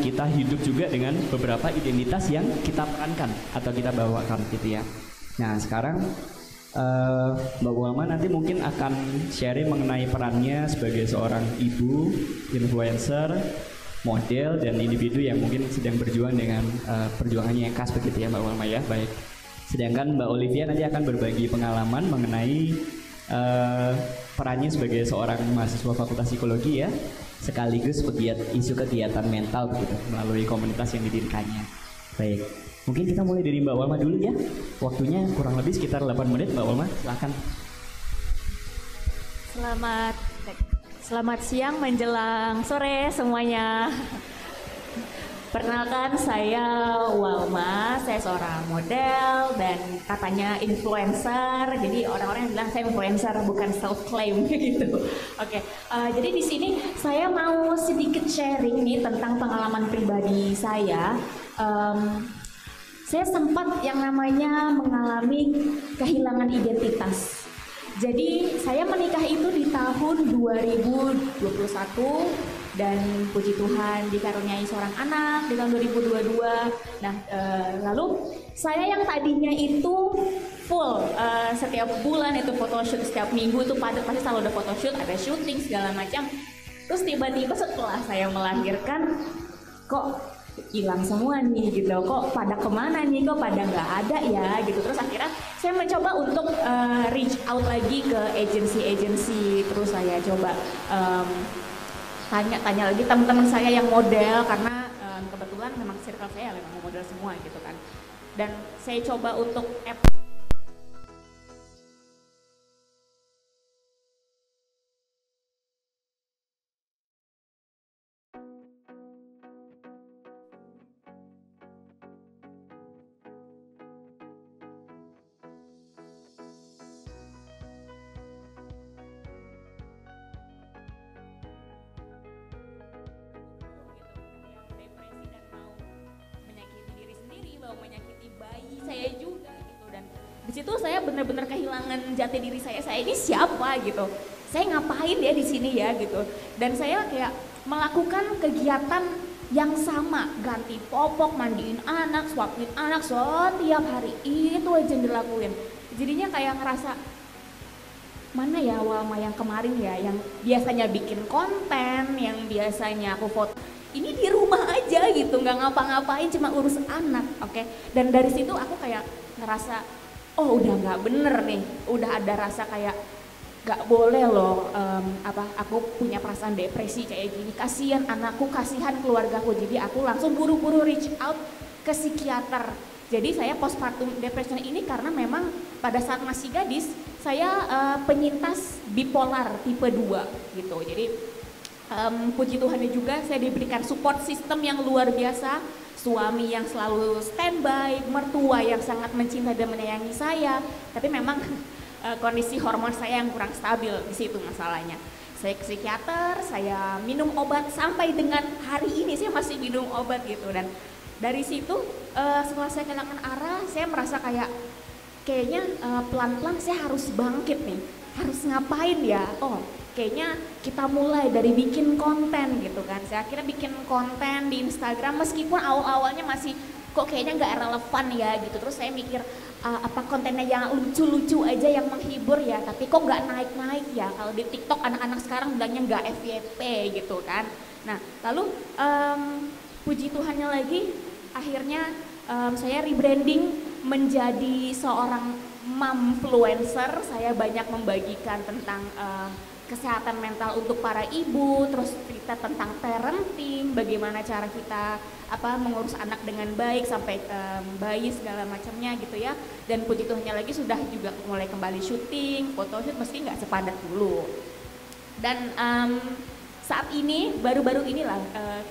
kita hidup juga dengan beberapa identitas yang kita perankan atau kita bawakan gitu ya. Nah sekarang Mbak Walma nanti mungkin akan sharing mengenai perannya sebagai seorang ibu, influencer, model, dan individu yang mungkin sedang berjuang dengan perjuangannya yang khas begitu ya Mbak Walma ya. Baik. Sedangkan Mbak Olivia nanti akan berbagi pengalaman mengenai perannya sebagai seorang mahasiswa Fakultas Psikologi ya, sekaligus pegiat isu kegiatan mental begitu melalui komunitas yang didirikannya. Baik. Mungkin kita mulai dari Mbak Walma dulu ya. Waktunya kurang lebih sekitar 8 menit Mbak Walma, silakan. Selamat siang menjelang sore semuanya. Perkenalkan saya Walma, saya seorang model dan katanya influencer. Jadi orang-orang yang bilang saya influencer bukan self claim gitu. Oke, jadi di sini saya mau sedikit sharing nih tentang pengalaman pribadi saya. Saya sempat yang namanya mengalami kehilangan identitas. Jadi saya menikah itu di tahun 2021 dan puji Tuhan dikaruniai seorang anak di tahun 2022. Nah, lalu saya yang tadinya itu full setiap bulan itu photoshoot, setiap minggu itu padat, pasti selalu ada photoshoot, ada syuting segala macam. Terus tiba-tiba setelah saya melahirkan, kok hilang semua nih gitu, kok pada kemana nih, kok pada nggak ada ya gitu. Terus akhirnya saya mencoba untuk reach out lagi ke agensi-agensi. Terus saya coba tanya-tanya lagi teman-teman saya yang model, karena kebetulan memang circle saya memang model semua gitu kan. Dan saya coba untuk menyakiti bayi saya juga gitu. Dan di situ saya benar-benar kehilangan jati diri saya ini siapa gitu, saya ngapain ya di sini ya gitu. Dan saya kayak melakukan kegiatan yang sama, ganti popok, mandiin anak, suapin anak setiap hari, itu aja yang dilakuin. Jadinya kayak ngerasa mana ya Walma yang kemarin ya, yang biasanya bikin konten, yang biasanya aku foto, ini di rumah aja gitu, nggak ngapa-ngapain, cuma urus anak, oke. Dan dari situ aku kayak ngerasa, oh udah nggak bener nih, udah ada rasa kayak nggak boleh loh, aku punya perasaan depresi kayak gini, kasihan anakku, kasihan keluargaku. Jadi aku langsung buru-buru reach out ke psikiater. Jadi saya postpartum depression ini karena memang pada saat masih gadis, saya penyintas bipolar tipe 2 gitu. Jadi puji Tuhannya juga saya diberikan support system yang luar biasa, suami yang selalu standby, mertua yang sangat mencintai dan menyayangi saya. Tapi memang kondisi hormon saya yang kurang stabil, di situ masalahnya. Saya ke psikiater, saya minum obat, sampai dengan hari ini saya masih minum obat gitu. Dan dari situ setelah saya kehilangan arah, saya merasa kayaknya pelan-pelan saya harus bangkit nih, harus ngapain ya. Oh, kayaknya kita mulai dari bikin konten gitu kan. Saya akhirnya bikin konten di Instagram, meskipun awal-awalnya masih kok kayaknya nggak relevan ya gitu. Terus saya mikir apa kontennya yang lucu-lucu aja, yang menghibur ya, tapi kok nggak naik-naik ya. Kalau di TikTok anak-anak sekarang bilangnya nggak FYP gitu kan. Nah lalu puji Tuhannya lagi, akhirnya saya rebranding menjadi seorang momfluencer. Saya banyak membagikan tentang kesehatan mental untuk para ibu, terus cerita tentang parenting, bagaimana cara kita mengurus anak dengan baik sampai bayi segala macamnya gitu ya. Dan puji Tuhannya lagi sudah juga mulai kembali syuting, photoshoot, meski nggak sepadat dulu. Dan saat ini baru-baru inilah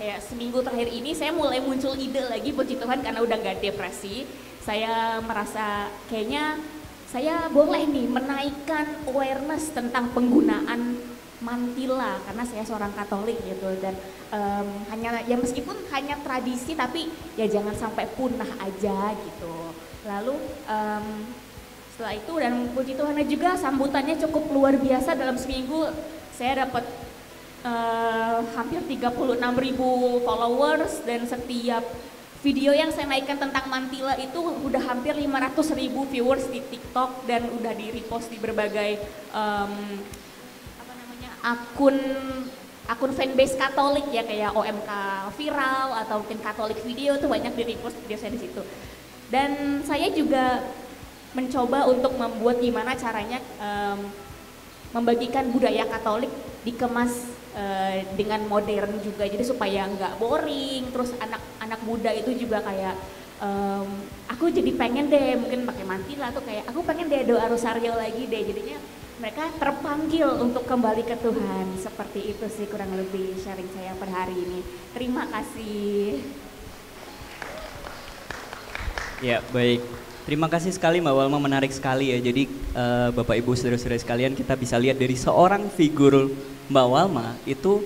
kayak seminggu terakhir ini saya mulai muncul ide lagi, puji Tuhan, karena udah nggak depresi. Saya merasa kayaknya saya boleh nih menaikkan awareness tentang penggunaan mantila, karena saya seorang Katolik gitu. Dan hanya ya meskipun hanya tradisi, tapi ya jangan sampai punah aja gitu. Lalu setelah itu, dan puji Tuhan juga sambutannya cukup luar biasa. Dalam seminggu saya dapat hampir 36.000 followers, dan setiap video yang saya naikkan tentang Mantila itu udah hampir 500.000 viewers di TikTok, dan udah di repost di berbagai akun fanbase Katolik ya, kayak OMK Viral atau mungkin Katolik Video, tuh banyak di repost video saya di situ. Dan saya juga mencoba untuk membuat gimana caranya membagikan budaya Katolik dikemas dengan modern juga, jadi supaya nggak boring. Terus anak muda itu juga kayak aku jadi pengen deh mungkin pakai mantila tuh, kayak aku pengen deh doa rosario lagi deh, jadinya mereka terpanggil untuk kembali ke Tuhan. Seperti itu sih kurang lebih sharing saya per hari ini. Terima kasih. Ya, baik. Terima kasih sekali Mbak Walma, menarik sekali ya. Jadi Bapak Ibu saudara-saudara sekalian, kita bisa lihat dari seorang figur Mbak Walma itu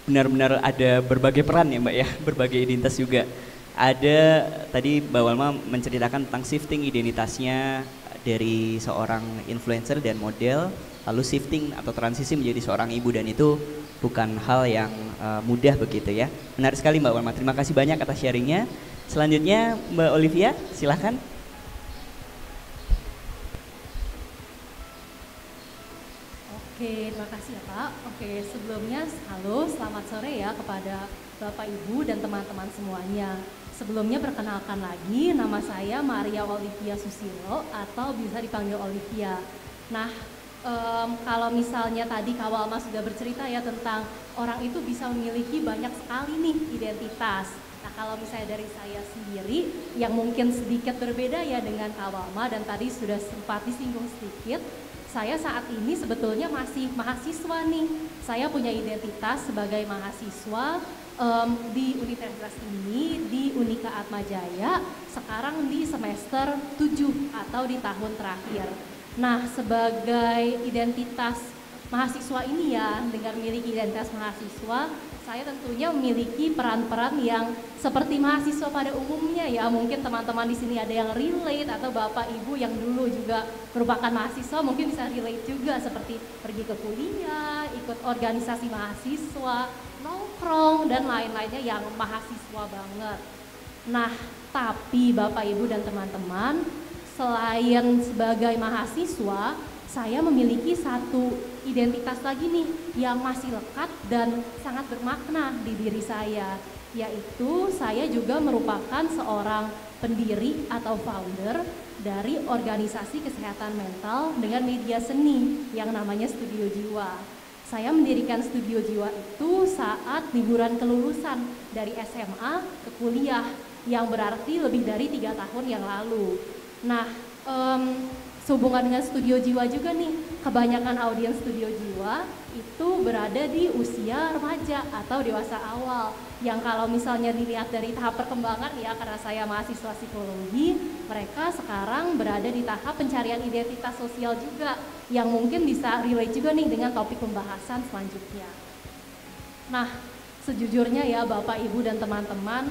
benar-benar ada berbagai peran ya Mbak ya, berbagai identitas juga. Ada tadi Mbak Walma menceritakan tentang shifting identitasnya dari seorang influencer dan model, lalu shifting atau transisi menjadi seorang ibu, dan itu bukan hal yang mudah begitu ya. Menarik sekali Mbak Walma, terima kasih banyak atas sharingnya. Selanjutnya Mbak Olivia, silahkan. Oke, terima kasih ya Pak. Oke, sebelumnya halo, selamat sore ya kepada Bapak Ibu dan teman-teman semuanya. Sebelumnya perkenalkan lagi, nama saya Maria Olivia Susilo atau bisa dipanggil Olivia. Nah, kalau misalnya tadi Kak Walma sudah bercerita ya tentang orang itu bisa memiliki banyak sekali nih identitas. Nah, kalau misalnya dari saya sendiri yang mungkin sedikit berbeda ya dengan Kak Walma, dan tadi sudah sempat disinggung sedikit, saya saat ini sebetulnya masih mahasiswa nih. Saya punya identitas sebagai mahasiswa di universitas ini, di Unika Atmajaya, sekarang di semester 7 atau di tahun terakhir. Nah, sebagai identitas mahasiswa ini ya, dengan memiliki identitas mahasiswa, saya tentunya memiliki peran-peran yang seperti mahasiswa pada umumnya ya. Mungkin teman-teman di sini ada yang relate, atau Bapak Ibu yang dulu juga merupakan mahasiswa mungkin bisa relate juga, seperti pergi ke kuliah, ikut organisasi mahasiswa, nongkrong dan lain-lainnya yang mahasiswa banget. Nah, tapi Bapak Ibu dan teman-teman, selain sebagai mahasiswa, saya memiliki satu identitas lagi nih yang masih lekat dan sangat bermakna di diri saya, yaitu saya juga merupakan seorang pendiri atau founder dari organisasi kesehatan mental dengan media seni yang namanya Studio Jiwa. Saya mendirikan Studio Jiwa itu saat liburan kelulusan dari SMA ke kuliah, yang berarti lebih dari 3 tahun yang lalu. Nah, sehubungan dengan Studio Jiwa juga nih, kebanyakan audiens Studio Jiwa itu berada di usia remaja atau dewasa awal, yang kalau misalnya dilihat dari tahap perkembangan ya, karena saya mahasiswa psikologi, mereka sekarang berada di tahap pencarian identitas sosial juga, yang mungkin bisa relate juga nih dengan topik pembahasan selanjutnya. Nah, sejujurnya ya Bapak, Ibu, dan teman-teman,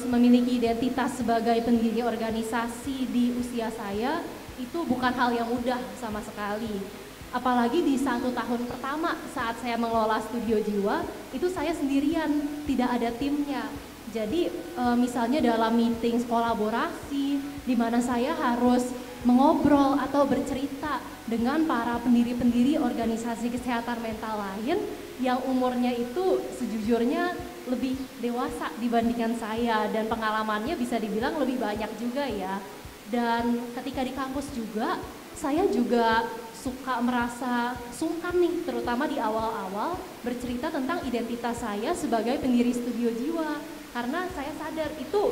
memiliki identitas sebagai pendiri organisasi di usia saya itu bukan hal yang mudah sama sekali. Apalagi di 1 tahun pertama saat saya mengelola Studio Jiwa, itu saya sendirian, tidak ada timnya. Jadi misalnya dalam meeting kolaborasi, di mana saya harus mengobrol atau bercerita dengan para pendiri-pendiri organisasi kesehatan mental lain yang umurnya itu sejujurnya lebih dewasa dibandingkan saya, dan pengalamannya bisa dibilang lebih banyak juga ya. Dan ketika di kampus juga, saya juga suka merasa sungkan nih, terutama di awal-awal bercerita tentang identitas saya sebagai pendiri Studio Jiwa. Karena saya sadar itu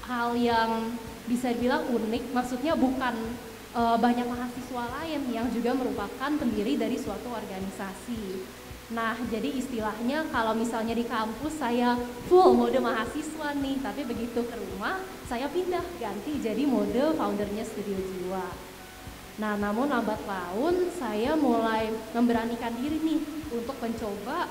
hal yang bisa dibilang unik, maksudnya bukan banyak mahasiswa lain yang juga merupakan pendiri dari suatu organisasi. Nah, jadi istilahnya kalau misalnya di kampus saya full mode mahasiswa nih, tapi begitu ke rumah saya pindah ganti jadi mode foundernya Studio Jiwa. Nah, namun lambat laun saya mulai memberanikan diri nih untuk mencoba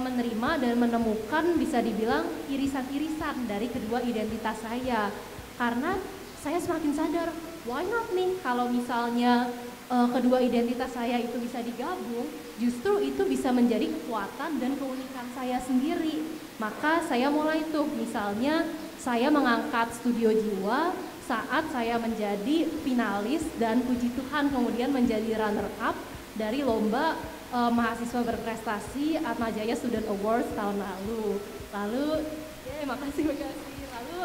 menerima dan menemukan bisa dibilang irisan-irisan dari kedua identitas saya. Karena saya semakin sadar, why not nih kalau misalnya kedua identitas saya itu bisa digabung, justru itu bisa menjadi kekuatan dan keunikan saya sendiri. Maka saya mulai tuh, misalnya saya mengangkat Studio Jiwa saat saya menjadi finalis dan puji Tuhan kemudian menjadi runner up dari lomba mahasiswa berprestasi Atmajaya Student Awards tahun lalu. Lalu, makasih. Lalu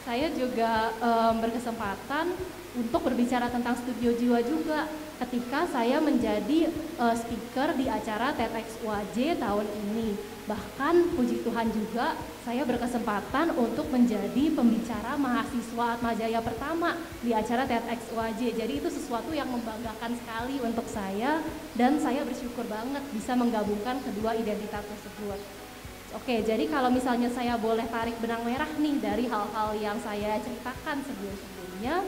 saya juga berkesempatan untuk berbicara tentang Studio Jiwa juga ketika saya menjadi speaker di acara TEDx UAJ tahun ini. Bahkan puji Tuhan juga saya berkesempatan untuk menjadi pembicara mahasiswa Atmajaya pertama di acara TEDx UAJ. Jadi itu sesuatu yang membanggakan sekali untuk saya dan saya bersyukur banget bisa menggabungkan kedua identitas tersebut. Oke, jadi kalau misalnya saya boleh tarik benang merah nih dari hal-hal yang saya ceritakan sebelum-sebelumnya,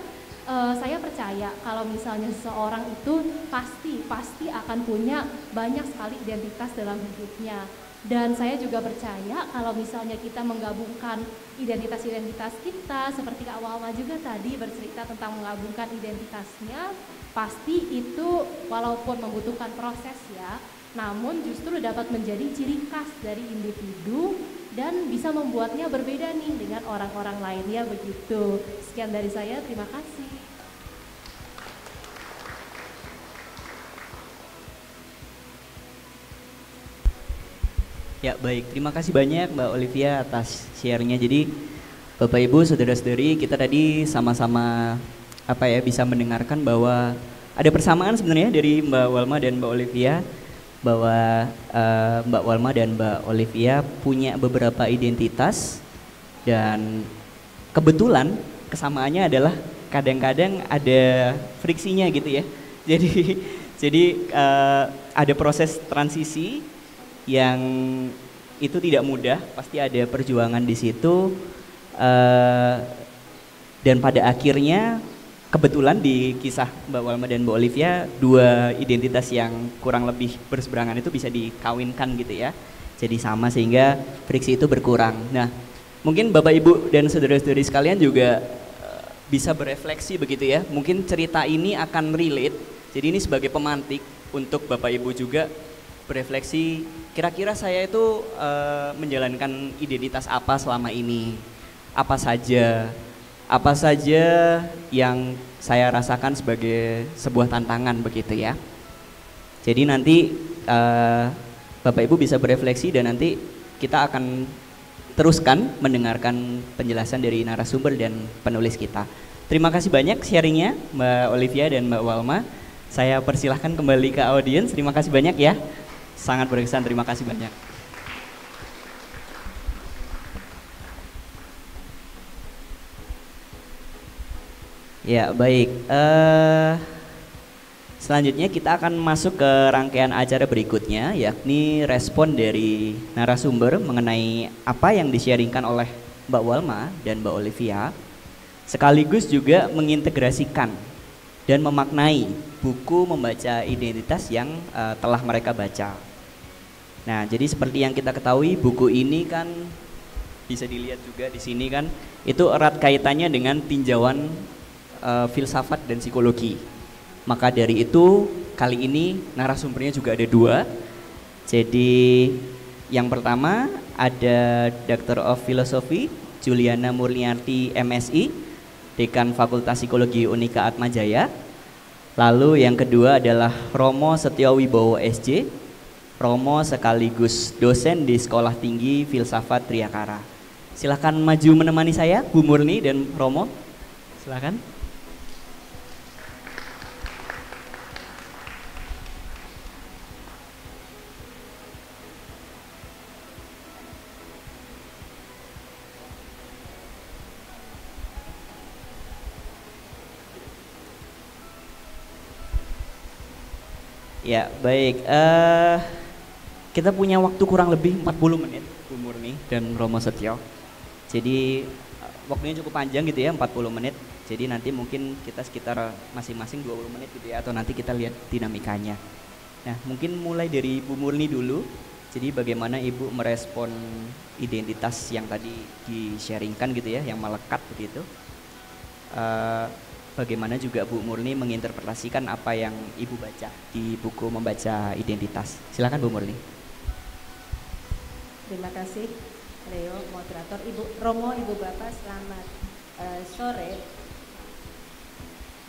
saya percaya kalau misalnya seseorang itu pasti akan punya banyak sekali identitas dalam hidupnya. Dan saya juga percaya kalau misalnya kita menggabungkan identitas-identitas kita, seperti Kak Walma juga tadi bercerita tentang menggabungkan identitasnya, pasti itu walaupun membutuhkan proses ya, namun justru dapat menjadi ciri khas dari individu dan bisa membuatnya berbeda nih dengan orang-orang lainnya begitu. Sekian dari saya, terima kasih. Ya baik, terima kasih banyak Mbak Olivia atas share-nya. Jadi Bapak Ibu, saudara-saudari, kita tadi sama-sama bisa mendengarkan bahwa ada persamaan sebenarnya dari Mbak Walma dan Mbak Olivia, bahwa Mbak Walma dan Mbak Olivia punya beberapa identitas dan kebetulan kesamaannya adalah kadang-kadang ada friksinya gitu ya. Jadi ada proses transisi yang itu tidak mudah, pasti ada perjuangan di situ, dan pada akhirnya kebetulan di kisah Mbak Walma dan Mbak Olivia, dua identitas yang kurang lebih berseberangan itu bisa dikawinkan gitu ya, jadi sama sehingga friksi itu berkurang. Nah, mungkin Bapak Ibu dan saudara-saudari sekalian juga bisa berefleksi begitu ya, mungkin cerita ini akan relate, jadi ini sebagai pemantik untuk Bapak Ibu juga berefleksi, kira-kira saya itu menjalankan identitas apa selama ini, apa saja yang saya rasakan sebagai sebuah tantangan begitu ya. Jadi nanti Bapak Ibu bisa berefleksi dan nanti kita akan teruskan mendengarkan penjelasan dari narasumber dan penulis kita. Terima kasih banyak sharingnya Mbak Olivia dan Mbak Walma. Saya persilahkan kembali ke audiens. Terima kasih banyak ya. Sangat berkesan, terima kasih banyak. Ya baik, selanjutnya kita akan masuk ke rangkaian acara berikutnya, yakni respon dari narasumber mengenai apa yang di-sharingkan oleh Mbak Walma dan Mbak Olivia, sekaligus juga mengintegrasikan dan memaknai buku membaca identitas yang telah mereka baca. Nah, jadi seperti yang kita ketahui, buku ini kan bisa dilihat juga di sini kan, itu erat kaitannya dengan tinjauan filsafat dan psikologi. Maka dari itu kali ini narasumbernya juga ada dua. Jadi yang pertama ada Doctor of Philosophy Juliana Murniarti MSI, Dekan Fakultas Psikologi Unika Atmajaya. Lalu yang kedua adalah Romo Setiowibowo SJ, Romo sekaligus dosen di Sekolah Tinggi Filsafat Triyakara. Silakan maju menemani saya, Bu Murni dan Romo. Silakan. Ya, baik. Kita punya waktu kurang lebih 40 menit, Bu Murni dan Romo Setio. Jadi waktunya cukup panjang gitu ya, 40 menit. Jadi nanti mungkin kita sekitar masing-masing 20 menit gitu ya, atau nanti kita lihat dinamikanya. Nah, mungkin mulai dari Bu Murni dulu. Jadi bagaimana Ibu merespon identitas yang tadi di-sharingkan gitu ya, yang melekat begitu. bagaimana juga Bu Murni menginterpretasikan apa yang Ibu baca di buku Membaca Identitas. Silakan Bu Murni. Terima kasih Leo, moderator. Ibu Romo, Ibu Bapak, selamat sore.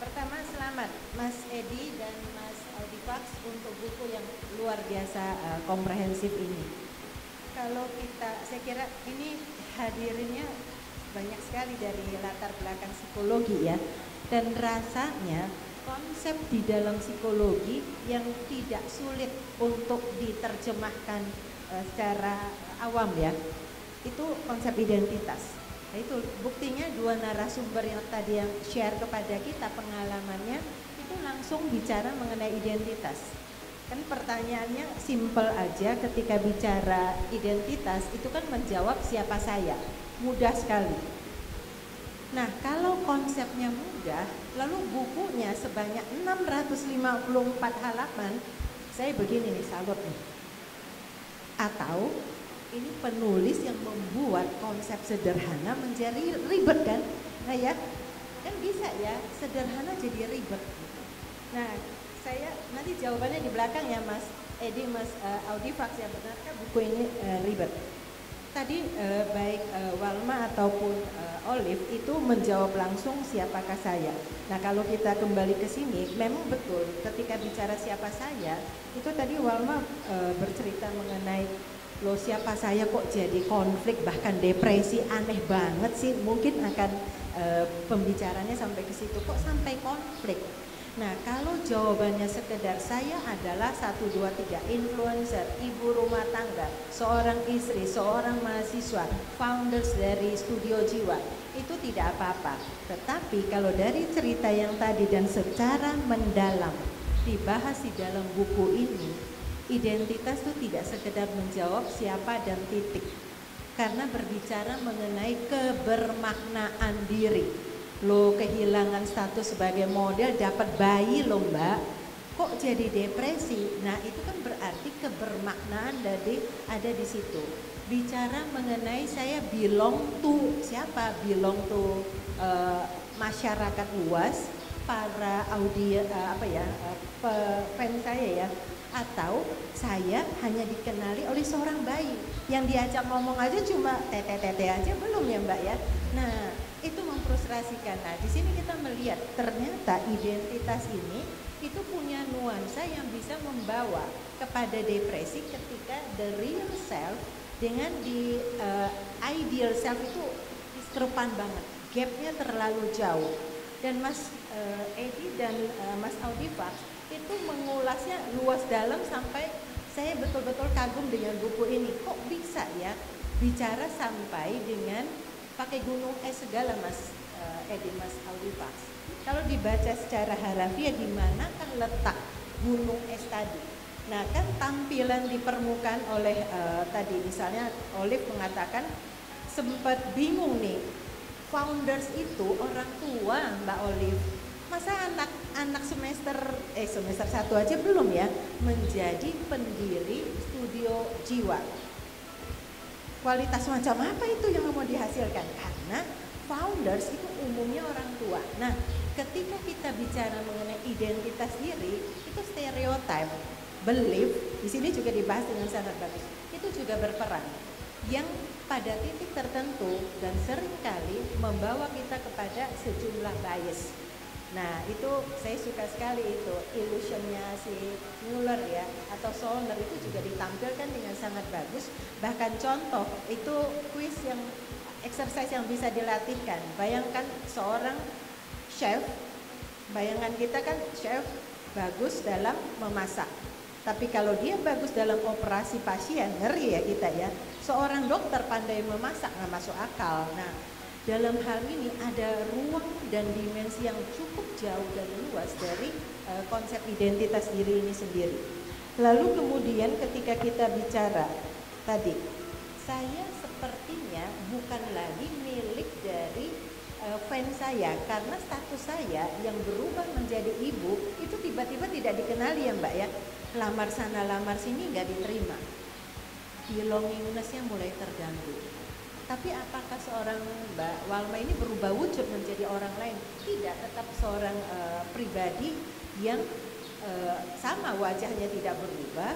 Pertama, selamat Mas Edi dan Mas Audifax untuk buku yang luar biasa komprehensif ini. Kalau saya kira ini hadirinnya banyak sekali dari latar belakang psikologi ya, dan rasanya konsep di dalam psikologi yang tidak sulit untuk diterjemahkan secara awam ya, itu konsep identitas. Nah, itu buktinya dua narasumber yang tadi yang share kepada kita pengalamannya itu langsung bicara mengenai identitas. Kan pertanyaannya simple aja, ketika bicara identitas itu kan menjawab siapa saya, mudah sekali. Nah, kalau konsepnya mudah, lalu bukunya sebanyak 654 halaman, saya begini nih, salut nih. Atau ini penulis yang membuat konsep sederhana menjadi ribet kan? Nah ya, kan bisa ya, sederhana jadi ribet. Nah, saya nanti jawabannya di belakang ya Mas Edi, Mas Audifax, ya benarkah buku ini ribet? Tadi baik Walma ataupun Olive itu menjawab langsung siapakah saya. Nah, kalau kita kembali ke sini, memang betul ketika bicara siapa saya, itu tadi Walma bercerita mengenai loh siapa saya kok jadi konflik bahkan depresi, aneh banget sih. Mungkin akan pembicaranya sampai ke situ, kok sampai konflik. Nah, kalau jawabannya sekedar saya adalah 1, 2, 3 influencer, ibu rumah tangga, seorang istri, seorang mahasiswa, founders dari Studio Jiwa, itu tidak apa-apa. Tetapi kalau dari cerita yang tadi dan secara mendalam dibahas di dalam buku ini, identitas itu tidak sekedar menjawab siapa dan titik, karena berbicara mengenai kebermaknaan diri. Lo kehilangan status sebagai model, dapat bayi lo mbak, kok jadi depresi? Nah, itu kan berarti kebermaknaan dari ada di situ. Bicara mengenai saya belong to siapa? Belong to masyarakat luas, para fans saya ya. Atau saya hanya dikenali oleh seorang bayi yang diajak ngomong aja cuma tete aja belum ya mbak ya. Nah, itu memfrustrasikan. Nah, di sini kita melihat ternyata identitas ini itu punya nuansa yang bisa membawa kepada depresi ketika the real self dengan di ideal self itu diskerupan banget, gapnya terlalu jauh. Dan Mas Edi dan Mas Audifax itu mengulasnya luas dalam sampai saya betul-betul kagum dengan buku ini. Kok bisa ya bicara sampai dengan pakai gunung es segala Mas Edi, Mas Audifax. Kalau dibaca secara harafiah di mana kan letak gunung es tadi. Nah, kan tampilan di permukaan oleh tadi misalnya Olive mengatakan sempat bingung nih. Founders itu orang tua Mbak Olive. Masa anak semester 1 aja belum ya menjadi pendiri Studio Jiwa. Kualitas macam apa itu yang mau dihasilkan? Karena founders itu umumnya orang tua. Nah, ketika kita bicara mengenai identitas diri, itu stereotype, belief, di sini juga dibahas dengan sangat bagus. Itu juga berperan. Yang pada titik tertentu dan seringkali membawa kita kepada sejumlah bias. Nah, itu saya suka sekali itu illusionnya si Muller ya atau Solner itu juga ditampilkan dengan sangat bagus. Bahkan contoh itu kuis yang exercise yang bisa dilatihkan. Bayangkan seorang chef, bayangan kita kan chef bagus dalam memasak. Tapi kalau dia bagus dalam operasi pasien, ngeri ya kita ya. Seorang dokter pandai memasak nggak masuk akal. Nah, dalam hal ini ada ruang dan dimensi yang cukup jauh dan luas dari konsep identitas diri ini sendiri. Lalu kemudian ketika kita bicara tadi, saya sepertinya bukan lagi milik dari fans saya karena status saya yang berubah menjadi ibu itu tiba-tiba tidak dikenali ya mbak ya. Lamar sana lamar sini nggak diterima, belongingness-nya mulai terganggu. Tapi Tapi apakah seorang Mbak Walma ini berubah wujud menjadi orang lain? Tidak, tetap seorang pribadi yang sama, wajahnya tidak berubah,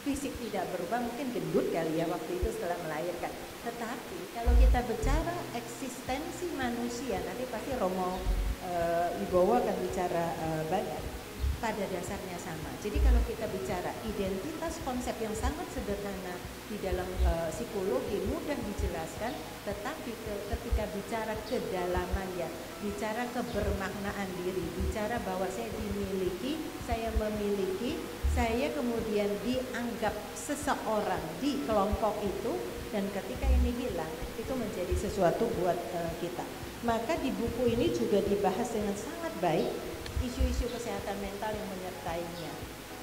fisik tidak berubah, mungkin gendut kali ya waktu itu setelah melahirkan. Tetapi kalau kita bicara eksistensi manusia, nanti pasti Romo Wibowo akan bicara banyak, pada dasarnya sama. Jadi kalau kita bicara identitas, konsep yang sangat sederhana di dalam psikologi mudah dijelaskan, tetapi ketika bicara kedalamannya, bicara kebermaknaan diri, bicara bahwa saya dimiliki, saya memiliki, saya kemudian dianggap seseorang di kelompok itu, dan ketika ini hilang, itu menjadi sesuatu buat kita. Maka di buku ini juga dibahas dengan sangat baik isu-isu kesehatan mental yang menyertainya,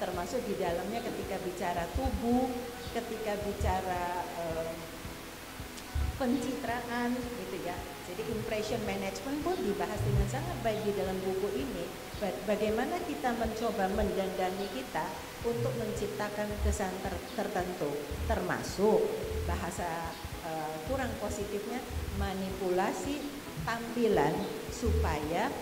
termasuk di dalamnya ketika bicara tubuh, ketika bicara pencitraan gitu ya. Jadi impression management pun dibahas dengan sangat baik di dalam buku ini. Bagaimana kita mencoba mendandani kita untuk menciptakan kesan tertentu, termasuk bahasa kurang positifnya manipulasi tampilan supaya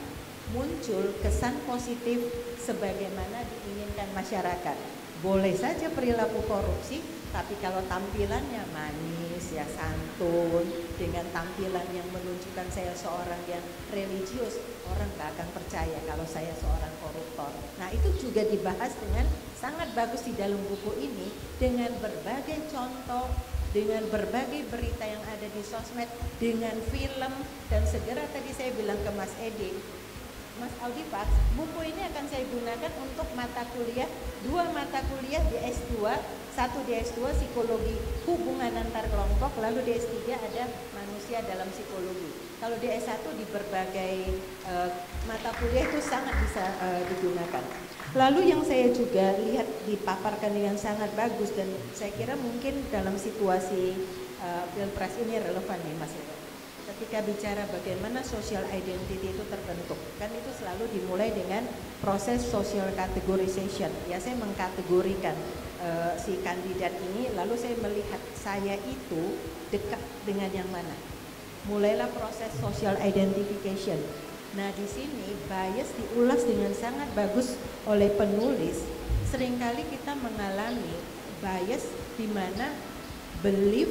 muncul kesan positif sebagaimana diinginkan masyarakat. Boleh saja perilaku korupsi, tapi kalau tampilannya manis, ya santun, dengan tampilan yang menunjukkan saya seorang yang religius, orang gak akan percaya kalau saya seorang koruptor. Nah itu juga dibahas dengan sangat bagus di dalam buku ini, dengan berbagai contoh, dengan berbagai berita yang ada di sosmed, dengan film, dan segera tadi saya bilang ke Mas Edi, Mas Audifax, buku ini akan saya gunakan untuk mata kuliah, 2 mata kuliah di S2, 1 di S2 psikologi hubungan antar kelompok, lalu di S3 ada manusia dalam psikologi. Kalau di S1 di berbagai mata kuliah itu sangat bisa digunakan. Lalu yang saya juga lihat dipaparkan dengan sangat bagus, dan saya kira mungkin dalam situasi Pilpres ini relevan nih Mas Edo. Ketika bicara bagaimana social identity itu terbentuk, kan itu selalu dimulai dengan proses social categorization. Ya, saya mengkategorikan si kandidat ini, lalu saya melihat saya itu dekat dengan yang mana. Mulailah proses social identification. Nah, di sini bias diulas dengan sangat bagus oleh penulis. Seringkali kita mengalami bias di mana belief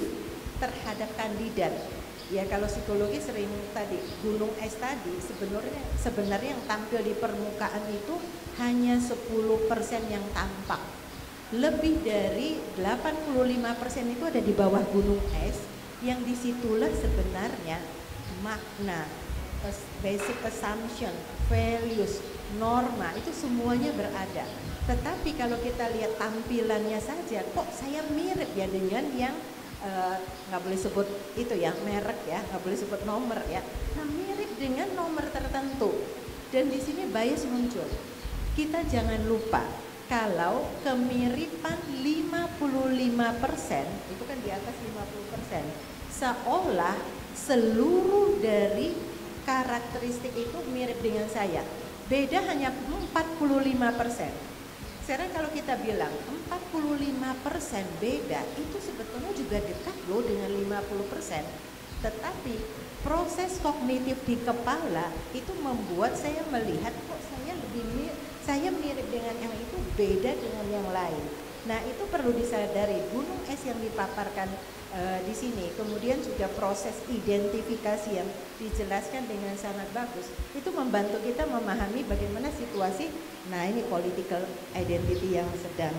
terhadap kandidat. Ya kalau psikologi sering tadi gunung es tadi sebenarnya yang tampil di permukaan itu hanya 10% yang tampak. Lebih dari 85% itu ada di bawah gunung es, yang disitulah sebenarnya makna, basic assumption, values, norma itu semuanya berada. Tetapi kalau kita lihat tampilannya saja, kok saya mirip ya dengan yang nggak boleh sebut itu ya merek ya, nggak boleh sebut nomor ya. Nah mirip dengan nomor tertentu, dan di sini bias muncul. Kita jangan lupa kalau kemiripan 55% itu kan di atas 50%, seolah seluruh dari karakteristik itu mirip dengan saya. Beda hanya 45%. Sekarang kalau kita bilang 45% beda, itu sebetulnya juga dekat loh dengan 50%. Tetapi proses kognitif di kepala itu membuat saya melihat kok saya mirip dengan yang itu, beda dengan yang lain. Nah itu perlu disadari, gunung es yang dipaparkan di sini, kemudian juga proses identifikasi yang dijelaskan dengan sangat bagus, itu membantu kita memahami bagaimana situasi. Nah ini political identity yang sedang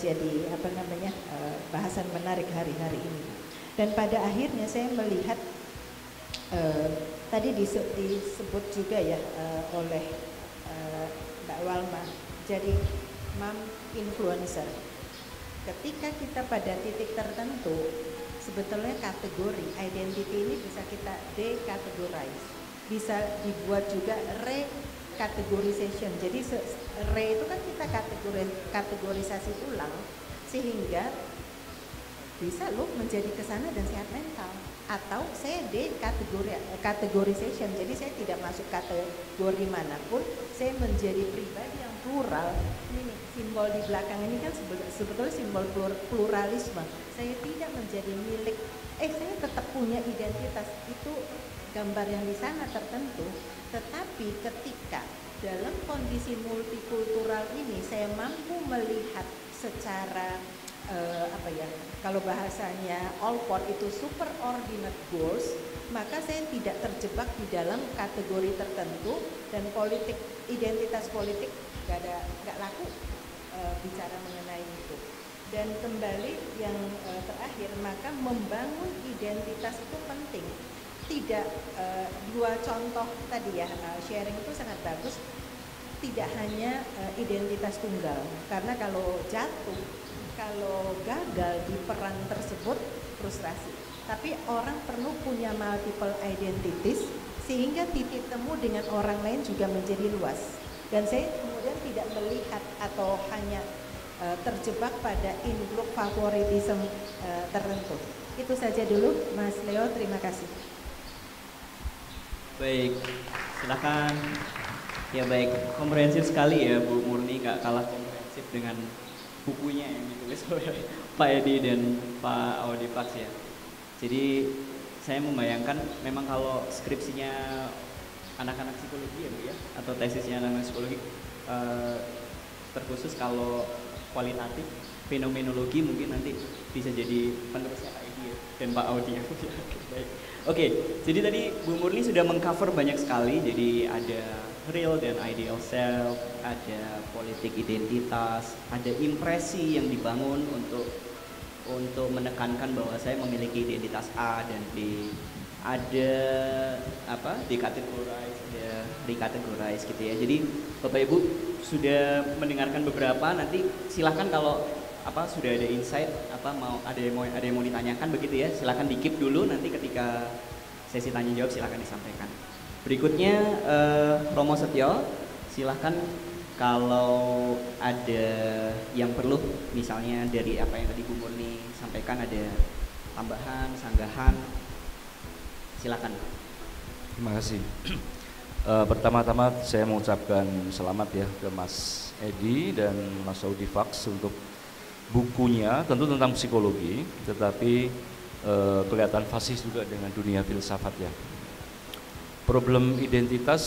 jadi bahasan menarik hari-hari ini. Dan pada akhirnya saya melihat tadi disebut juga ya oleh Mbak Walma, jadi mom influencer. Ketika kita pada titik tertentu, sebetulnya kategori identity ini bisa kita decategorize, bisa dibuat juga recategorization. Jadi re itu kan kita kategorisasi ulang, sehingga bisa loh menjadi kesana dan sehat mental. Atau saya D categorization, jadi saya tidak masuk kategori manapun, saya menjadi pribadi yang plural. Ini nih, simbol di belakang ini kan sebetulnya simbol pluralisme. Saya tidak menjadi milik, saya tetap punya identitas, itu gambar yang di sana tertentu. Tetapi ketika dalam kondisi multikultural ini saya mampu melihat secara kalau bahasanya Allport itu superordinate goals, maka saya tidak terjebak di dalam kategori tertentu dan identitas politik nggak laku bicara mengenai itu. Dan kembali yang terakhir, maka membangun identitas itu penting. Tidak dua contoh tadi ya, sharing itu sangat bagus. Tidak hanya identitas tunggal, karena kalau gagal di peran tersebut frustrasi. Tapi orang perlu punya multiple identities sehingga titik temu dengan orang lain juga menjadi luas. Dan saya kemudian tidak melihat atau hanya terjebak pada in-group favoritism tertentu. Itu saja dulu Mas Leo, terima kasih. Baik, silakan. Ya baik, komprehensif sekali ya Bu Murni, gak kalah komprehensif dengan bukunya yang ditulis oleh Pak Edi dan Pak Audifax ya. Jadi saya membayangkan memang kalau skripsinya anak-anak psikologi ya Bu ya, atau tesisnya anak-anak psikologi terkhusus kalau kualitatif fenomenologi mungkin nanti bisa jadi penerusnya Pak Edi ya, dan Pak Audi ya. Baik. Oke, jadi tadi Bu Murni sudah mengcover banyak sekali, jadi ada real dan ideal self, ada politik identitas, ada impresi yang dibangun untuk menekankan bahwa saya memiliki identitas A dan B, ada dekategorize, ada recategorize gitu ya. Jadi Bapak Ibu sudah mendengarkan beberapa, nanti silahkan kalau sudah ada insight mau ada yang mau ditanyakan begitu ya, silahkan di-keep dulu, nanti ketika sesi tanya jawab silahkan disampaikan. Berikutnya Romo Setio, silahkan kalau ada yang perlu, misalnya dari apa yang tadi Bu Murni sampaikan, ada tambahan, sanggahan, silakan. Terima kasih. Pertama-tama saya mengucapkan selamat ya ke Mas Edi dan Mas Audifax untuk bukunya, tentu tentang psikologi, tetapi kelihatan fasih juga dengan dunia filsafat ya. Problem identitas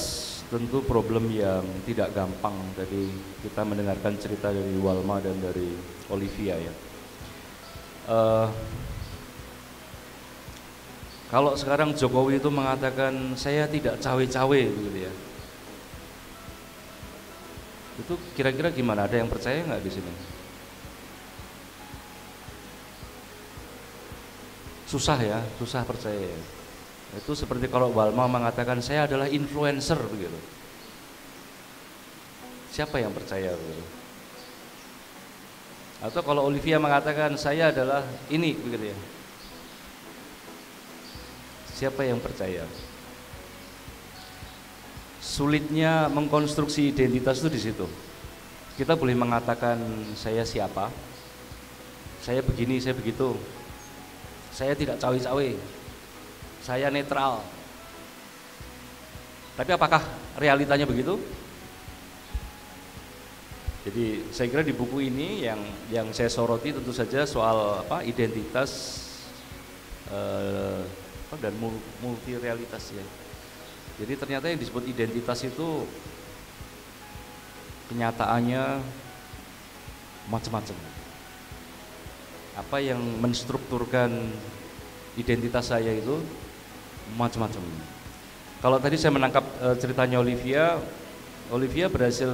tentu problem yang tidak gampang. Tadi kita mendengarkan cerita dari Walma dan dari Olivia ya. Kalau sekarang Jokowi itu mengatakan saya tidak cawe-cawe begitu ya. Itu kira-kira gimana? Ada yang percaya nggak di sini? Susah ya, susah percaya ya. Itu seperti kalau Walma mengatakan saya adalah influencer begitu. Siapa yang percaya begitu? Atau kalau Olivia mengatakan saya adalah ini begitu ya. Siapa yang percaya? Sulitnya mengkonstruksi identitas itu di situ. Kita boleh mengatakan saya siapa, saya begini, saya begitu, saya tidak cawe-cawe, saya netral. Tapi apakah realitanya begitu? Jadi saya kira di buku ini yang saya soroti tentu saja soal identitas dan multi realitas ya. Jadi ternyata yang disebut identitas itu kenyataannya macam-macam. Apa yang menstrukturkan identitas saya itu macam-macam. Kalau tadi saya menangkap ceritanya Olivia berhasil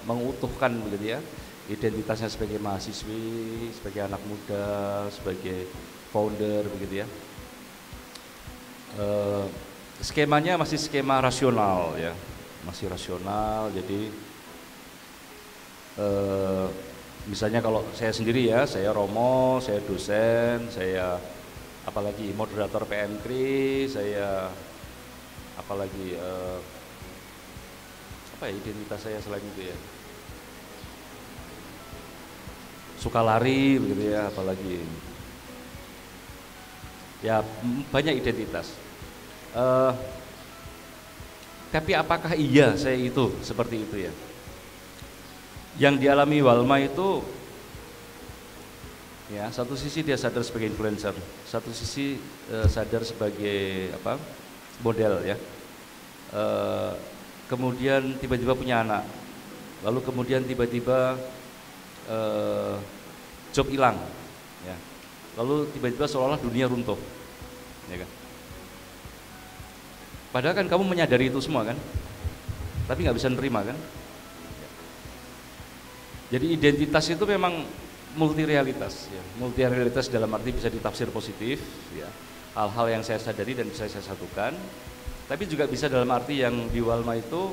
mengutuhkan begitu ya identitasnya sebagai mahasiswi, sebagai anak muda, sebagai founder begitu ya. Skemanya masih skema rasional ya, masih rasional. Jadi misalnya kalau saya sendiri ya, saya Romo, saya dosen, saya apalagi moderator PNKRI, saya apalagi apa ya identitas saya selain itu ya, suka lari begitu ya, apalagi ya banyak identitas. Tapi apakah iya saya itu seperti itu ya? Yang dialami Walma itu ya, satu sisi dia sadar sebagai influencer, satu sisi sadar sebagai apa, model ya. Kemudian tiba-tiba punya anak, lalu kemudian tiba-tiba job hilang, ya. Lalu tiba-tiba seolah-olah dunia runtuh, ya kan? Padahal kan kamu menyadari itu semua kan, tapi nggak bisa nerima kan? Jadi identitas itu memang multi realitas, ya. Multi realitas dalam arti bisa ditafsir positif, ya. Hal-hal yang saya sadari dan bisa saya satukan. Tapi juga bisa dalam arti yang di Walma itu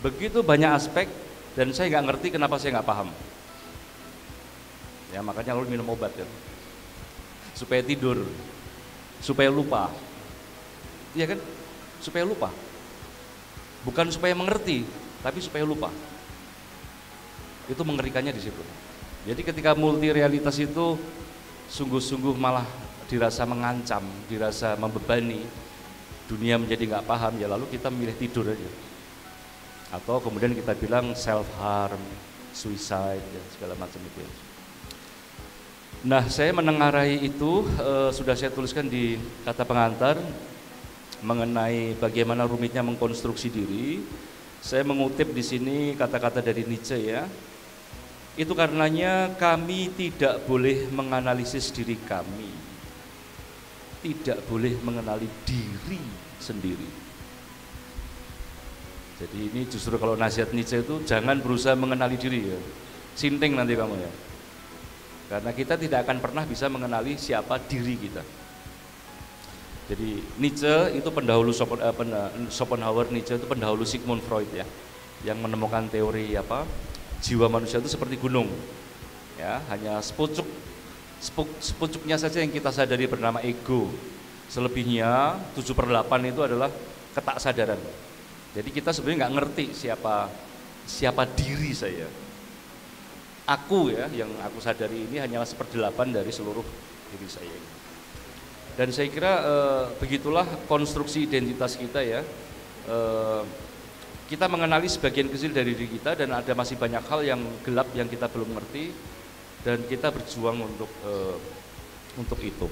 begitu banyak aspek dan saya nggak ngerti kenapa saya nggak paham. Ya makanya lalu minum obat ya, supaya tidur, supaya lupa, iya kan? Supaya lupa, bukan supaya mengerti, tapi supaya lupa. Itu mengerikannya di situ. Jadi ketika multi realitas itu sungguh-sungguh malah dirasa mengancam, dirasa membebani, dunia menjadi nggak paham, ya lalu kita milih tidur aja. Atau kemudian kita bilang self harm, suicide, ya, segala macam itu. Nah, saya menengarai itu sudah saya tuliskan di kata pengantar mengenai bagaimana rumitnya mengkonstruksi diri. Saya mengutip di sini kata-kata dari Nietzsche ya. Itu karenanya kami tidak boleh menganalisis diri kami, tidak boleh mengenali diri sendiri. Jadi ini justru kalau nasihat Nietzsche itu jangan berusaha mengenali diri ya, sinting nanti kamu ya. Karena kita tidak akan pernah bisa mengenali siapa diri kita. Jadi Nietzsche itu pendahulu Schopenhauer, Nietzsche itu pendahulu Sigmund Freud ya, yang menemukan teori apa, jiwa manusia itu seperti gunung, ya hanya sepucuknya saja yang kita sadari bernama ego. Selebihnya 7/8 itu adalah ketaksadaran. Jadi kita sebenarnya nggak ngerti siapa diri saya. Aku ya, yang aku sadari ini hanyalah 1/8 dari seluruh diri saya. Dan saya kira begitulah konstruksi identitas kita ya. Kita mengenali sebagian kecil dari diri kita dan ada masih banyak hal yang gelap yang kita belum ngerti dan kita berjuang untuk itu.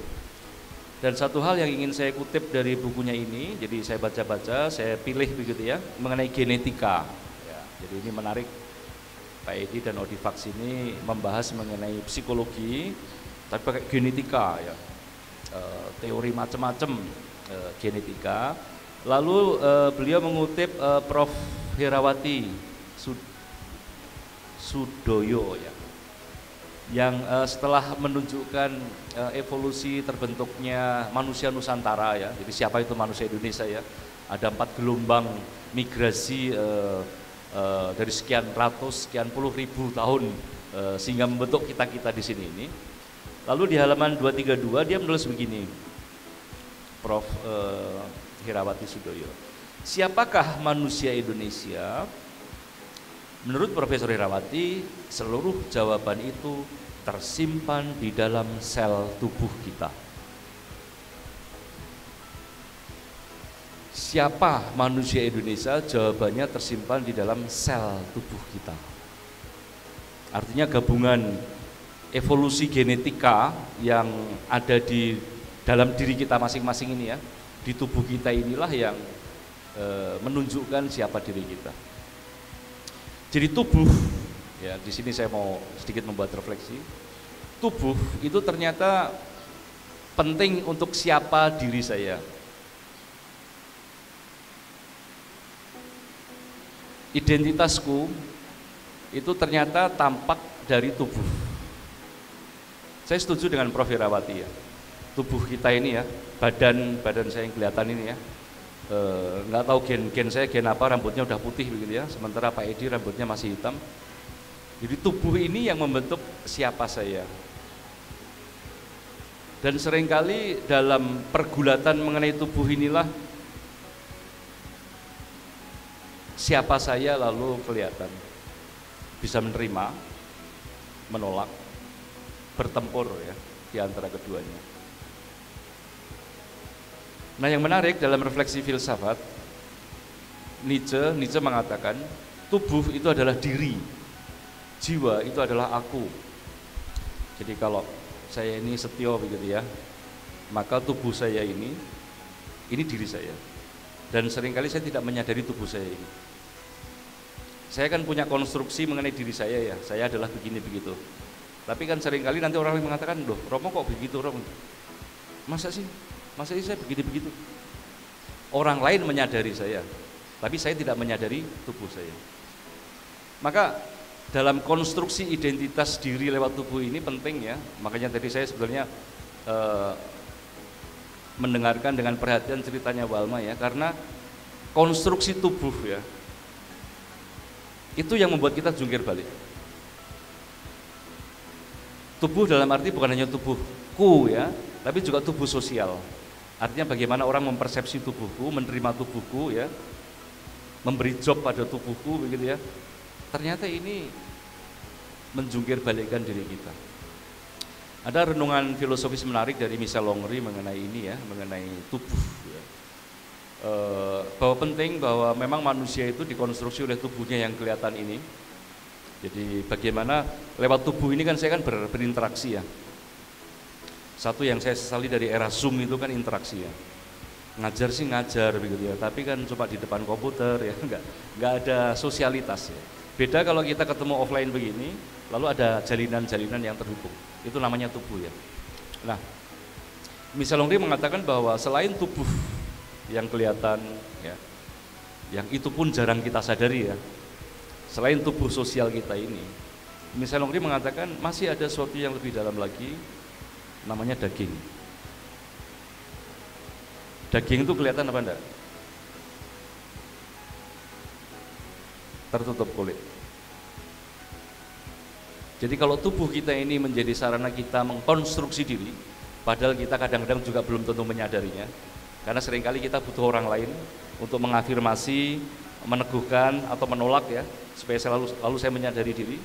Dan satu hal yang ingin saya kutip dari bukunya ini, jadi saya baca-baca, saya pilih begitu ya, mengenai genetika. Ya, jadi ini menarik. Pak Edi dan Audifax ini membahas mengenai psikologi, tapi pakai genetika ya, teori macam-macam genetika. Lalu beliau mengutip Prof. Herawati Sudoyo ya, yang setelah menunjukkan evolusi terbentuknya manusia Nusantara ya, jadi siapa itu manusia Indonesia ya, ada 4 gelombang migrasi dari sekian ratus, sekian puluh ribu tahun sehingga membentuk kita di sini ini. Lalu di halaman 232 dia menulis begini, Prof. Herawati Sudoyo. Siapakah manusia Indonesia? Menurut Profesor Herawati, seluruh jawaban itu tersimpan di dalam sel tubuh kita. Siapa manusia Indonesia? Jawabannya tersimpan di dalam sel tubuh kita. Artinya gabungan evolusi genetika yang ada di dalam diri kita masing-masing ini ya, di tubuh kita inilah yang menunjukkan siapa diri kita. Jadi tubuh, ya di sini saya mau sedikit membuat refleksi. Tubuh itu ternyata penting untuk siapa diri saya. Identitasku itu ternyata tampak dari tubuh. Saya setuju dengan Prof. Herawati ya. Tubuh kita ini ya, badan saya yang kelihatan ini ya, nggak tahu gen saya gen apa, rambutnya udah putih begitu ya, sementara Pak Edi rambutnya masih hitam. Jadi tubuh ini yang membentuk siapa saya. Dan seringkali dalam pergulatan mengenai tubuh inilah siapa saya lalu kelihatan, bisa menerima, menolak, bertempur ya di antara keduanya. Nah, yang menarik dalam refleksi filsafat, Nietzsche mengatakan tubuh itu adalah diri, jiwa itu adalah aku. Jadi kalau saya ini Setio begitu ya, maka tubuh saya ini diri saya. Dan seringkali saya tidak menyadari tubuh saya ini. Saya kan punya konstruksi mengenai diri saya ya, saya adalah begini begitu. Tapi kan seringkali nanti orang lain mengatakan, loh Romo kok begitu Romo? Masa sih saya begitu-begitu? Orang lain menyadari saya, tapi saya tidak menyadari tubuh saya. Maka dalam konstruksi identitas diri lewat tubuh ini penting ya. Makanya tadi saya sebenarnya mendengarkan dengan perhatian ceritanya Walma ya, karena konstruksi tubuh ya, itu yang membuat kita jungkir balik. Tubuh dalam arti bukan hanya tubuhku ya, tapi juga tubuh sosial. Artinya bagaimana orang mempersepsi tubuhku, menerima tubuhku ya, memberi job pada tubuhku begitu ya. Ternyata ini menjungkir balikkan diri kita. Ada renungan filosofis menarik dari Michel Longry mengenai ini ya, mengenai tubuh ya. Bahwa penting bahwa memang manusia itu dikonstruksi oleh tubuhnya yang kelihatan ini. Jadi bagaimana lewat tubuh ini kan saya kan berinteraksi ya. Satu yang saya sesali dari era Zoom itu kan interaksi ya. Ngajar sih ngajar begitu ya, tapi kan coba di depan komputer ya, enggak ada sosialitas ya. Beda kalau kita ketemu offline begini, lalu ada jalinan-jalinan yang terhubung. Itu namanya tubuh ya. Nah, Michel Longry mengatakan bahwa selain tubuh yang kelihatan ya, yang itu pun jarang kita sadari ya. Selain tubuh sosial kita ini, Michel Longry mengatakan masih ada sesuatu yang lebih dalam lagi, namanya daging. Daging itu kelihatan apa enggak? Tertutup kulit. Jadi kalau tubuh kita ini menjadi sarana kita mengkonstruksi diri, padahal kita kadang-kadang juga belum tentu menyadarinya, karena seringkali kita butuh orang lain untuk mengafirmasi, meneguhkan atau menolak ya, supaya lalu saya menyadari diri.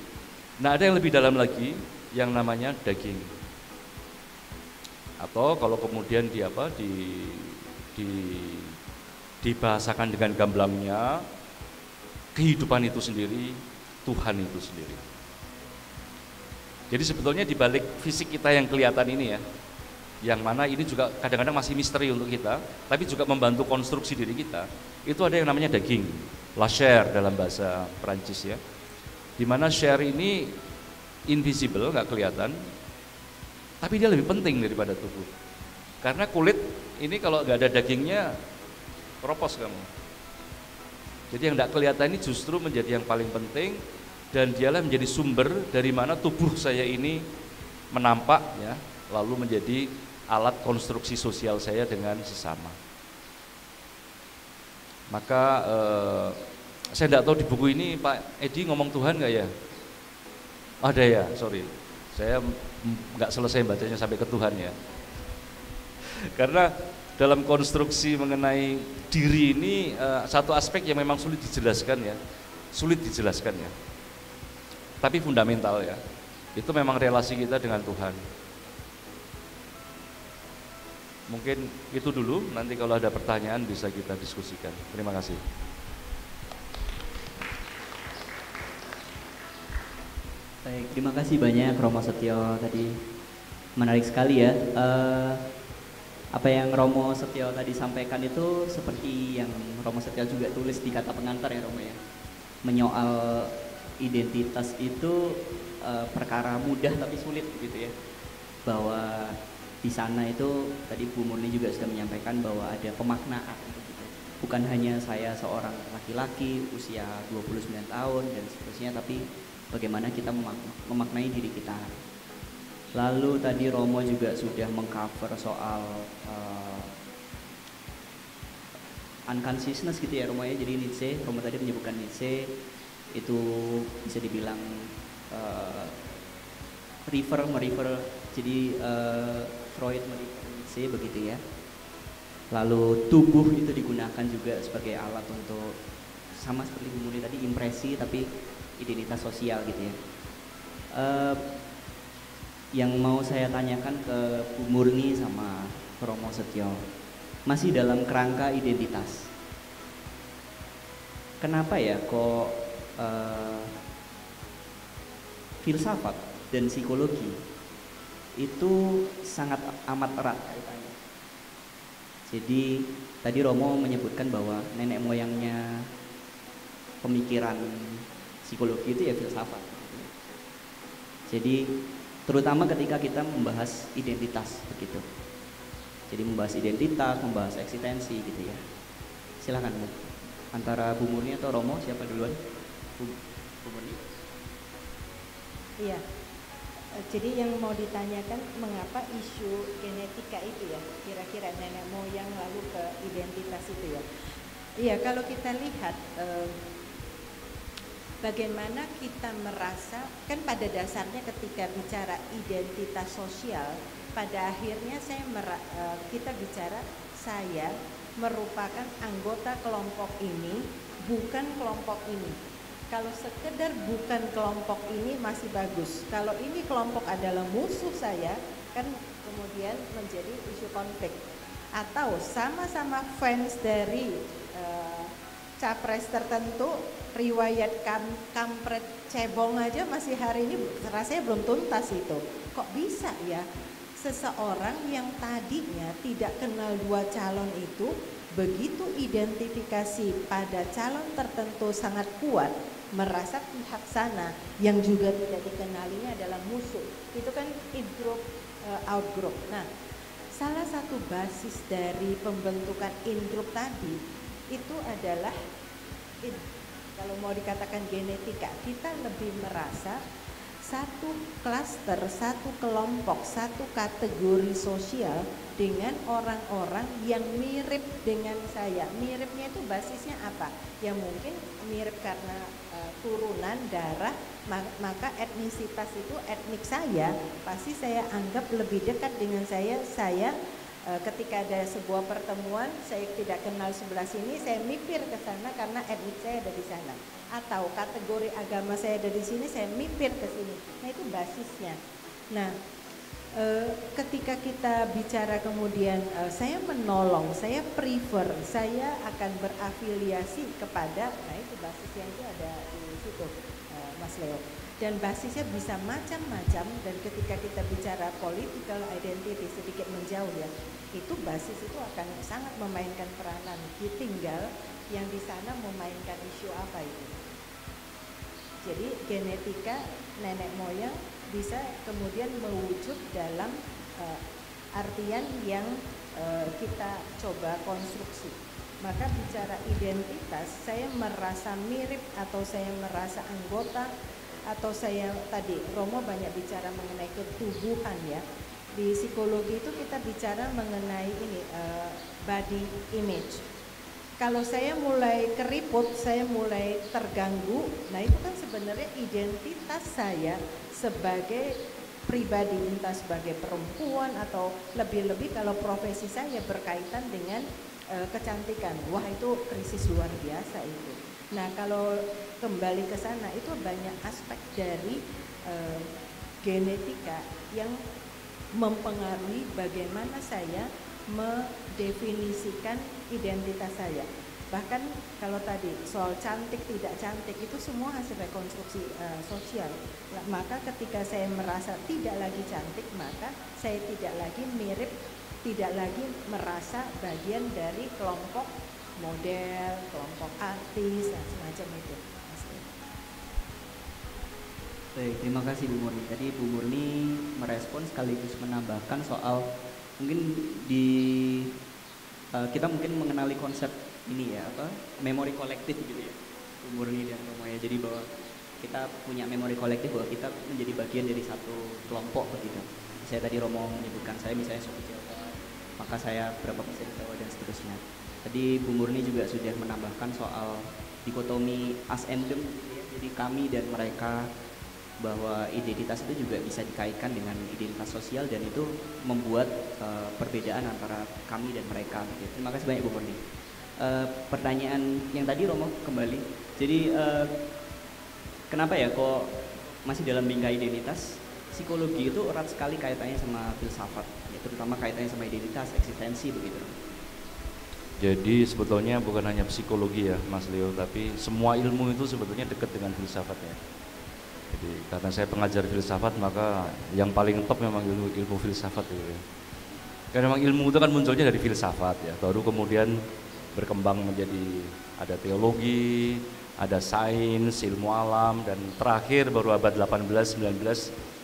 Nah, ada yang lebih dalam lagi yang namanya daging. Atau kalau kemudian dibahasakan dengan gamblangnya, kehidupan itu sendiri, Tuhan itu sendiri. Jadi sebetulnya di balik fisik kita yang kelihatan ini ya, yang mana ini juga kadang-kadang masih misteri untuk kita, tapi juga membantu konstruksi diri kita, itu ada yang namanya daging, la chair dalam bahasa Perancis ya, dimana chair ini invisible, nggak kelihatan, tapi dia lebih penting daripada tubuh, karena kulit ini kalau nggak ada dagingnya, keropos kamu. Jadi yang nggak kelihatan ini justru menjadi yang paling penting, dan dialah menjadi sumber dari mana tubuh saya ini menampak ya, lalu menjadi alat konstruksi sosial saya dengan sesama. Maka saya tidak tahu di buku ini Pak Edi ngomong Tuhan nggak ya? Ada ya, sorry, saya nggak selesai bacanya sampai ke Tuhan ya. Karena dalam konstruksi mengenai diri ini satu aspek yang memang sulit dijelaskan ya, tapi fundamental ya. Itu memang relasi kita dengan Tuhan. Mungkin itu dulu, nanti kalau ada pertanyaan bisa kita diskusikan. Terima kasih. Baik, terima kasih banyak Romo Setio tadi. Menarik sekali ya. Apa yang Romo Setio tadi sampaikan itu seperti yang Romo Setio juga tulis di kata pengantar ya Romo ya. Menyoal identitas itu perkara mudah tapi sulit gitu ya. Bahwa di sana itu tadi Bu Murni juga sudah menyampaikan bahwa ada pemaknaan gitu. Bukan hanya saya seorang laki-laki usia 29 tahun dan seterusnya, tapi bagaimana kita memaknai diri kita. Lalu tadi Romo juga sudah mengcover soal unconsciousness gitu ya Romo ya. Jadi Nietzsche, Romo tadi menyebutkan Nietzsche itu bisa dibilang merefer jadi Freud merefer Nietzsche begitu ya. Lalu tubuh itu digunakan juga sebagai alat untuk sama seperti Bu Murni tadi, impresi tapi identitas sosial gitu ya. yang mau saya tanyakan ke Bu Murni sama Romo Setio, masih dalam kerangka identitas. Kenapa ya kok filsafat dan psikologi itu sangat amat erat kaitannya. Jadi tadi Romo menyebutkan bahwa nenek moyangnya pemikiran psikologi itu ya filsafat. Jadi terutama ketika kita membahas identitas begitu. Jadi membahas identitas, membahas eksistensi gitu ya. Silakan Bu. Antara Bu Murni atau Romo, siapa duluan? Bu Murni. Iya. Jadi yang mau ditanyakan mengapa isu genetika itu ya, kira-kira nenek moyang lalu ke identitas itu ya. Iya, kalau kita lihat bagaimana kita merasa, kan pada dasarnya ketika bicara identitas sosial, pada akhirnya kita bicara saya merupakan anggota kelompok ini, bukan kelompok ini. Kalau sekedar bukan kelompok ini masih bagus. Kalau ini kelompok adalah musuh saya, kan kemudian menjadi isu konflik. Atau sama-sama fans dari capres tertentu, riwayat kampret cebong aja masih hari ini rasanya belum tuntas itu. Kok bisa ya seseorang yang tadinya tidak kenal dua calon itu, begitu identifikasi pada calon tertentu sangat kuat, merasa pihak sana yang juga tidak dikenalinya adalah musuh. Itu kan in-group, out-group. Nah, salah satu basis dari pembentukan in-group tadi itu adalah kalau mau dikatakan genetika, kita lebih merasa satu klaster, satu kelompok, satu kategori sosial dengan orang-orang yang mirip dengan saya. Miripnya itu basisnya apa? Ya mungkin mirip karena turunan, darah, maka etnisitas itu etnik saya, pasti saya anggap lebih dekat dengan saya. Ketika ada sebuah pertemuan, saya tidak kenal sebelah sini, saya mipir ke sana karena etnik saya ada di sana. Atau kategori agama saya ada di sini, saya mipir ke sini. Nah itu basisnya. Nah ketika kita bicara kemudian saya menolong, saya prefer, saya akan berafiliasi kepada, nah itu basis yang itu ada di situ Mas Leo. Dan basisnya bisa macam-macam, dan ketika kita bicara political identity sedikit menjauh ya, itu basis itu akan sangat memainkan peranan. Tinggal yang di sana memainkan isu apa itu. Jadi genetika nenek moyang bisa kemudian mewujud dalam artian yang kita coba konstruksi. Maka bicara identitas, saya merasa mirip atau saya merasa anggota, atau saya tadi Romo banyak bicara mengenai ketubuhan ya. Di psikologi itu kita bicara mengenai ini body image. Kalau saya mulai keriput, saya mulai terganggu, nah itu kan sebenarnya identitas saya sebagai pribadi, entah sebagai perempuan atau lebih-lebih kalau profesi saya berkaitan dengan kecantikan. Wah itu krisis luar biasa itu. Nah kalau kembali ke sana itu banyak aspek dari genetika yang mempengaruhi bagaimana saya mendefinisikan identitas saya. Bahkan kalau tadi soal cantik tidak cantik itu semua hasil rekonstruksi sosial. Maka ketika saya merasa tidak lagi cantik, maka saya tidak lagi mirip, tidak lagi merasa bagian dari kelompok model, kelompok artis, dan semacam itu. Baik, terima kasih Bu Murni. Tadi Bu Murni merespon sekaligus menambahkan soal mungkin kita mungkin mengenali konsep ini ya, memori kolektif gitu ya, Bu Murni dan Romo ya. Jadi bahwa kita punya memori kolektif, bahwa kita menjadi bagian dari satu kelompok begitu. Saya tadi Romo menyebutkan saya misalnya suku Jawa, maka saya berapa persen Jawa dan seterusnya. Tadi Bu Murni juga sudah menambahkan soal dikotomi us and them, ya. Jadi kami dan mereka, bahwa identitas itu juga bisa dikaitkan dengan identitas sosial dan itu membuat perbedaan antara kami dan mereka. Gitu. Terima kasih banyak Bu Murni. Pertanyaan yang tadi Romo kembali, jadi kenapa ya kok masih dalam bingkai identitas? psikologi itu erat sekali kaitannya sama filsafat, ya, terutama kaitannya sama identitas, eksistensi begitu. Jadi sebetulnya bukan hanya psikologi ya Mas Leo, tapi semua ilmu itu sebetulnya dekat dengan filsafatnya. Jadi karena saya pengajar filsafat, maka yang paling top memang ilmu filsafat gitu ya. Karena memang ilmu itu kan munculnya dari filsafat ya, baru kemudian berkembang menjadi ada teologi, ada sains, ilmu alam, dan terakhir baru abad 18-19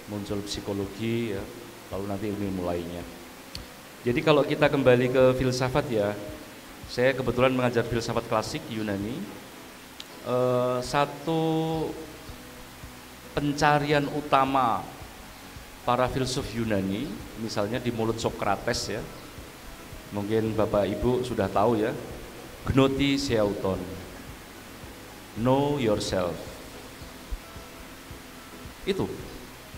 muncul psikologi ya, lalu nanti ilmu lainnya. Jadi kalau kita kembali ke filsafat ya, saya kebetulan mengajar filsafat klasik Yunani. Satu pencarian utama para filsuf Yunani, misalnya di mulut Sokrates ya, mungkin Bapak Ibu sudah tahu ya, gnotiseuton, know yourself. Itu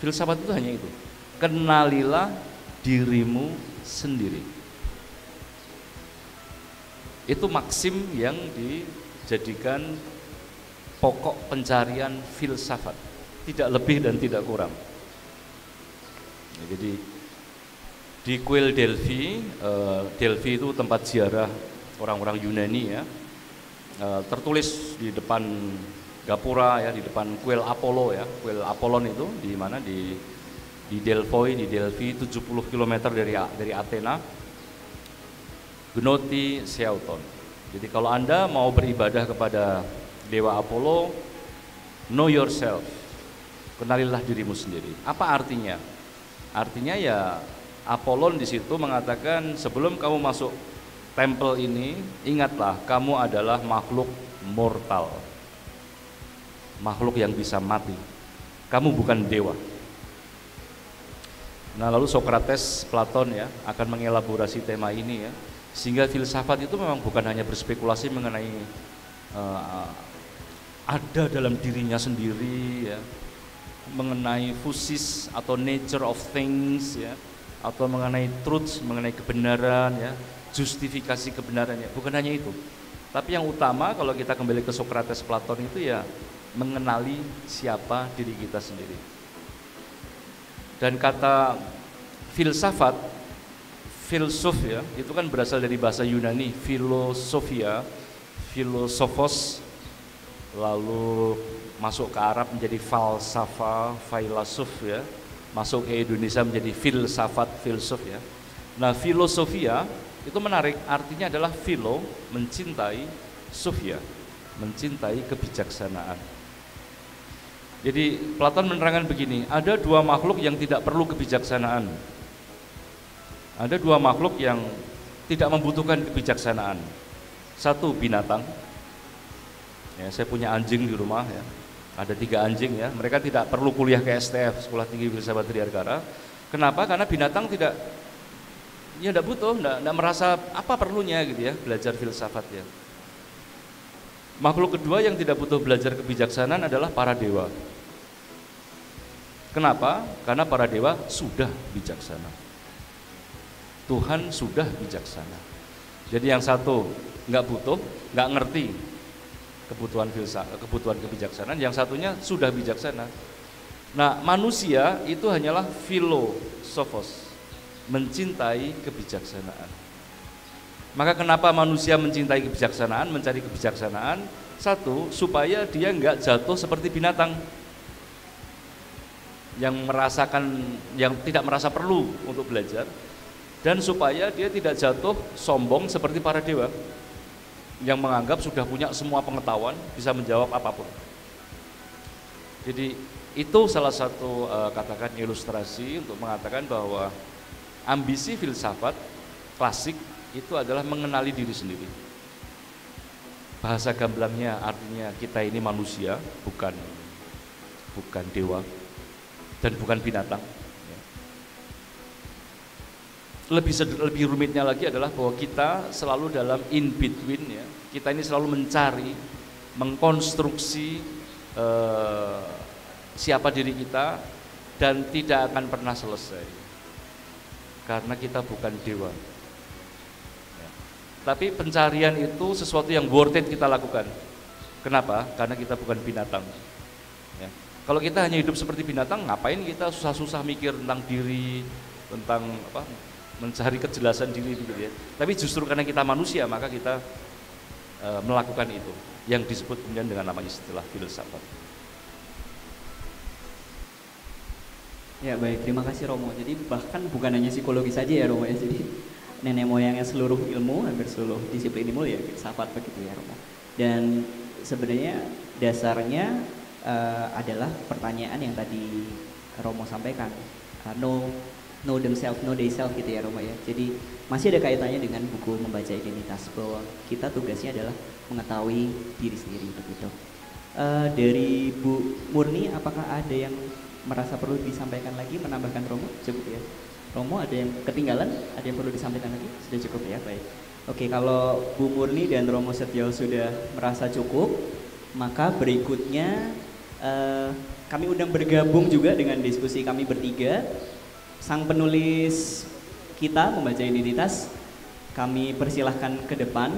filsafat itu hanya itu, kenalilah dirimu sendiri. Itu maksim yang dijadikan pokok pencarian filsafat, tidak lebih dan tidak kurang. Jadi di kuil Delphi, Delphi itu tempat ziarah orang-orang Yunani ya, tertulis di depan gapura ya, di depan kuil Apollo ya, kuil Apollon itu di mana di Delphi, di Delphi 70 km dari Athena, gnotiseuton. Jadi kalau Anda mau beribadah kepada dewa Apollo, know yourself, kenalilah dirimu sendiri. Apa artinya? Artinya ya Apollon di situ mengatakan sebelum kamu masuk tempel ini, ingatlah kamu adalah makhluk mortal, makhluk yang bisa mati. Kamu bukan dewa. Nah lalu Sokrates, Platon ya akan mengelaborasi tema ini ya, sehingga filsafat itu memang bukan hanya berspekulasi mengenai ada dalam dirinya sendiri ya, mengenai fusis atau nature of things ya, atau mengenai truth, mengenai kebenaran ya, justifikasi kebenarannya, bukan hanya itu. Tapi yang utama kalau kita kembali ke Sokrates, Platon itu ya mengenali siapa diri kita sendiri. Dan kata filsafat, filsuf ya, itu kan berasal dari bahasa Yunani, filosofia, filosofos, lalu masuk ke Arab menjadi falsafa, filosof ya, masuk ke Indonesia menjadi filsafat, filsuf ya. Nah filosofia itu menarik, artinya adalah philo, mencintai, sofia, mencintai kebijaksanaan. Jadi Platon menerangkan begini, ada dua makhluk yang tidak perlu kebijaksanaan. Ada dua makhluk yang tidak membutuhkan kebijaksanaan. Satu binatang. Ya, saya punya anjing di rumah ya. Ada 3 anjing ya. Mereka tidak perlu kuliah ke STF, Sekolah Tinggi Filsafat Triarkara. Kenapa? Karena binatang tidak butuh, tidak merasa apa perlunya gitu ya, belajar filsafat ya. Makhluk kedua yang tidak butuh belajar kebijaksanaan adalah para dewa. Kenapa? Karena para dewa sudah bijaksana. Tuhan sudah bijaksana. Jadi yang satu nggak butuh, nggak ngerti kebutuhan kebijaksanaan, yang satunya sudah bijaksana. Nah, manusia itu hanyalah filosofos, mencintai kebijaksanaan. Maka kenapa manusia mencintai kebijaksanaan, mencari kebijaksanaan? Satu, supaya dia nggak jatuh seperti binatang yang tidak merasa perlu untuk belajar, dan supaya dia tidak jatuh sombong seperti para dewa yang menganggap sudah punya semua pengetahuan, bisa menjawab apapun. Jadi itu salah satu katakan ilustrasi untuk mengatakan bahwa ambisi filsafat klasik itu adalah mengenali diri sendiri. Bahasa gamblangnya artinya kita ini manusia, bukan dewa dan bukan binatang. Lebih rumitnya lagi adalah bahwa kita selalu dalam in between ya. Kita ini selalu mencari, mengkonstruksi siapa diri kita, dan tidak akan pernah selesai karena kita bukan dewa. Tapi pencarian itu sesuatu yang worth it kita lakukan. Kenapa? Karena kita bukan binatang ya. Kalau kita hanya hidup seperti binatang, ngapain kita susah-susah mikir tentang diri, tentang apa, mencari kejelasan diri gitu ya. Tapi justru karena kita manusia, maka kita melakukan itu, yang disebut kemudian dengan nama istilah filsafat. Ya baik, terima kasih Romo. Jadi bahkan bukan hanya psikologi saja ya Romo ya. Jadi nenek moyangnya seluruh ilmu, hampir seluruh disiplin ilmu ya filsafat begitu ya Romo. Dan sebenarnya dasarnya adalah pertanyaan yang tadi Romo sampaikan, know themselves, know themselves gitu ya Romo ya. Jadi masih ada kaitannya dengan buku Membaca Identitas, bahwa kita tugasnya adalah mengetahui diri sendiri begitu. Dari Bu Murni, apakah ada yang merasa perlu disampaikan lagi, menambahkan Romo? Cukup ya. Romo ada yang ketinggalan, ada yang perlu disampaikan lagi? Sudah cukup ya, baik. Oke, kalau Bu Murni dan Romo Setio sudah merasa cukup, maka berikutnya kami undang bergabung juga dengan diskusi kami bertiga. Sang penulis kita Membaca Identitas, kami persilahkan ke depan,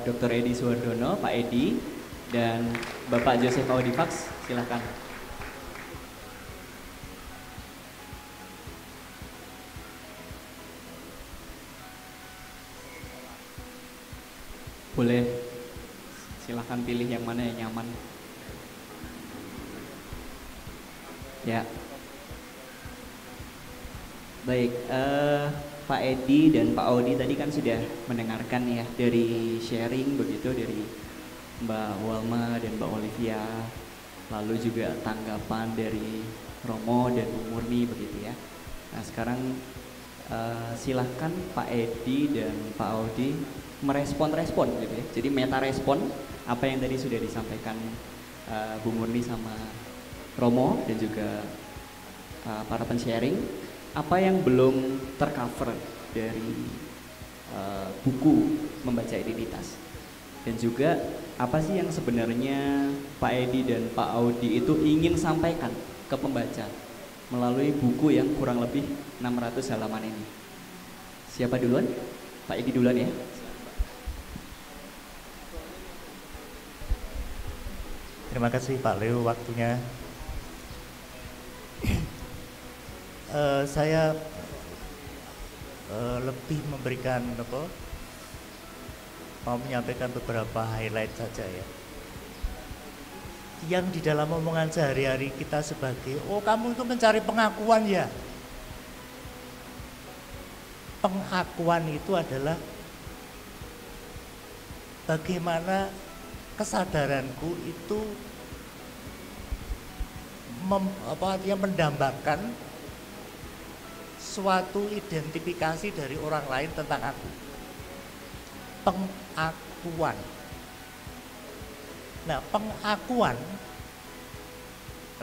Dr. Edi Suwardono, Pak Edi, dan Bapak Joseph Audifax, silahkan. Boleh, silahkan pilih yang mana yang nyaman. Ya. Baik, Pak Edi dan Pak Audi tadi kan sudah mendengarkan ya dari sharing begitu dari Mbak Walma dan Mbak Olivia, lalu juga tanggapan dari Romo dan Bu Murni begitu ya. Nah sekarang silahkan Pak Edi dan Pak Audi merespon gitu ya. Jadi meta respon apa yang tadi sudah disampaikan Bu Murni sama Romo dan juga para pensharing, apa yang belum tercover dari buku Membaca Identitas, dan juga apa sih yang sebenarnya Pak Edi dan Pak Audi itu ingin sampaikan ke pembaca melalui buku yang kurang lebih 600 halaman ini. Siapa duluan? Pak Edi duluan ya. Terima kasih Pak Leo waktunya. Saya lebih memberikan mau menyampaikan beberapa highlight saja ya. Yang di dalam omongan sehari-hari kita sebagai, oh kamu itu mencari pengakuan ya. Pengakuan itu adalah bagaimana kesadaranku itu mendambakan suatu identifikasi dari orang lain tentang aku. Pengakuan. Nah, pengakuan,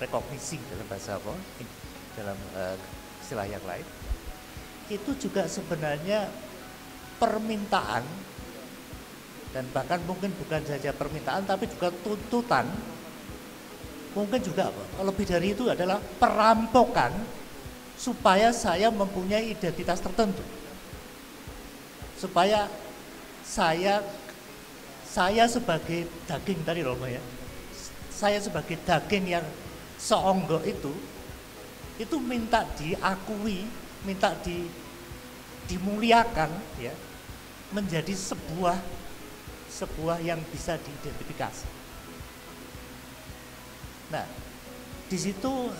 rekognisi dalam bahasa apa? Dalam istilah yang lain, itu juga sebenarnya permintaan, dan bahkan mungkin bukan saja permintaan tapi juga tuntutan, mungkin juga lebih dari itu adalah perampokan supaya saya mempunyai identitas tertentu, supaya saya sebagai daging tadi loh ya, saya sebagai daging yang seonggok itu minta diakui, minta dimuliakan ya, menjadi sebuah yang bisa diidentifikasi. Nah, di situ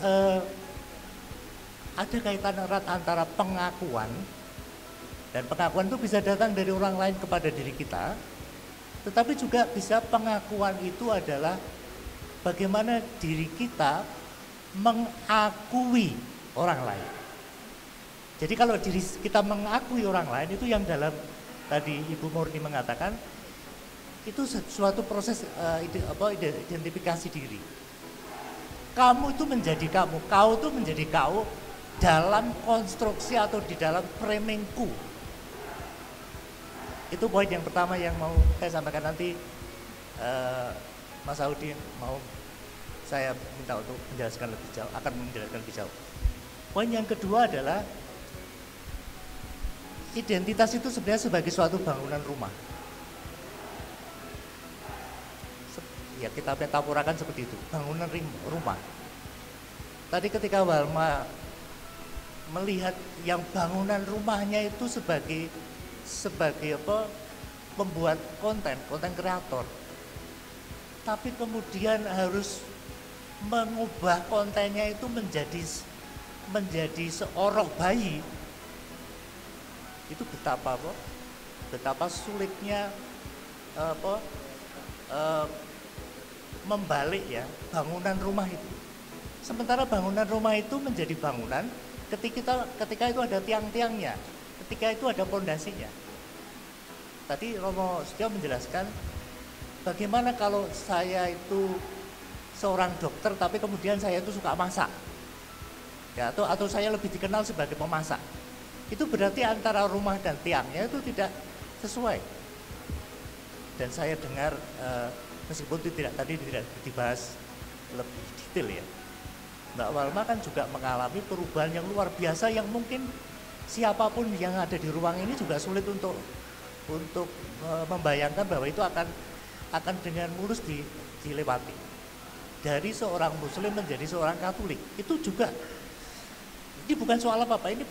ada kaitan erat antara pengakuan, dan pengakuan itu bisa datang dari orang lain kepada diri kita, tetapi juga bisa pengakuan itu adalah bagaimana diri kita mengakui orang lain. Jadi kalau diri kita mengakui orang lain itu yang dalam tadi Ibu Murni mengatakan itu suatu proses identifikasi diri. Kamu itu menjadi kamu, kau itu menjadi kau dalam konstruksi atau di dalam framingku. Itu poin yang pertama yang mau saya sampaikan. Nanti Mas Audi mau saya minta untuk menjelaskan lebih jauh, akan menjelaskan lebih jauh. Poin yang kedua adalah identitas itu sebenarnya sebagai suatu bangunan rumah. Ya kita metafораkan seperti itu, bangunan rumah. tadi ketika Walma melihat yang bangunan rumahnya itu sebagai apa, pembuat konten kreator, tapi kemudian harus mengubah kontennya itu menjadi seorang bayi, itu betapa sulitnya membalik ya bangunan rumah itu. Sementara bangunan rumah itu menjadi bangunan ketika itu ada tiang-tiangnya, ketika itu ada pondasinya. Tadi Romo Setio menjelaskan bagaimana kalau saya itu seorang dokter tapi kemudian saya itu suka masak, ya, atau saya lebih dikenal sebagai pemasak. Itu berarti antara rumah dan tiangnya itu tidak sesuai. Dan saya dengar meskipun tadi tidak dibahas lebih detail ya, Mbak Walma kan juga mengalami perubahan yang luar biasa yang mungkin siapapun yang ada di ruang ini juga sulit untuk membayangkan bahwa itu akan dengan mulus dilewati. Dari seorang Muslim menjadi seorang Katolik itu juga, ini bukan soal apa-apa, ini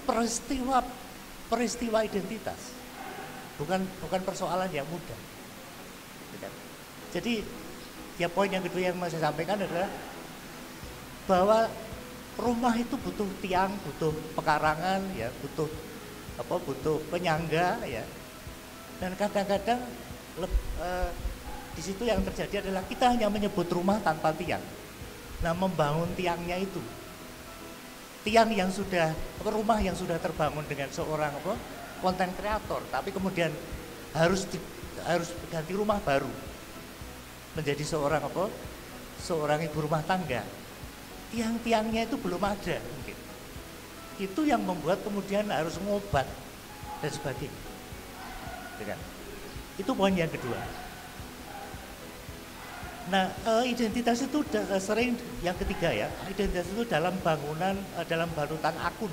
peristiwa identitas, bukan persoalan yang mudah. Jadi ya poin yang kedua yang mau saya sampaikan adalah bahwa rumah itu butuh tiang, butuh pekarangan, ya, butuh penyangga, ya. Dan kadang-kadang di situ yang terjadi adalah kita hanya menyebut rumah tanpa tiang. Nah, membangun tiangnya itu, rumah yang sudah terbangun dengan seorang konten kreator, tapi kemudian harus ganti rumah baru menjadi seorang ibu rumah tangga. Tiang-tiangnya itu belum ada mungkin. Itu yang membuat kemudian harus ngobat dan sebagainya. Itu poin yang kedua. Nah, identitas itu sering, yang ketiga ya, identitas itu dalam bangunan, dalam balutan akun.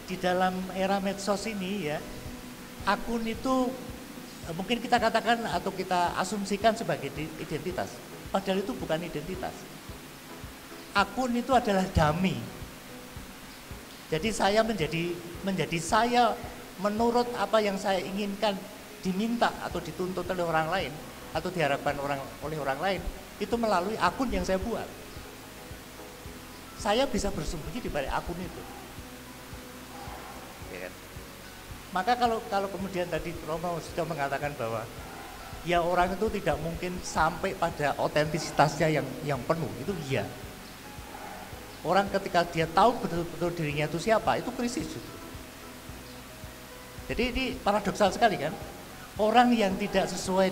Di dalam era medsos ini ya, akun itu mungkin kita katakan atau kita asumsikan sebagai identitas, padahal itu bukan identitas. Akun itu adalah dummy. Jadi saya menjadi saya menurut apa yang saya inginkan, diminta atau dituntut oleh orang lain atau diharapkan oleh orang lain, itu melalui akun yang saya buat. Saya bisa bersembunyi di balik akun itu. Ya kan? Maka kalau kemudian tadi Romo sudah mengatakan bahwa ya orang itu tidak mungkin sampai pada otentisitasnya yang penuh, itu iya. Orang ketika dia tahu betul-betul dirinya itu siapa, itu krisis juga. Jadi ini paradoksal sekali kan. Orang yang tidak sesuai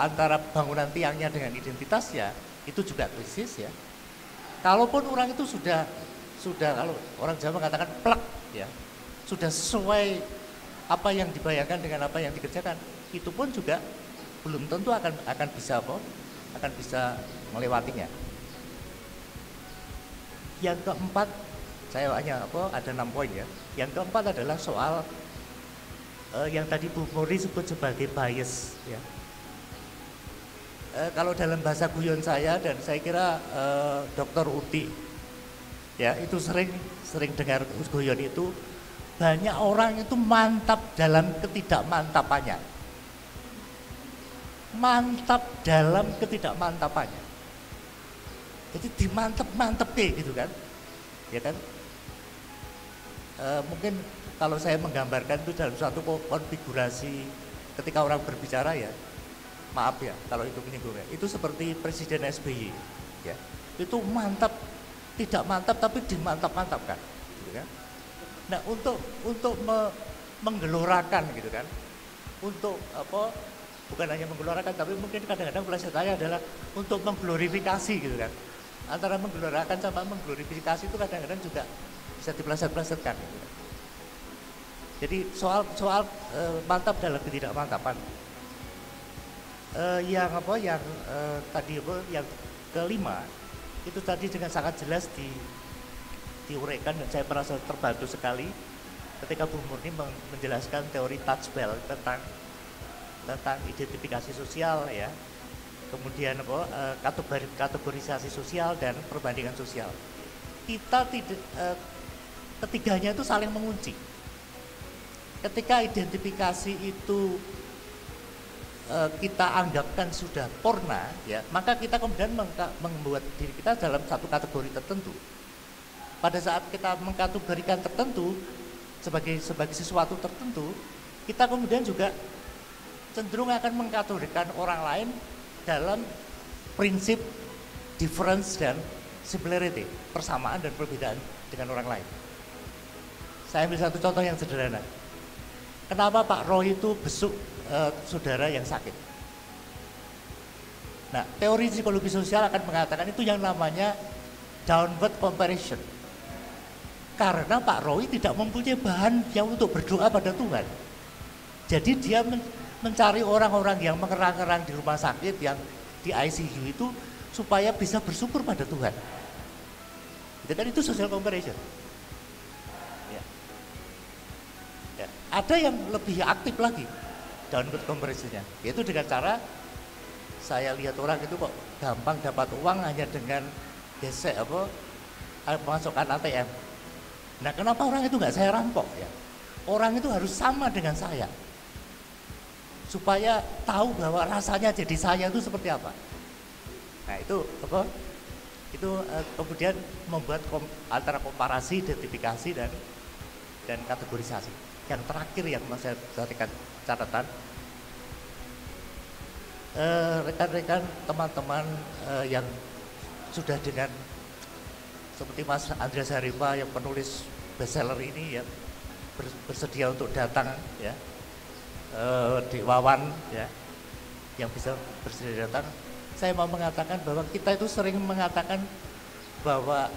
antara bangunan tiangnya dengan identitasnya, itu juga krisis ya. Kalaupun orang itu sudah kalau orang Jawa mengatakan plek ya, sudah sesuai apa yang dibayangkan dengan apa yang dikerjakan, itu pun juga belum tentu akan bisa melewatinya. Yang keempat, saya hanya ada 6 poin ya. Yang keempat adalah soal yang tadi Bu Murni sebut sebagai bias ya. Kalau dalam bahasa guyon saya dan saya kira Dr. Uti ya itu sering dengar guyon itu, banyak orang itu mantap dalam ketidakmantapannya. Mantap dalam ketidakmantapannya. Jadi dimantep-mantepin gitu kan, ya kan? Mungkin kalau saya menggambarkan itu dalam suatu konfigurasi ketika orang berbicara ya, maaf ya kalau itu menyinggungnya, itu seperti Presiden SBY, ya, itu mantap, tidak mantap tapi dimantap-mantapkan, gitu kan? Nah untuk menggelorakan gitu kan, untuk bukan hanya menggelorakan tapi mungkin kadang-kadang pelajar saya adalah untuk mengglorifikasi gitu kan. Antara menggelorakan sama mengglorifikasi itu kadang-kadang juga bisa dipeleset-pelesetkan gitu. Jadi soal mantap dalam ketidakmantapan. Yang kelima itu tadi dengan sangat jelas diuraikan dan saya merasa terbantu sekali ketika Bu Murni menjelaskan teori Touch Bell tentang identifikasi sosial ya. kemudian kategorisasi sosial dan perbandingan sosial. Kita tidak ketiganya itu saling mengunci. Ketika identifikasi itu kita anggapkan sudah purna, ya, maka kita kemudian membuat diri kita dalam satu kategori tertentu. Pada saat kita mengkategorikan tertentu sebagai sesuatu tertentu, kita kemudian juga cenderung akan mengkategorikan orang lain dalam prinsip difference dan similarity, persamaan dan perbedaan dengan orang lain. Saya ambil satu contoh yang sederhana. Kenapa Pak Roy itu besuk saudara yang sakit? Nah, teori psikologi sosial akan mengatakan itu yang namanya downward comparison. Karena Pak Roy tidak mempunyai bahan yang untuk berdoa pada Tuhan. Jadi dia mencari orang-orang yang mengerang-erang di rumah sakit, yang di ICU itu, supaya bisa bersyukur pada Tuhan. Itu social comparison. Ya. Ya. Ada yang lebih aktif lagi downward comparison-nya, yaitu dengan cara saya lihat orang itu kok gampang dapat uang hanya dengan gesek masukkan ATM. Nah, kenapa orang itu nggak saya rampok ya? Orang itu harus sama dengan saya, supaya tahu bahwa rasanya jadi saya itu seperti apa. Nah, itu kemudian membuat antara komparasi, identifikasi dan kategorisasi. Yang terakhir yang saya berikan catatan, rekan-rekan teman-teman yang sudah dengan seperti Mas Andreas Haripa yang penulis bestseller ini ya, bersedia untuk datang ya, di Wawan ya, yang bisa bersedia datang. Saya mau mengatakan bahwa kita itu sering mengatakan bahwa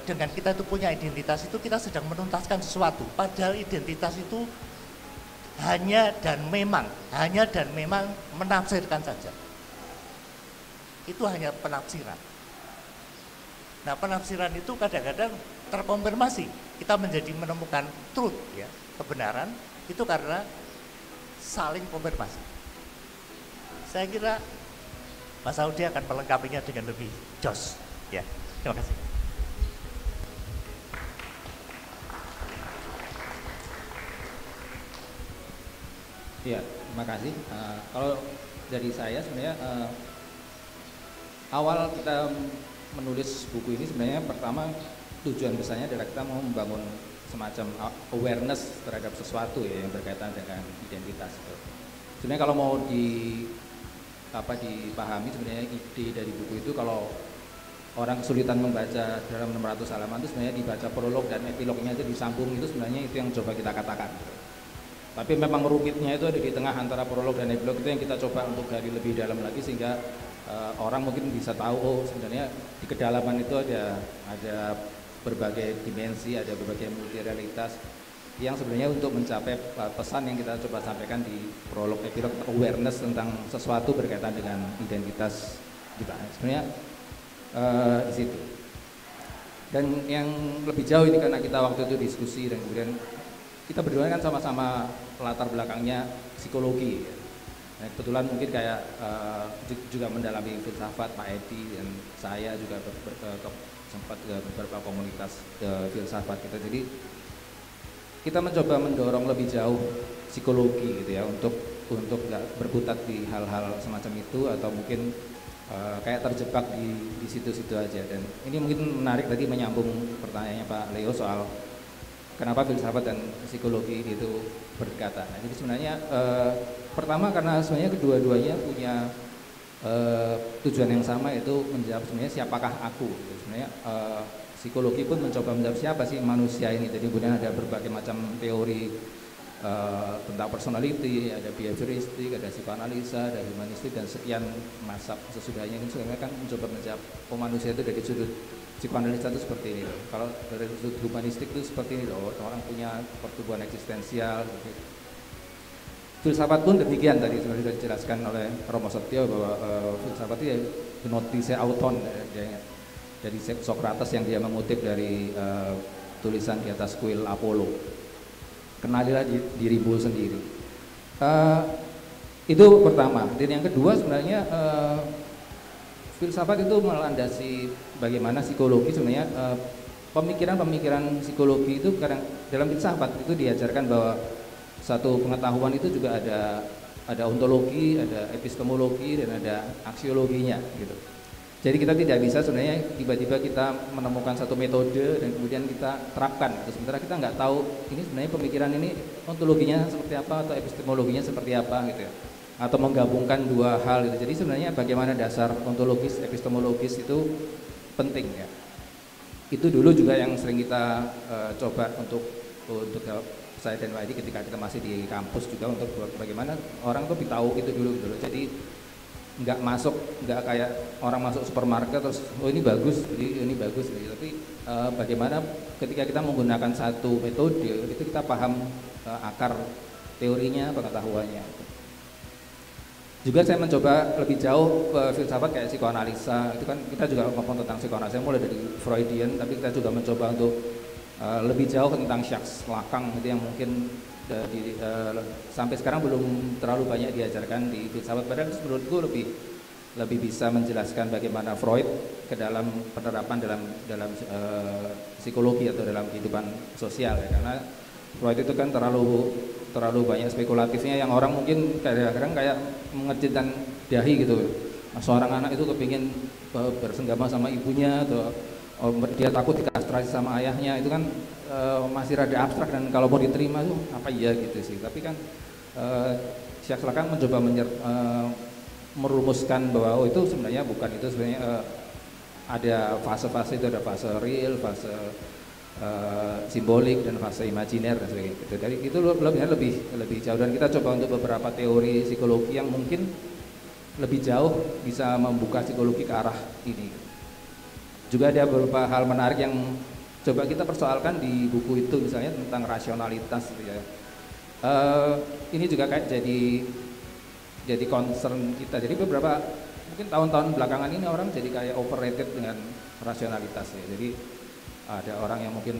dengan kita itu punya identitas itu kita sedang menuntaskan sesuatu, padahal identitas itu hanya dan memang menafsirkan saja. Itu hanya penafsiran. Nah, penafsiran itu kadang-kadang terkonfirmasi. Kita menjadi menemukan truth ya, kebenaran itu karena saling konfirmasi. Saya kira Mas Audi akan melengkapinya dengan lebih jos. Ya, terima kasih. Ya, terima kasih. Kalau dari saya sebenarnya awal kita menulis buku ini sebenarnya pertama tujuan besarnya adalah kita mau membangun semacam awareness terhadap sesuatu ya yang berkaitan dengan identitas. Sebenarnya kalau mau dipahami sebenarnya ide dari buku itu, kalau orang kesulitan membaca dalam 600 halaman itu sebenarnya dibaca prolog dan epilognya itu disambung, itu sebenarnya itu yang coba kita katakan. Tapi memang rumitnya itu ada di tengah antara prolog dan epilog, itu yang kita coba untuk gali lebih dalam lagi sehingga orang mungkin bisa tahu, oh sebenarnya di kedalaman itu ada berbagai dimensi, ada berbagai multi realitas yang sebenarnya untuk mencapai pesan yang kita coba sampaikan di prolog epilog, awareness tentang sesuatu berkaitan dengan identitas kita. Sebenarnya di situ. Dan yang lebih jauh ini karena kita waktu itu diskusi dan kemudian kita berdua kan sama-sama latar belakangnya psikologi. Nah, kebetulan mungkin kayak juga mendalami filsafat, Pak Edi dan saya juga sempat ke beberapa komunitas filsafat kita. Jadi kita mencoba mendorong lebih jauh psikologi gitu ya, untuk nggak berkutat di hal-hal semacam itu atau mungkin kayak terjebak di situ-situ aja. Dan ini mungkin menarik tadi menyambung pertanyaannya Pak Leo soal kenapa filsafat dan psikologi itu berdekatan. Nah, jadi sebenarnya pertama karena sebenarnya kedua-duanya punya tujuan yang sama, yaitu menjawab sebenarnya siapakah aku. Sebenarnya psikologi pun mencoba menjawab siapa sih manusia ini. Jadi kemudian ada berbagai macam teori tentang personality, ada behavioristik, ada psikoanalisa, ada humanistik dan sekian masa sesudahnya. Ini sebenarnya kan mencoba menjawab manusia itu dari sudut psikoanalisa itu seperti ini loh. Kalau dari sudut humanistik itu seperti ini loh, orang punya pertumbuhan eksistensial gitu. Filsafat pun demikian, tadi sudah dijelaskan oleh Romo Setio bahwa filsafat itu ya gnotise auton dari Socrates yang dia mengutip dari tulisan di atas kuil Apollo. Kenalilah dirimu sendiri. Itu pertama. Dan yang kedua sebenarnya filsafat itu melandasi bagaimana psikologi sebenarnya pemikiran-pemikiran psikologi itu kadang dalam filsafat itu diajarkan bahwa satu pengetahuan itu juga ada ontologi, ada epistemologi, dan ada aksiologinya gitu. Jadi kita tidak bisa sebenarnya tiba-tiba kita menemukan satu metode dan kemudian kita terapkan gitu. Sementara kita nggak tahu ini sebenarnya pemikiran ini ontologinya seperti apa atau epistemologinya seperti apa gitu ya, atau menggabungkan dua hal gitu. Jadi sebenarnya bagaimana dasar ontologis, epistemologis itu penting ya. Itu dulu juga yang sering kita coba untuk saya dan Pak Edi ketika kita masih di kampus juga, untuk bagaimana orang tuh tahu itu dulu gitu. Jadi nggak kayak orang masuk supermarket terus oh ini bagus, ini bagus gitu. Tapi bagaimana ketika kita menggunakan satu metode itu kita paham akar teorinya, pengetahuannya. Juga saya mencoba lebih jauh filsafat kayak psikoanalisa. Itu kan kita juga ngomong tentang psikoanalisa mulai dari Freudian, tapi kita juga mencoba untuk lebih jauh tentang Jacques Lacan itu yang mungkin sampai sekarang belum terlalu banyak diajarkan di filsafat. Padahal menurutku lebih bisa menjelaskan bagaimana Freud ke dalam penerapan dalam psikologi atau dalam kehidupan sosial ya. Karena Freud itu kan terlalu banyak spekulatifnya yang orang mungkin kadang-kadang kayak mengejutkan dahi gitu. Nah, seorang anak itu kepingin bersenggama sama ibunya atau dia takut dikastrasi sama ayahnya, itu kan masih rada abstrak dan kalau mau diterima tuh apa iya gitu sih. Tapi kan Jacques Lacan mencoba merumuskan bahwa itu sebenarnya bukan itu, sebenarnya ada fase-fase, itu ada fase real, fase simbolik dan fase imajiner dan sebagainya gitu. Dari itu lebih jauh, dan kita coba untuk beberapa teori psikologi yang mungkin lebih jauh bisa membuka psikologi ke arah ini. Juga ada beberapa hal menarik yang coba kita persoalkan di buku itu, misalnya tentang rasionalitas gitu ya. Ini juga kayak jadi concern kita. Jadi beberapa mungkin tahun-tahun belakangan ini orang jadi kayak overrated dengan rasionalitas ya. Jadi ada orang yang mungkin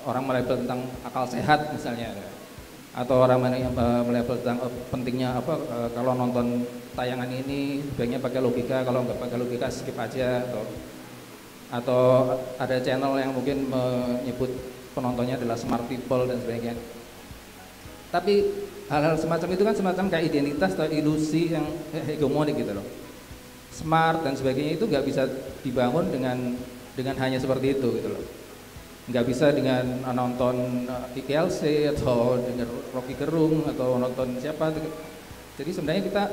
orang melabel tentang akal sehat misalnya ya. Atau orang yang melabel tentang pentingnya kalau nonton tayangan ini sebaiknya pakai logika, kalau nggak pakai logika skip aja, atau ada channel yang mungkin menyebut penontonnya adalah smart people dan sebagainya. Tapi hal-hal semacam itu kan semacam kayak identitas atau ilusi yang hegemonik gitu loh. Smart dan sebagainya itu nggak bisa dibangun dengan hanya seperti itu gitu loh. Nggak bisa dengan nonton IPLC atau dengan Rocky Gerung atau nonton siapa. Jadi sebenarnya kita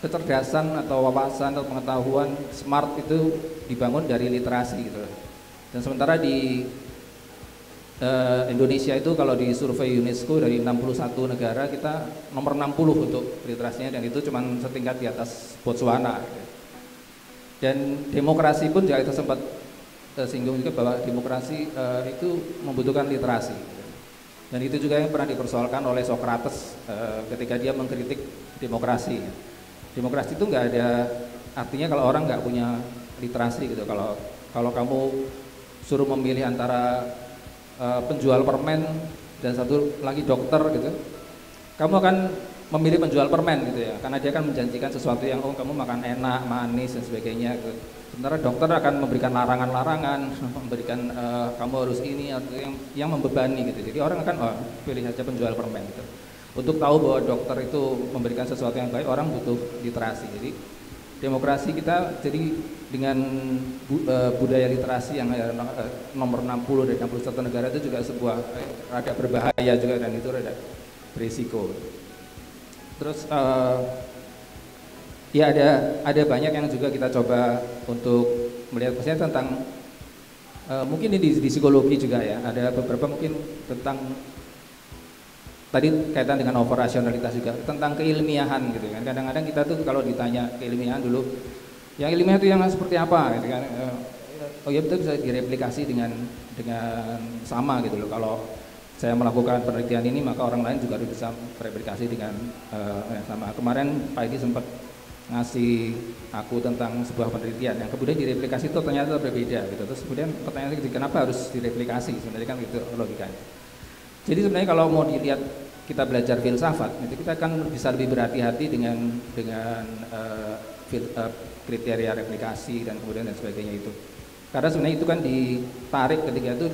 kecerdasan atau wawasan atau pengetahuan smart itu dibangun dari literasi gitu. Dan sementara di Indonesia itu kalau di survei UNESCO dari 61 negara kita nomor 60 untuk literasinya, dan itu cuma setingkat di atas Botswana. Dan demokrasi pun juga itu sempat singgung juga bahwa demokrasi itu membutuhkan literasi, dan itu juga yang pernah dipersoalkan oleh Socrates ketika dia mengkritik demokrasi. Demokrasi itu nggak ada artinya kalau orang nggak punya literasi gitu. Kalau kamu suruh memilih antara penjual permen dan satu lagi dokter gitu, kamu akan memilih penjual permen gitu ya, karena dia akan menjanjikan sesuatu yang kamu makan enak, manis dan sebagainya gitu. Sementara dokter akan memberikan larangan-larangan, memberikan kamu harus ini atau yang membebani gitu. Jadi orang akan pilih saja penjual permen gitu. Untuk tahu bahwa dokter itu memberikan sesuatu yang baik, orang butuh literasi. Jadi demokrasi kita jadi dengan budaya literasi yang nomor 60 dari 61 negara itu juga sebuah rada berbahaya juga, dan itu rada berisiko. Terus ya ada banyak yang juga kita coba untuk melihat misalnya tentang mungkin ini di psikologi juga ya, ada beberapa mungkin tentang tadi kaitan dengan operasionalitas juga, tentang keilmiahan gitu kan. Kadang-kadang kita tuh kalau ditanya keilmiahan dulu, yang ilmiah itu yang seperti apa gitu kan, oh ya itu bisa direplikasi dengan sama gitu loh. Kalau saya melakukan penelitian ini maka orang lain juga bisa mereplikasi dengan yang sama. Kemarin Pak Edi sempat ngasih aku tentang sebuah penelitian yang kemudian direplikasi itu ternyata berbeda gitu. Terus kemudian pertanyaannya kenapa harus direplikasi, sebenarnya kan gitu logikanya. Jadi sebenarnya kalau mau dilihat kita belajar filsafat, itu kita akan bisa lebih berhati-hati dengan kriteria replikasi dan kemudian dan sebagainya itu. Karena sebenarnya itu kan ditarik ketika itu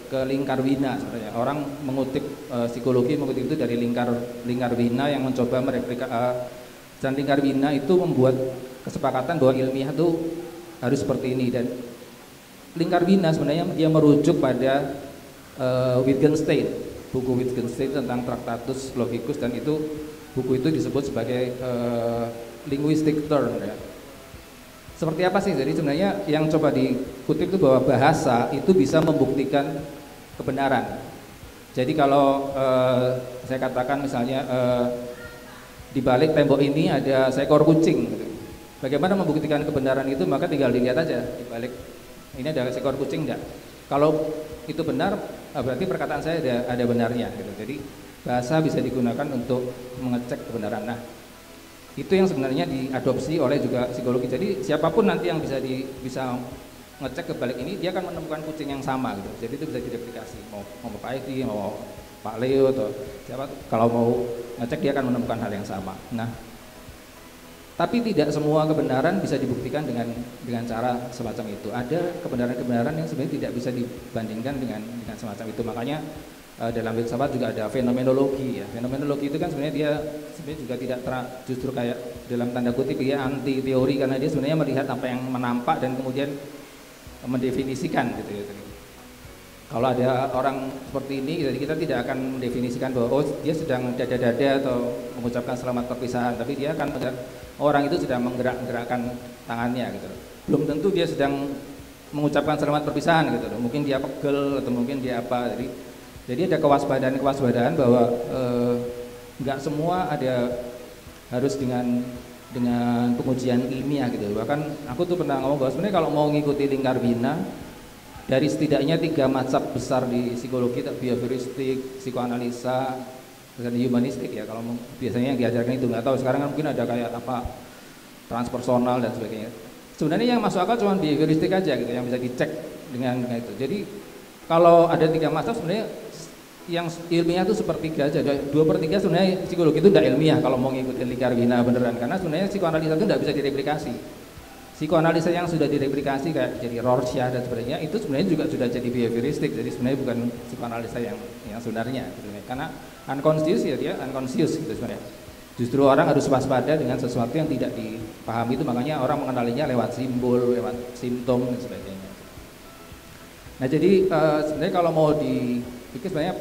ke lingkar wina sebenarnya. Orang mengutip psikologi mengutip itu dari lingkar wina yang mencoba dan lingkar wina itu membuat kesepakatan bahwa ilmiah itu harus seperti ini, dan lingkar wina sebenarnya dia merujuk pada Wittgenstein, buku Wittgenstein tentang Tractatus Logicus, dan itu buku itu disebut sebagai linguistic turn ya. Seperti apa sih? Jadi sebenarnya yang coba dikutip itu bahwa bahasa itu bisa membuktikan kebenaran. Jadi kalau saya katakan misalnya di balik tembok ini ada seekor kucing gitu. Bagaimana membuktikan kebenaran itu? Maka tinggal dilihat aja di balik ini ada seekor kucing enggak. Kalau itu benar, berarti perkataan saya ada benarnya gitu. Jadi bahasa bisa digunakan untuk mengecek kebenaran. Nah, itu yang sebenarnya diadopsi oleh juga psikologi. Jadi siapapun nanti yang bisa ngecek ke balik ini, dia akan menemukan kucing yang sama gitu. Jadi itu bisa direplikasi. Mau Pak Edi, mau Pak Leo atau siapa, kalau mau ngecek dia akan menemukan hal yang sama. Nah, tapi tidak semua kebenaran bisa dibuktikan dengan cara semacam itu. Ada kebenaran-kebenaran yang sebenarnya tidak bisa dibandingkan dengan semacam itu. Makanya dalam filsafat juga ada fenomenologi ya. Fenomenologi itu kan sebenarnya dia juga tidak justru kayak dalam tanda kutip dia anti teori, karena dia sebenarnya melihat apa yang menampak dan kemudian mendefinisikan gitu ya. Kalau ada orang seperti ini, jadi kita tidak akan mendefinisikan bahwa dia sedang dada-dada atau mengucapkan selamat perpisahan, tapi dia akan orang itu sedang menggerakkan tangannya gitu. Belum tentu dia sedang mengucapkan selamat perpisahan gitu. Mungkin dia pegel atau mungkin dia apa. Jadi ada kewaspadaan bahwa nggak semua harus dengan pengujian ilmiah gitu. Bahkan aku tuh pernah ngomong bahwa sebenarnya kalau mau ngikuti lingkar wina, dari setidaknya 3 mazhab besar di psikologi, behavioristik, psikoanalisa, dan humanistik ya. Kalau biasanya yang diajarkan itu nggak tahu. Sekarang kan mungkin ada kayak apa transpersonal dan sebagainya. Sebenarnya yang masuk akal cuma behavioristik aja gitu, yang bisa dicek dengan itu. Jadi kalau ada 3 mazhab sebenarnya yang ilmiah itu sepertiga aja. 2/3 sebenarnya psikologi itu tidak ilmiah kalau mau ngikutin lingkar wina beneran, karena sebenarnya psikoanalisa itu tidak bisa direplikasi. Psikoanalisa yang sudah direplikasi kayak jadi Rorschach dan sebagainya itu sebenarnya juga sudah jadi behavioristik. Jadi sebenarnya bukan psikoanalisa yang sebenarnya gitu. Karena unconscious ya, dia unconscious gitu sebenarnya. Justru orang harus waspada dengan sesuatu yang tidak dipahami, itu makanya orang mengenalinya lewat simbol, lewat simptom dan sebagainya. Nah, jadi sebenarnya kalau mau dipikir sebenarnya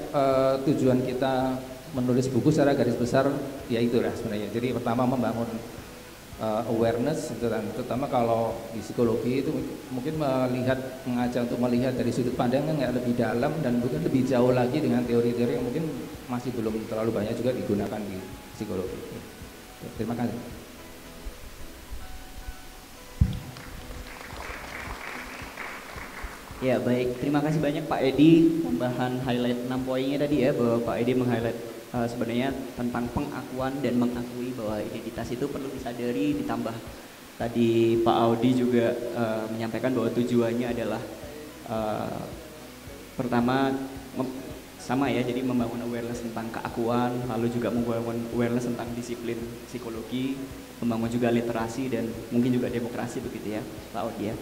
tujuan kita menulis buku secara garis besar ya itulah sebenarnya. Jadi pertama membangun awareness, terutama kalau di psikologi itu mungkin mengajak untuk melihat dari sudut pandang yang lebih dalam dan bukan lebih jauh lagi dengan teori-teori yang mungkin masih belum terlalu banyak juga digunakan di psikologi. Terima kasih. Ya baik, terima kasih banyak Pak Edi tambahan highlight 6 poinnya tadi ya, bahwa Pak Edi meng-highlight sebenarnya tentang pengakuan dan mengakui bahwa identitas itu perlu disadari, ditambah tadi Pak Audi juga menyampaikan bahwa tujuannya adalah pertama sama ya, jadi membangun awareness tentang keakuan, lalu juga membangun awareness tentang disiplin psikologi, membangun juga literasi dan mungkin juga demokrasi begitu ya Pak Audi ya.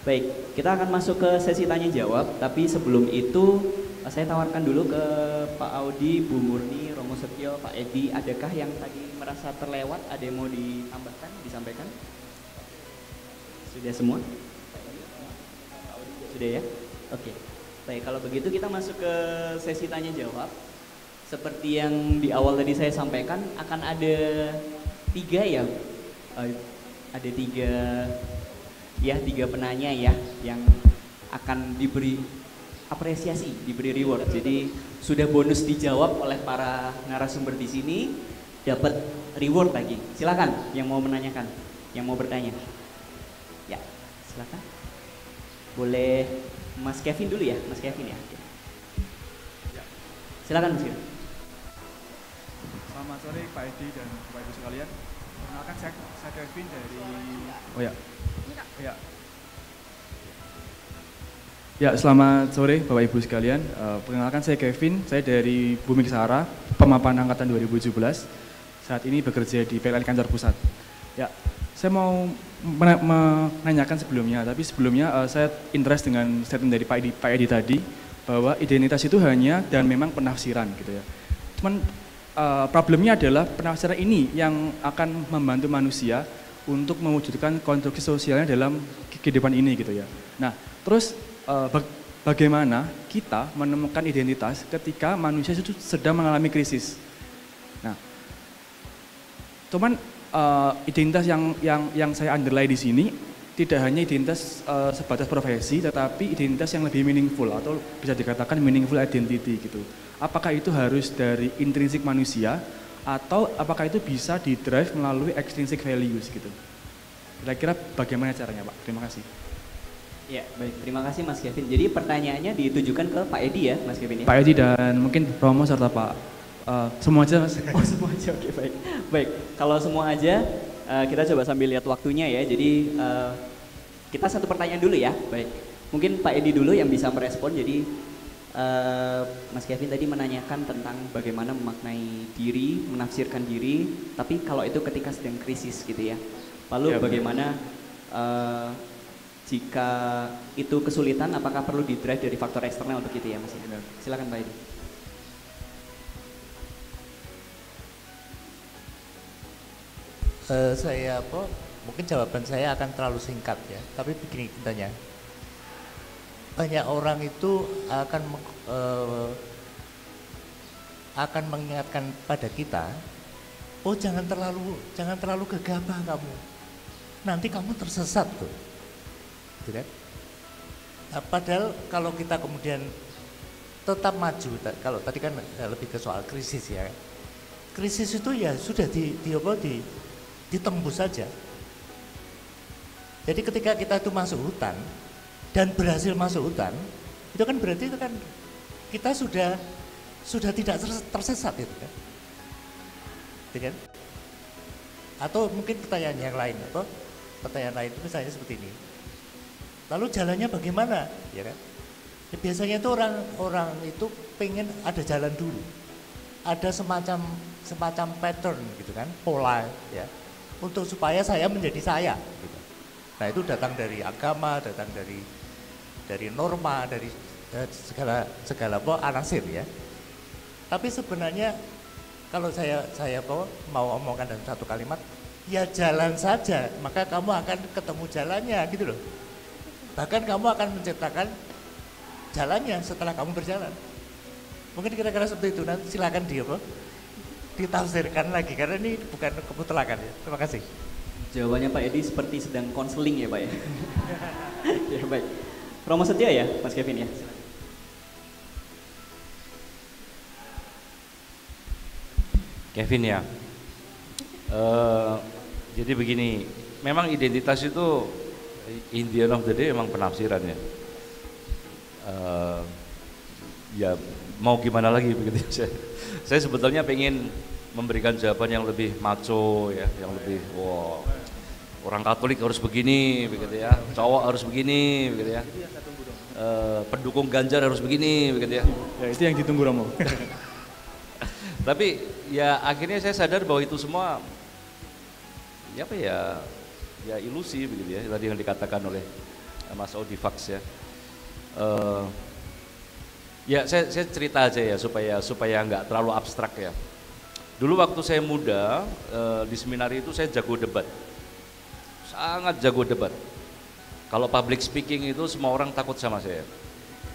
Baik, kita akan masuk ke sesi tanya jawab, tapi sebelum itu saya tawarkan dulu ke Pak Audi, Bu Murni, Romo Setio, Pak Edi, adakah yang tadi merasa terlewat, ada yang mau ditambahkan, disampaikan? Sudah semua? Sudah ya? Oke. Baik, kalau begitu kita masuk ke sesi tanya jawab. Seperti yang di awal tadi saya sampaikan, akan ada 3 ya, ada 3 penanya ya, yang akan diberi apresiasi, diberi reward. Jadi sudah bonus dijawab oleh para narasumber di sini, dapat reward lagi. Silakan yang mau menanyakan, yang mau bertanya. Ya, silakan. Boleh Mas Kevin dulu ya, Mas Kevin ya. Silakan Mas Kevin. Selamat sore Pak Edi dan Bapak Ibu sekalian. Perkenalkan saya Kevin dari Ya, selamat sore Bapak Ibu sekalian. Perkenalkan saya Kevin, saya dari Bumi Kesara, pemapan angkatan 2017. Saat ini bekerja di PLN Kantor Pusat. Ya, saya mau menanyakan sebelumnya, tapi sebelumnya saya interest dengan statement dari Pak Edi tadi bahwa identitas itu hanya dan memang penafsiran gitu ya. Cuman problemnya adalah penafsiran ini yang akan membantu manusia untuk mewujudkan konstruksi sosialnya dalam kehidupan ini gitu ya. Nah, terus bagaimana kita menemukan identitas ketika manusia itu sedang mengalami krisis. Nah, cuman identitas yang saya underline di sini tidak hanya identitas sebatas profesi, tetapi identitas yang lebih meaningful atau bisa dikatakan meaningful identity gitu. Apakah itu harus dari intrinsik manusia atau apakah itu bisa di-drive melalui extrinsic values gitu. Kira-kira bagaimana caranya Pak? Terima kasih. Ya, baik. Terima kasih Mas Kevin. Jadi pertanyaannya ditujukan ke Pak Edi ya, Mas Kevin ya? Pak Edi dan mungkin Romo serta Pak, semua aja Mas. Oh, semua aja, oke baik. Baik, kalau semua aja kita coba sambil lihat waktunya ya. Jadi kita satu pertanyaan dulu ya. Baik, mungkin Pak Edi dulu yang bisa merespon. Jadi Mas Kevin tadi menanyakan tentang bagaimana memaknai diri, menafsirkan diri, tapi kalau itu ketika sedang krisis gitu ya. Lalu ya, bagaimana jika itu kesulitan, apakah perlu di-drive dari faktor eksternal begitu ya Mas? Silakan Pak Edi. Mungkin jawaban saya akan terlalu singkat ya, tapi begini tanya. Banyak orang itu akan mengingatkan pada kita, oh jangan terlalu gegabah kamu, nanti kamu tersesat tuh, gitu kan? Nah, padahal kalau kita kemudian tetap maju, kalau tadi kan lebih ke soal krisis ya, krisis itu ya sudah ditembus saja. Jadi ketika kita itu masuk hutan dan berhasil masuk hutan, itu kan berarti itu kan kita sudah tidak tersesat itu kan. Gitu kan? Atau mungkin pertanyaan yang lain, atau pertanyaan lain itu misalnya seperti ini. Lalu jalannya bagaimana? Ya kan? Ya, biasanya itu orang itu pengen ada jalan dulu. Ada semacam pattern gitu kan, pola ya. Untuk supaya saya menjadi saya gitu. Nah, itu datang dari agama, datang dari norma, dari segala anasir ya. Tapi sebenarnya kalau saya mau omongkan dalam satu kalimat, ya jalan saja, maka kamu akan ketemu jalannya gitu loh. Bahkan kamu akan menciptakan jalannya setelah kamu berjalan. Mungkin kira-kira seperti itu. Nanti silakan ditafsirkan lagi karena ini bukan kemutlaqan ya. Terima kasih. Jawabannya Pak Edi seperti sedang konseling ya Pak ya. Ya baik. Romo setia ya Mas Kevin ya. Kevin ya. Jadi begini, memang identitas itu in the end of the day memang penafsiran ya. Ya mau gimana lagi begitu. Saya sebetulnya pengen memberikan jawaban yang lebih maco ya, yang lebih orang Katolik harus begini begitu ya, cowok harus begini begitu ya, pendukung Ganjar harus begini begitu ya. Ya itu yang ditunggu Romo. Tapi ya akhirnya saya sadar bahwa itu semua ya ilusi begitu ya, tadi yang dikatakan oleh Mas Audifax ya. Ya saya cerita aja ya supaya nggak terlalu abstrak ya. Dulu waktu saya muda di seminari itu saya jago debat, sangat jago debat. Kalau public speaking itu semua orang takut sama saya.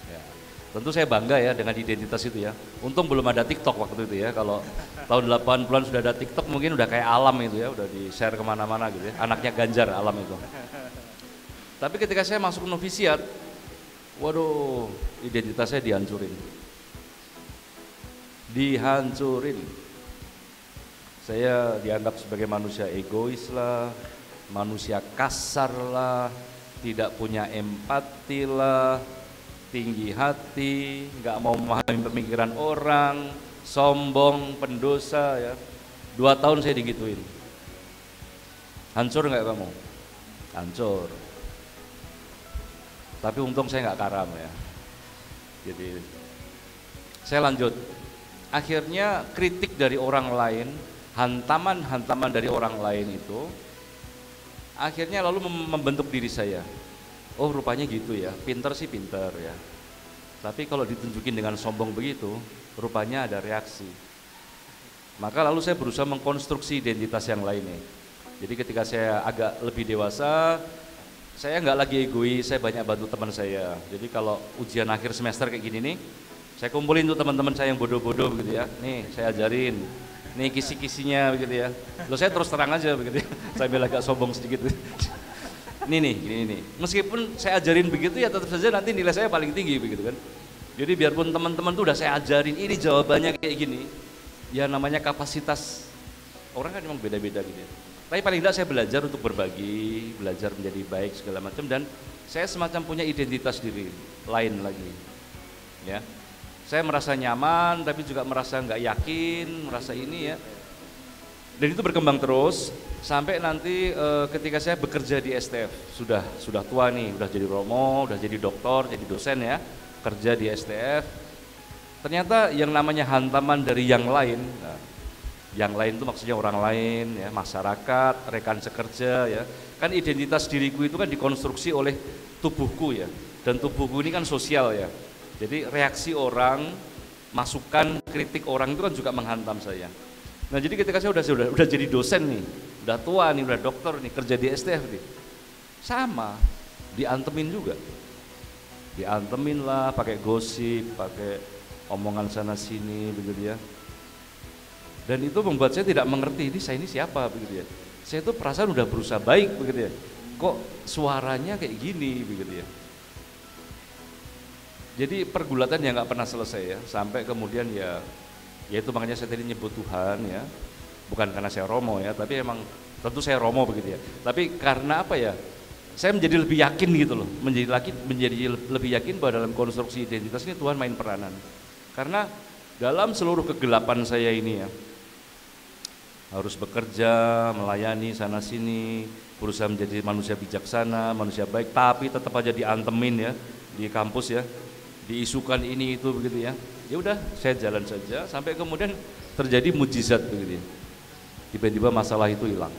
Ya. Tentu saya bangga ya dengan identitas itu ya. Untung belum ada TikTok waktu itu ya. Kalau tahun 80-an sudah ada TikTok mungkin udah kayak Alam itu ya, udah di-share kemana-mana gitu ya. Anaknya Ganjar Alam itu. Tapi ketika saya masuk novisiat, waduh, identitas saya dihancurin. Saya dianggap sebagai manusia egois lah, manusia kasar lah, tidak punya empati lah, tinggi hati, nggak mau memahami pemikiran orang, sombong, pendosa ya. 2 tahun saya digituin. Hancur nggak kamu? Hancur. Tapi untung saya nggak karam ya. Jadi saya lanjut. Akhirnya kritik dari orang lain, hantaman-hantaman dari orang lain itu akhirnya lalu membentuk diri saya. Oh rupanya gitu ya, pinter sih pinter ya. Tapi kalau ditunjukin dengan sombong begitu, rupanya ada reaksi. Maka lalu saya berusaha mengkonstruksi identitas yang lainnya. Jadi ketika saya agak lebih dewasa, saya nggak lagi egois, saya banyak bantu teman saya. Jadi kalau ujian akhir semester kayak gini nih, saya kumpulin tuh teman-teman saya yang bodoh-bodoh begitu ya. Nih saya ajarin, nih kisi-kisinya begitu ya. Loh saya terus terang aja begitu ya, sambil agak sombong sedikit. Gini. Meskipun saya ajarin begitu ya tetap saja nanti nilai saya paling tinggi begitu kan. Jadi biarpun teman-teman tuh udah saya ajarin, ini jawabannya kayak gini. Ya namanya kapasitas orang kan memang beda-beda gitu ya. Tapi paling tidak saya belajar untuk berbagi, belajar menjadi baik segala macam, dan saya semacam punya identitas diri lain lagi. Ya. Saya merasa nyaman tapi juga merasa nggak yakin, merasa ini ya. Dan itu berkembang terus sampai nanti ketika saya bekerja di STF, sudah tua nih, udah jadi romo, udah jadi doktor, jadi dosen ya, kerja di STF. Ternyata yang namanya hantaman dari yang lain, nah, yang lain itu maksudnya orang lain ya, masyarakat, rekan sekerja ya. Kan identitas diriku itu kan dikonstruksi oleh tubuhku ya. Dan tubuhku ini kan sosial ya. Jadi reaksi orang, masukan, kritik orang itu kan juga menghantam saya. Nah jadi ketika saya udah jadi dosen nih, udah tua nih, udah dokter nih, kerja di STF nih, sama, diantemin juga. Diantemin lah, pakai gosip, pakai omongan sana sini begitu ya. Dan itu membuat saya tidak mengerti ini saya ini siapa begitu ya. Saya tuh perasaan udah berusaha baik begitu ya. Kok suaranya kayak gini begitu ya. Jadi pergulatan yang nggak pernah selesai ya, sampai kemudian ya itu makanya saya tadi nyebut Tuhan ya, bukan karena saya romo ya, tapi emang tentu saya romo begitu ya. Tapi karena apa ya, saya menjadi lebih yakin gitu loh, menjadi lebih yakin bahwa dalam konstruksi identitas ini Tuhan main peranan. Karena dalam seluruh kegelapan saya ini ya, harus bekerja, melayani sana sini, berusaha menjadi manusia bijaksana, manusia baik, tapi tetap aja diantemin ya di kampus ya. Diisukan ini itu begitu ya. Ya udah, saya jalan saja sampai kemudian terjadi mujizat begitu ya. Tiba-tiba masalah itu hilang.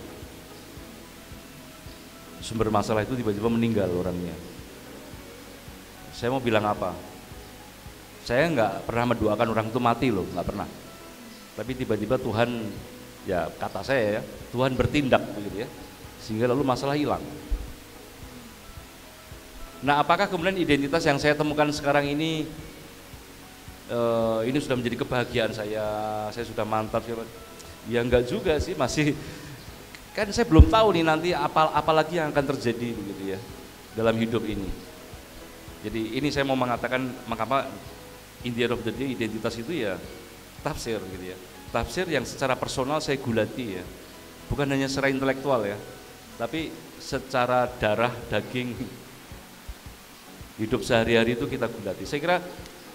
Sumber masalah itu tiba-tiba meninggal orangnya. Saya mau bilang apa? Saya nggak pernah mendoakan orang itu mati loh, nggak pernah. Tapi tiba-tiba Tuhan, ya kata saya ya, Tuhan bertindak begitu ya, sehingga lalu masalah hilang. Nah, apakah kemudian identitas yang saya temukan sekarang ini sudah menjadi kebahagiaan saya sudah mantap ya enggak juga sih, masih kan saya belum tahu nih nanti apalagi yang akan terjadi begitu ya dalam hidup ini. Jadi ini saya mau mengatakan mengapa in the end of the day identitas itu ya tafsir gitu ya, tafsir yang secara personal saya gulati ya, bukan hanya secara intelektual ya, tapi secara darah daging hidup sehari-hari itu kita gulati. Saya kira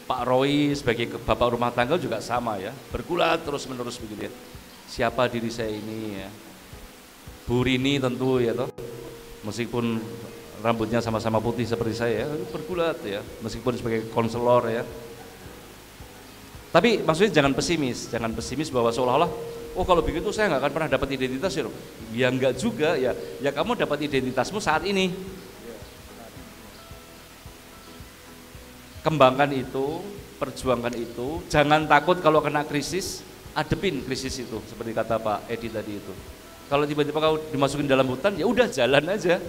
Pak Roy sebagai bapak rumah tangga juga sama ya, bergulat terus-menerus begitu ya. Siapa diri saya ini ya. Bu Rini tentu ya toh, meskipun rambutnya sama-sama putih seperti saya ya, bergulat ya, meskipun sebagai konselor ya. Tapi maksudnya jangan pesimis bahwa seolah-olah oh kalau begitu saya nggak akan pernah dapat identitas ya. Ya enggak juga ya, ya kamu dapat identitasmu saat ini. Kembangkan itu, perjuangkan itu, jangan takut kalau kena krisis, adepin krisis itu, seperti kata Pak Edi tadi itu. Kalau tiba-tiba kau dimasukin dalam hutan, ya udah jalan aja,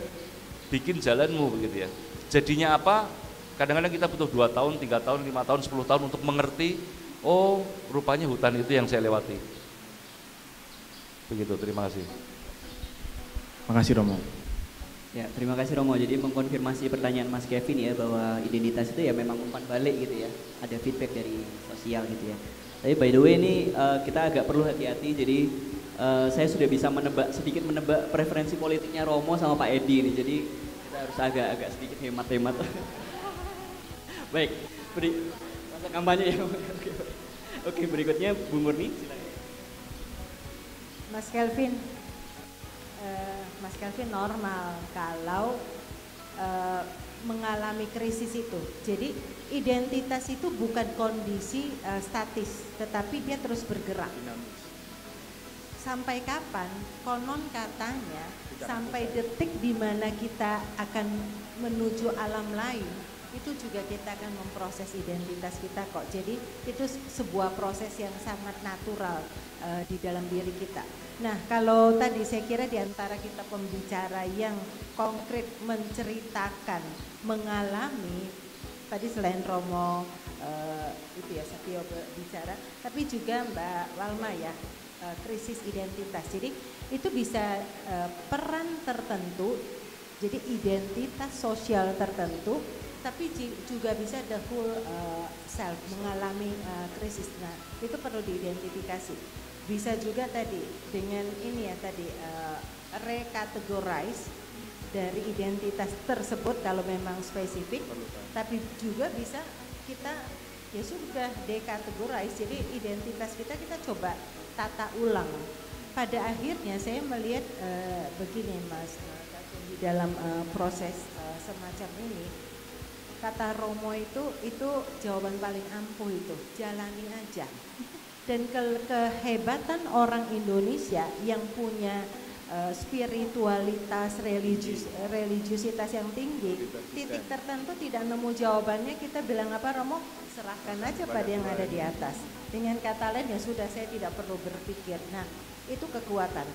bikin jalanmu begitu ya. Jadinya apa? Kadang-kadang kita butuh 2 tahun, 3 tahun, 5 tahun, 10 tahun untuk mengerti, oh rupanya hutan itu yang saya lewati. Begitu, terima kasih. Makasih Romo. Ya, terima kasih Romo. Jadi mengkonfirmasi pertanyaan Mas Kevin ya, bahwa identitas itu ya memang umpan balik gitu ya. Ada feedback dari sosial gitu ya. Tapi by the way ini kita agak perlu hati-hati. Jadi saya sudah bisa sedikit menebak preferensi politiknya Romo sama Pak Edi ini. Jadi kita harus agak sedikit hemat-hemat. Baik, masa kampanye ya. Oke, berikutnya Bu Murni, silakan. Mas Kelvin normal kalau mengalami krisis itu. Jadi identitas itu bukan kondisi statis, tetapi dia terus bergerak. Sampai kapan? Konon katanya sampai detik di mana kita akan menuju alam lain, itu juga kita akan memproses identitas kita kok. Jadi itu sebuah proses yang sangat natural di dalam diri kita. Nah, kalau tadi saya kira di antara kita pembicara yang konkret menceritakan, mengalami, tadi selain Romo itu ya Satyo bicara, tapi juga Mbak Walma ya, krisis identitas. Jadi itu bisa peran tertentu, jadi identitas sosial tertentu, tapi juga bisa the whole self mengalami krisis. Nah, itu perlu diidentifikasi. Bisa juga tadi dengan ini ya tadi recategorize dari identitas tersebut kalau memang spesifik, tapi juga bisa kita ya sudah decategorize, jadi identitas kita coba tata ulang. Pada akhirnya saya melihat begini Mas, di dalam proses semacam ini, kata Romo itu jawaban paling ampuh, itu jalani aja. Dan kehebatan orang Indonesia yang punya spiritualitas, religiusitas yang tinggi, titik tertentu tidak nemu jawabannya, kita bilang apa Romo? Serahkan aja pada yang ada di atas. Dengan kata lain ya sudah, saya tidak perlu berpikir. Nah, itu kekuatan.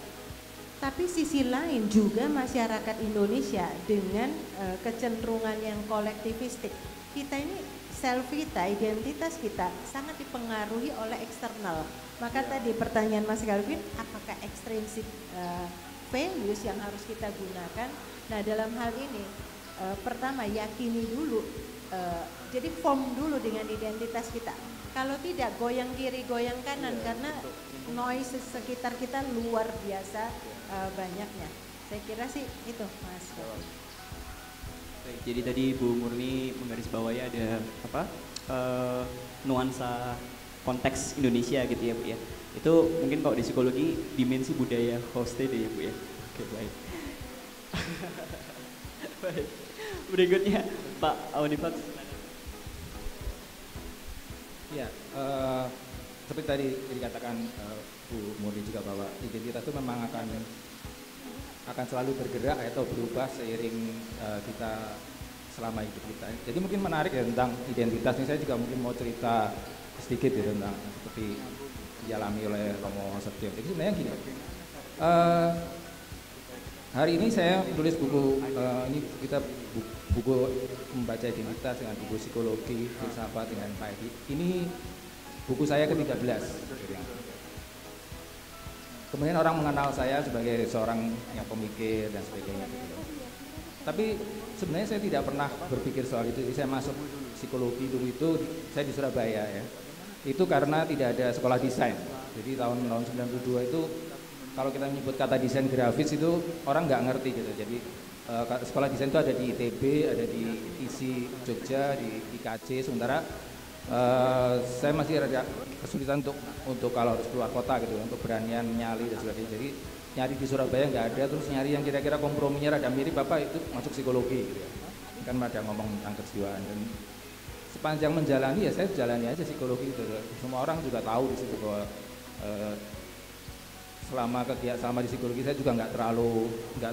Tapi sisi lain juga masyarakat Indonesia dengan kecenderungan yang kolektivistik. Kita ini self kita, identitas kita sangat dipengaruhi oleh eksternal. Maka tadi pertanyaan Mas Galvin, apakah extrinsic values yang harus kita gunakan? Nah, dalam hal ini pertama yakini dulu, jadi form dulu dengan identitas kita. Kalau tidak goyang kiri, goyang kanan, karena noise sekitar kita luar biasa banyaknya. Saya kira sih itu Mas. Jadi tadi Bu Murni menggarisbawahi ada apa nuansa konteks Indonesia gitu ya Bu ya. Itu mungkin kalau di psikologi dimensi budaya hosted ya Bu ya. Oke, baik. Baik. Berikutnya Pak Audifak. Ya, seperti tadi dikatakan Bu Murni juga bahwa identitas itu memang akan selalu bergerak atau berubah seiring kita selama hidup kita. Jadi mungkin menarik ya tentang identitas ini, saya juga mungkin mau cerita sedikit ya tentang seperti dialami oleh Romo Setio. Jadi sebenarnya gini, hari ini saya tulis buku, ini kita buku membaca identitas dengan buku psikologi, filsafat dengan Pak Edi. Ini buku saya ke-13. Kemudian orang mengenal saya sebagai seorang yang pemikir dan sebagainya. Tapi sebenarnya saya tidak pernah berpikir soal itu. Jadi saya masuk psikologi dulu itu, saya di Surabaya ya. Itu karena tidak ada sekolah desain. Jadi tahun 92 itu kalau kita menyebut kata desain grafis itu orang nggak ngerti gitu. Jadi sekolah desain itu ada di ITB, ada di ISI Jogja, di IKC. Sementara saya masih ada kesulitan untuk kalau harus keluar kota gitu, untuk beranian nyali dan sebagainya. Jadi nyari di Surabaya nggak ada, terus nyari yang kira-kira komprominya rada mirip apa itu masuk psikologi gitu ya. Kan ada ngomong tentang kejiwaan, dan sepanjang menjalani ya saya jalani aja psikologi gitu. Semua orang juga tahu di situ bahwa selama di psikologi saya juga nggak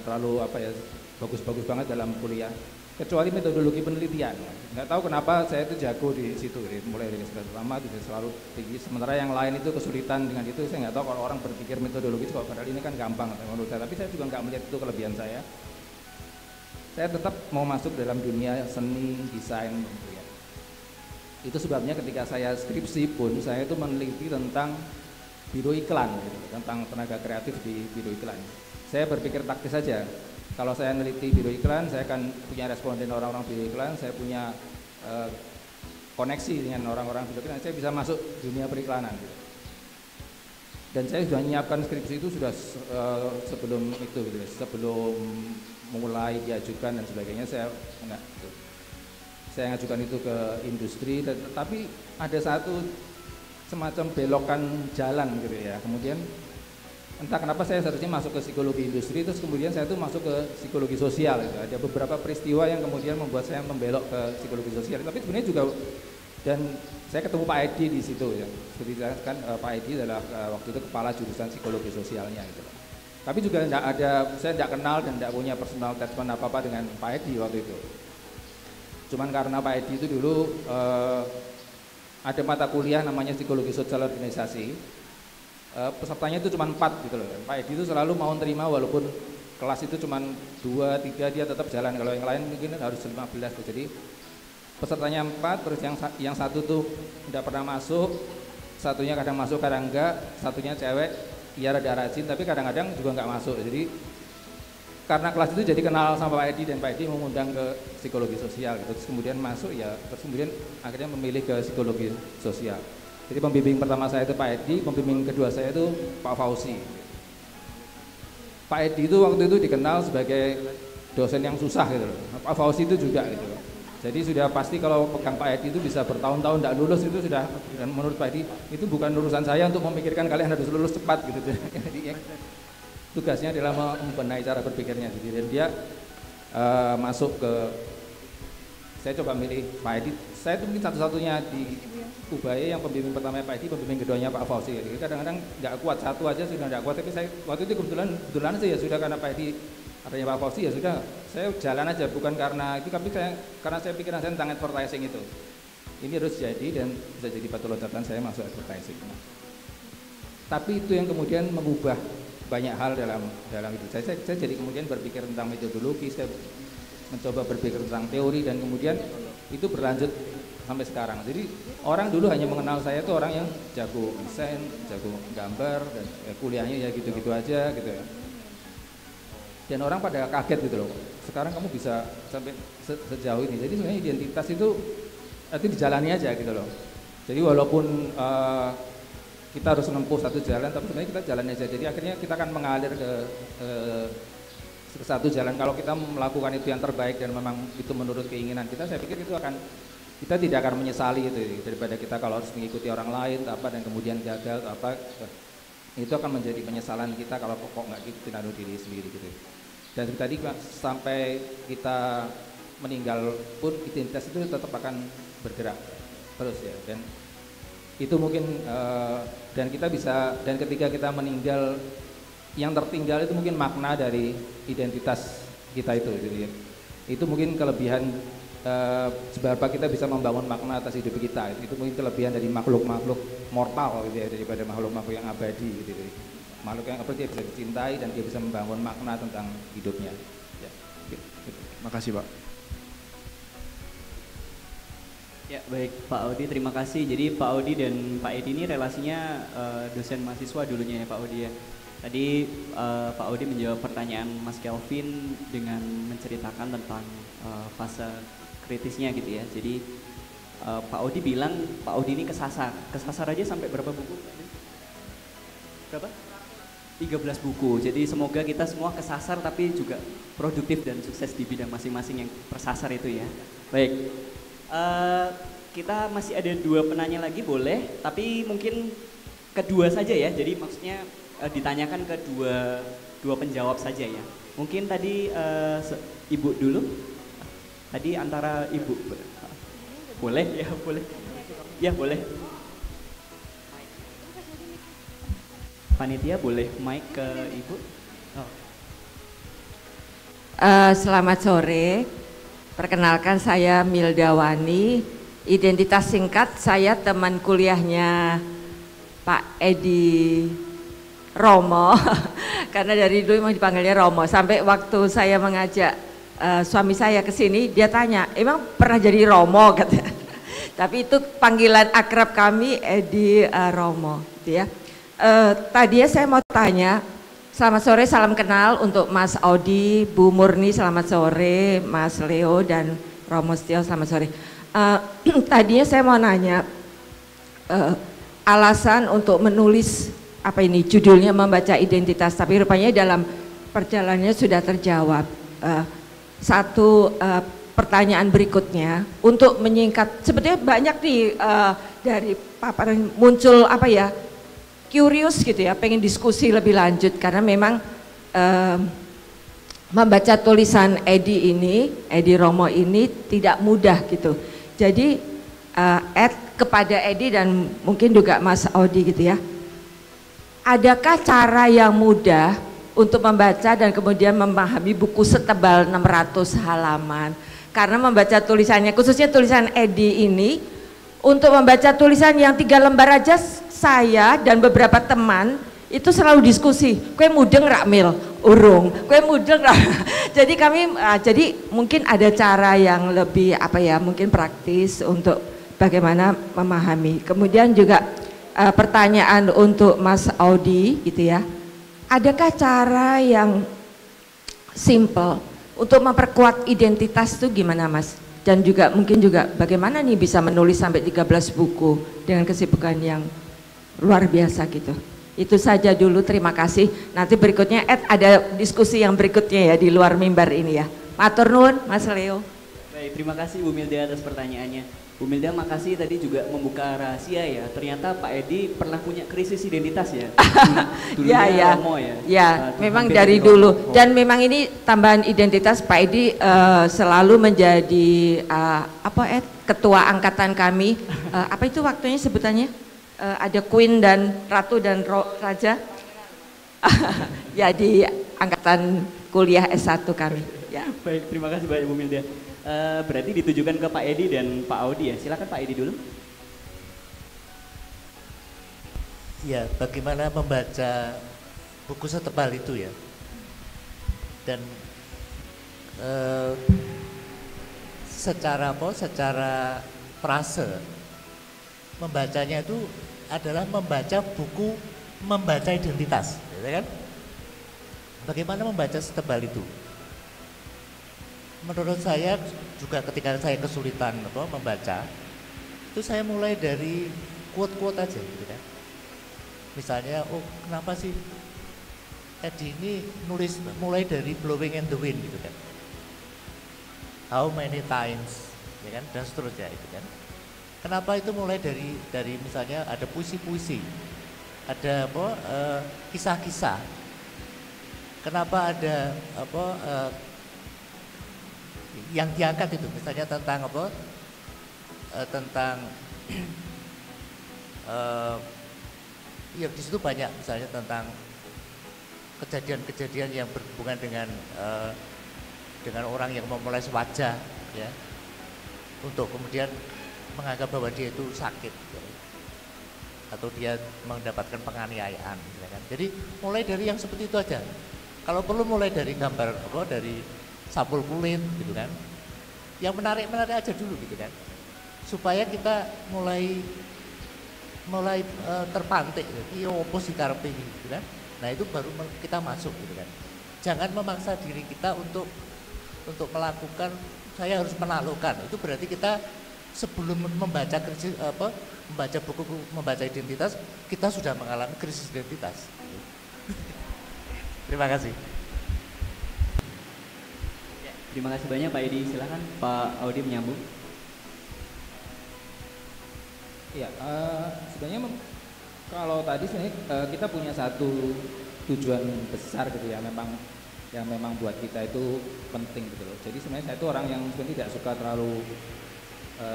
terlalu apa ya bagus-bagus banget dalam kuliah, kecuali metodologi penelitian. Nggak tahu kenapa saya itu jago di situ, mulai dari semester pertama itu selalu tinggi. Sementara yang lain itu kesulitan dengan itu. Saya nggak tahu kalau orang berpikir metodologi kok padahal ini kan gampang menurut saya. Tapi saya juga nggak melihat itu kelebihan saya. Saya tetap mau masuk dalam dunia seni, desain, gitu ya. Itu sebabnya ketika saya skripsi pun saya itu meneliti tentang biro iklan, gitu, tentang tenaga kreatif di biro iklan. Saya berpikir taktis saja. Kalau saya meneliti biro iklan, saya akan punya responden orang-orang biro iklan, saya punya koneksi dengan orang-orang biro iklan, saya bisa masuk dunia periklanan. Gitu. Dan saya sudah menyiapkan skripsi itu sudah sebelum itu, gitu, sebelum mulai diajukan dan sebagainya, saya mengajukan itu ke industri. Tapi ada satu semacam belokan jalan gitu ya. Kemudian entah kenapa saya seharusnya masuk ke psikologi industri, terus kemudian saya tuh masuk ke psikologi sosial gitu. Ada beberapa peristiwa yang kemudian membuat saya membelok ke psikologi sosial, tapi sebenarnya juga, dan saya ketemu Pak Edi di situ ya, seperti kan Pak Edi adalah waktu itu kepala jurusan psikologi sosialnya gitu. Tapi juga saya tidak kenal dan tidak punya personal attachment apa-apa dengan Pak Edi waktu itu. Cuman karena Pak Edi itu dulu ada mata kuliah namanya psikologi sosial organisasi, pesertanya itu cuma 4 gitu loh. Pak Edi itu selalu mau terima walaupun kelas itu cuma 2, 3 dia tetap jalan, kalau yang lain mungkin harus 15 tuh. Jadi pesertanya 4, terus yang satu tuh tidak pernah masuk, satunya kadang masuk kadang enggak, satunya cewek, ia rada rajin tapi kadang-kadang juga enggak masuk. Jadi karena kelas itu jadi kenal sama Pak Edi dan Pak Edi mengundang ke psikologi sosial gitu. Terus kemudian masuk ya, terus kemudian akhirnya memilih ke psikologi sosial. Jadi pembimbing pertama saya itu Pak Edi, pembimbing kedua saya itu Pak Fauzi. Pak Edi itu waktu itu dikenal sebagai dosen yang susah gitu loh. Pak Fauzi itu juga gitu loh. Jadi sudah pasti kalau pegang Pak Edi itu bisa bertahun-tahun tidak lulus, itu sudah, dan menurut Pak Edi itu bukan urusan saya untuk memikirkan kalian harus lulus cepat gitu. Jadi tugasnya adalah membenahi cara berpikirnya. Dan dia masuk ke, saya coba milih Pak Edi. Saya itu mungkin satu-satunya di Ubaya yang pembimbing pertama Pak Edi, pembimbing keduanya Pak Fauzi. Jadi kadang-kadang nggak kuat, satu aja sudah nggak kuat. Tapi saya waktu itu kebetulan sih ya sudah, karena Pak Edi adanya Pak Fauzi ya sudah, saya jalan aja, bukan karena itu, tapi karena saya pikiran saya tentang advertising itu. Ini harus jadi dan bisa jadi batu loncatan saya masuk advertising. Tapi itu yang kemudian mengubah banyak hal dalam hidup saya. Saya jadi kemudian berpikir tentang metodologi, saya mencoba berpikir tentang teori, dan kemudian itu berlanjut sampai sekarang. Jadi orang dulu hanya mengenal saya itu orang yang jago desain, jago gambar, dan kuliahnya ya gitu-gitu aja gitu ya. Dan orang pada kaget gitu loh, sekarang kamu bisa sampai sejauh ini. Jadi sebenarnya identitas itu dijalani aja gitu loh. Jadi walaupun kita harus menempuh satu jalan, tapi sebenarnya kita jalan aja. Jadi akhirnya kita akan mengalir ke satu jalan. Kalau kita melakukan itu yang terbaik dan memang itu menurut keinginan kita, saya pikir itu kita tidak akan menyesali itu, daripada kita kalau harus mengikuti orang lain apa dan kemudian gagal apa, itu akan menjadi penyesalan kita kalau kok nggak gitu taruh diri sendiri gitu. Dan tadi sampai kita meninggal pun identitas itu tetap akan bergerak terus ya. Dan itu mungkin dan kita bisa, dan ketika kita meninggal, yang tertinggal itu mungkin makna dari identitas kita itu gitu ya. Itu mungkin kelebihan seberapa kita bisa membangun makna atas hidup kita. Itu mungkin kelebihan dari makhluk-makhluk mortal gitu ya, daripada makhluk-makhluk yang abadi gitu. Makhluk yang abadi dia bisa dicintai dan dia bisa membangun makna tentang hidupnya ya. Gitu. Makasih Pak. Ya baik Pak Audi, terima kasih. Jadi Pak Audi dan Pak Edi ini relasinya dosen mahasiswa dulunya ya Pak Audi ya. Tadi Pak Audi menjawab pertanyaan Mas Kelvin dengan menceritakan tentang fase kritisnya gitu ya. Jadi Pak Audi bilang Pak Audi ini kesasar aja sampai berapa buku? Berapa? 13 buku. Jadi semoga kita semua kesasar tapi juga produktif dan sukses di bidang masing-masing yang tersasar itu ya. Baik. Kita masih ada 2 penanya lagi boleh, tapi mungkin kedua saja ya. Jadi maksudnya ditanyakan ke dua penjawab saja ya. Mungkin tadi Ibu dulu. Tadi antara Ibu. Boleh ya, boleh. Ya, boleh. Panitia boleh mic ke Ibu? Oh. Selamat sore. Perkenalkan saya Mildawani, identitas singkat saya teman kuliahnya Pak Edi Romo, karena dari dulu memang dipanggilnya Romo. Sampai waktu saya mengajak suami saya ke sini, dia tanya, emang pernah jadi Romo katanya. Tapi itu panggilan akrab kami Edi Romo, gitu ya. Tadinya saya mau tanya. Selamat sore, salam kenal untuk Mas Audi, Bu Murni, selamat sore, Mas Leo dan Romo Setio, selamat sore. Tadinya saya mau nanya alasan untuk menulis apa ini judulnya membaca identitas, tapi rupanya dalam perjalanannya sudah terjawab. Satu pertanyaan berikutnya untuk menyingkat, sebetulnya banyak dari paparan muncul apa ya, curious gitu ya, pengen diskusi lebih lanjut karena memang membaca tulisan Edi Romo ini tidak mudah gitu. Jadi kepada Edi dan mungkin juga Mas Audi gitu ya. Adakah cara yang mudah untuk membaca dan kemudian memahami buku setebal 600 halaman? Karena membaca tulisannya, khususnya tulisan Edi ini, untuk membaca tulisan yang 3 lembar aja saya dan beberapa teman itu selalu diskusi, kue mudeng rak Mil, urung, kue mudeng rak. Jadi kami, jadi mungkin ada cara yang lebih apa ya, mungkin praktis untuk bagaimana memahami. Kemudian juga pertanyaan untuk Mas Audi gitu ya, adakah cara yang simple untuk memperkuat identitas itu gimana Mas? Dan juga mungkin juga bagaimana nih bisa menulis sampai 13 buku dengan kesibukan yang luar biasa gitu. Itu saja dulu, terima kasih. Nanti berikutnya ada diskusi yang berikutnya ya di luar mimbar ini ya. Matur nuwun Mas Leo. Baik, terima kasih Bu Milda atas pertanyaannya. Bu Milda makasih tadi juga membuka rahasia ya. Ternyata Pak Edi pernah punya krisis identitas ya. Ya, Romo ya. Ya, memang dari dulu. Dan memang ini tambahan identitas Pak Edi selalu menjadi ketua angkatan kami. Apa itu waktunya sebutannya? Ada Queen dan Ratu dan Raja. Ya di angkatan kuliah S1 kami. Ya. Baik, terima kasih banyak Bu Milda. Berarti ditujukan ke Pak Edi dan Pak Audi ya. Silakan Pak Edi dulu. Ya, bagaimana membaca buku setebal itu ya. Dan secara frase membacanya itu adalah membaca buku, membaca identitas, ya kan? Bagaimana membaca setebal itu? Menurut saya juga ketika saya kesulitan membaca, itu saya mulai dari quote-quote aja gitu kan. Misalnya, oh kenapa sih Edi ini nulis mulai dari Blowing in the Wind gitu kan. How many times, ya kan, dan seterusnya itu kan. Kenapa itu mulai dari misalnya ada puisi-puisi, ada kisah-kisah. Kenapa ada yang diangkat itu misalnya tentang tentang ya di situ banyak misalnya tentang kejadian-kejadian yang berhubungan dengan orang yang memulai wajah ya, untuk kemudian menganggap bahwa dia itu sakit ya, atau dia mendapatkan penganiayaan ya kan. Jadi mulai dari yang seperti itu aja. Kalau perlu mulai dari gambar dari sampul kulit gitu kan. Yang menarik-menarik aja dulu gitu kan. Supaya kita mulai terpantik iya opo sih karepe gitu kan. Nah, itu baru kita masuk gitu kan. Jangan memaksa diri kita untuk melakukan saya harus menaklukkan. Itu berarti kita sebelum membaca membaca buku membaca identitas, kita sudah mengalami krisis identitas. Terima kasih. Terima kasih banyak Pak Edi. Silakan Pak Audi menyambung. Ya, sebenarnya kalau tadi sebenarnya kita punya satu tujuan besar gitu ya, yang memang buat kita itu penting gitu loh. Jadi sebenarnya saya itu orang yang sebenarnya tidak suka terlalu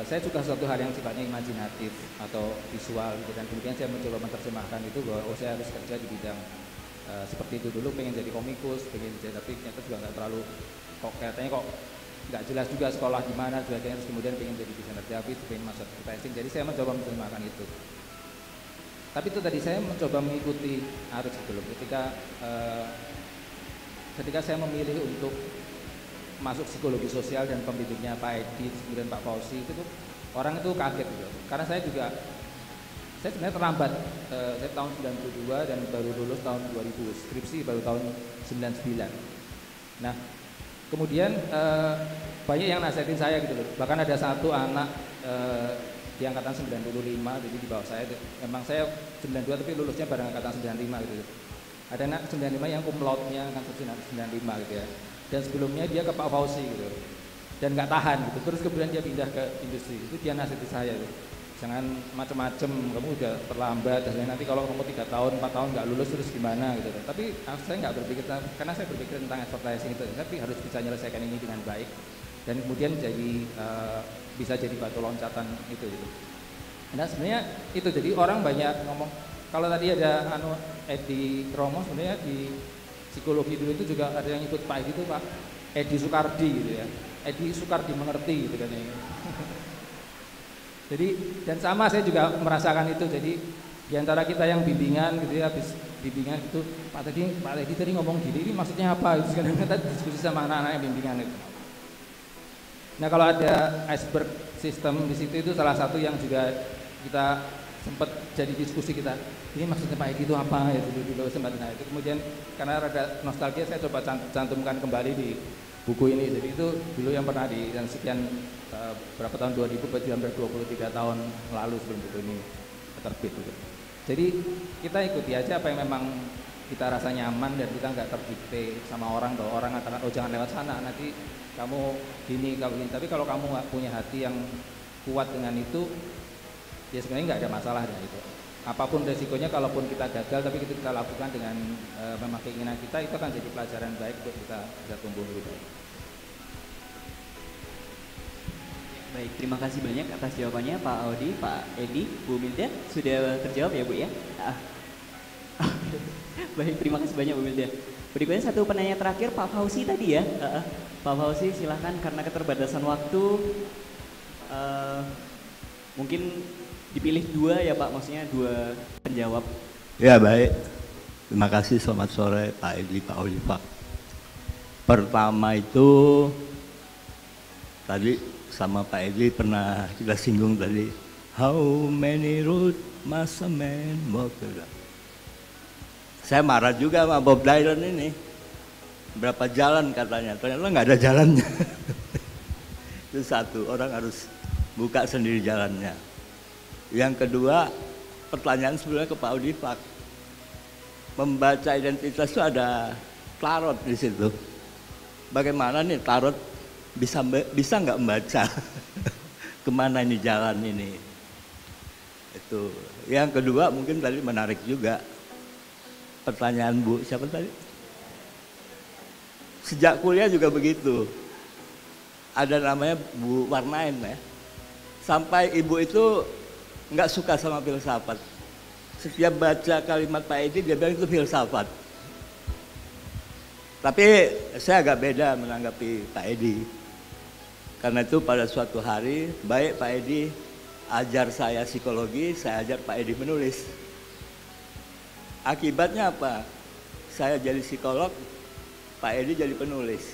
saya suka sesuatu hal yang sifatnya imajinatif atau visual gitu, dan kemudian saya mencoba menerjemahkan itu bahwa saya harus kerja di bidang seperti itu dulu, pengen jadi komikus, pengen jadi, tapi ternyata juga nggak terlalu kelihatannya nggak jelas juga sekolah di mana sebagainya, terus kemudian pengen jadi desainer grafis, pengen masuk advertising, jadi saya mencoba menerjemahkan itu. Tapi itu tadi saya mencoba mengikuti arus itu loh, ketika saya memilih untuk masuk psikologi sosial dan pembidiknya Pak Edi, kemudian Pak Fauzi, itu tuh orang itu kaget gitu. Karena saya sebenarnya terlambat, saya tahun 92 dan baru lulus tahun 2000, skripsi baru tahun 99. Nah, kemudian banyak yang nasihatin saya gitu loh. Bahkan ada satu anak di angkatan 95, jadi di bawah saya, memang saya 92 tapi lulusnya bareng angkatan 95 gitu. Ada anak 95 yang cum laude-nya angkatan 95 gitu ya. Dan sebelumnya dia ke Pak Fauzi gitu, dan nggak tahan gitu, terus kemudian dia pindah ke industri. Itu dia nasihati saya gitu. jangan macem-macem, kamu udah terlambat, dan nanti kalau kamu 3 tahun, 4 tahun nggak lulus terus gimana gitu. Tapi saya nggak berpikir, karena saya berpikir tentang advertising itu, tapi harus bisa menyelesaikan ini dengan baik dan kemudian jadi bisa jadi batu loncatan itu. Nah sebenarnya itu, jadi orang banyak ngomong, kalau tadi ada Edi Romo, sebenarnya di psikologi dulu itu juga ada yang ikut Pak Edi itu Pak Edi Sukardi gitu ya, Edi Sukardi mengerti gitu kan ya. Jadi dan sama saya juga merasakan itu, jadi diantara kita yang bimbingan gitu ya, habis bimbingan itu Pak Edi tadi ngomong gini, ini maksudnya apa? Itu kadang kita diskusi sama anak-anak yang bimbingan itu. Nah kalau ada iceberg system di situ, itu salah satu yang juga kita sempat jadi diskusi kita. Ini maksudnya Pak Edi itu apa ya dulu sempat. Nah itu kemudian karena rada nostalgia saya coba cantumkan kembali di buku ini. Jadi itu dulu yang pernah di dan sekian berapa tahun 2000 berarti hampir 23 tahun lalu sebelum buku ini terbit gitu. Jadi kita ikuti aja apa yang memang kita rasa nyaman dan kita nggak terdikte sama orang bahwa orang katakan oh jangan lewat sana nanti kamu gini kamu gini. Tapi kalau kamu nggak punya hati yang kuat dengan itu, ya sebenarnya nggak ada masalah dengan itu. Apapun resikonya, kalaupun kita gagal tapi kita lakukan dengan memang keinginan kita, itu akan jadi pelajaran baik untuk kita bisa tumbuh lebih baik. Baik, terima kasih banyak atas jawabannya Pak Audi, Pak Edi, Bu Milda. Sudah terjawab ya Bu ya? Baik, terima kasih banyak Bu Milda. Berikutnya satu penanya terakhir Pak Fauzi tadi ya. Pak Fauzi silahkan, karena keterbatasan waktu mungkin dipilih 2 ya Pak, maksudnya 2 penjawab. Ya baik, terima kasih, selamat sore Pak Edi, Pak Audi, Pak. Pertama itu tadi sama Pak Edi pernah kita singgung tadi, how many road must a man walk around. Saya marah juga sama Bob Dylan ini, berapa jalan katanya, ternyata nggak ada jalannya. Itu satu, orang harus buka sendiri jalannya. Yang kedua, pertanyaan sebenarnya ke Pak Audi, Pak. Membaca identitas itu ada tarot di situ. Bagaimana nih tarot bisa nggak membaca kemana ini jalan ini? Itu. Yang kedua mungkin tadi menarik juga pertanyaan Bu siapa tadi? Sejak kuliah juga begitu. Ada namanya Bu Warnain ya. Sampai ibu itu nggak suka sama filsafat. Setiap baca kalimat Pak Edi dia bilang itu filsafat. Tapi saya agak beda menanggapi Pak Edi. Karena itu pada suatu hari, baik Pak Edi ajar saya psikologi, saya ajar Pak Edi menulis. Akibatnya apa? Saya jadi psikolog, Pak Edi jadi penulis.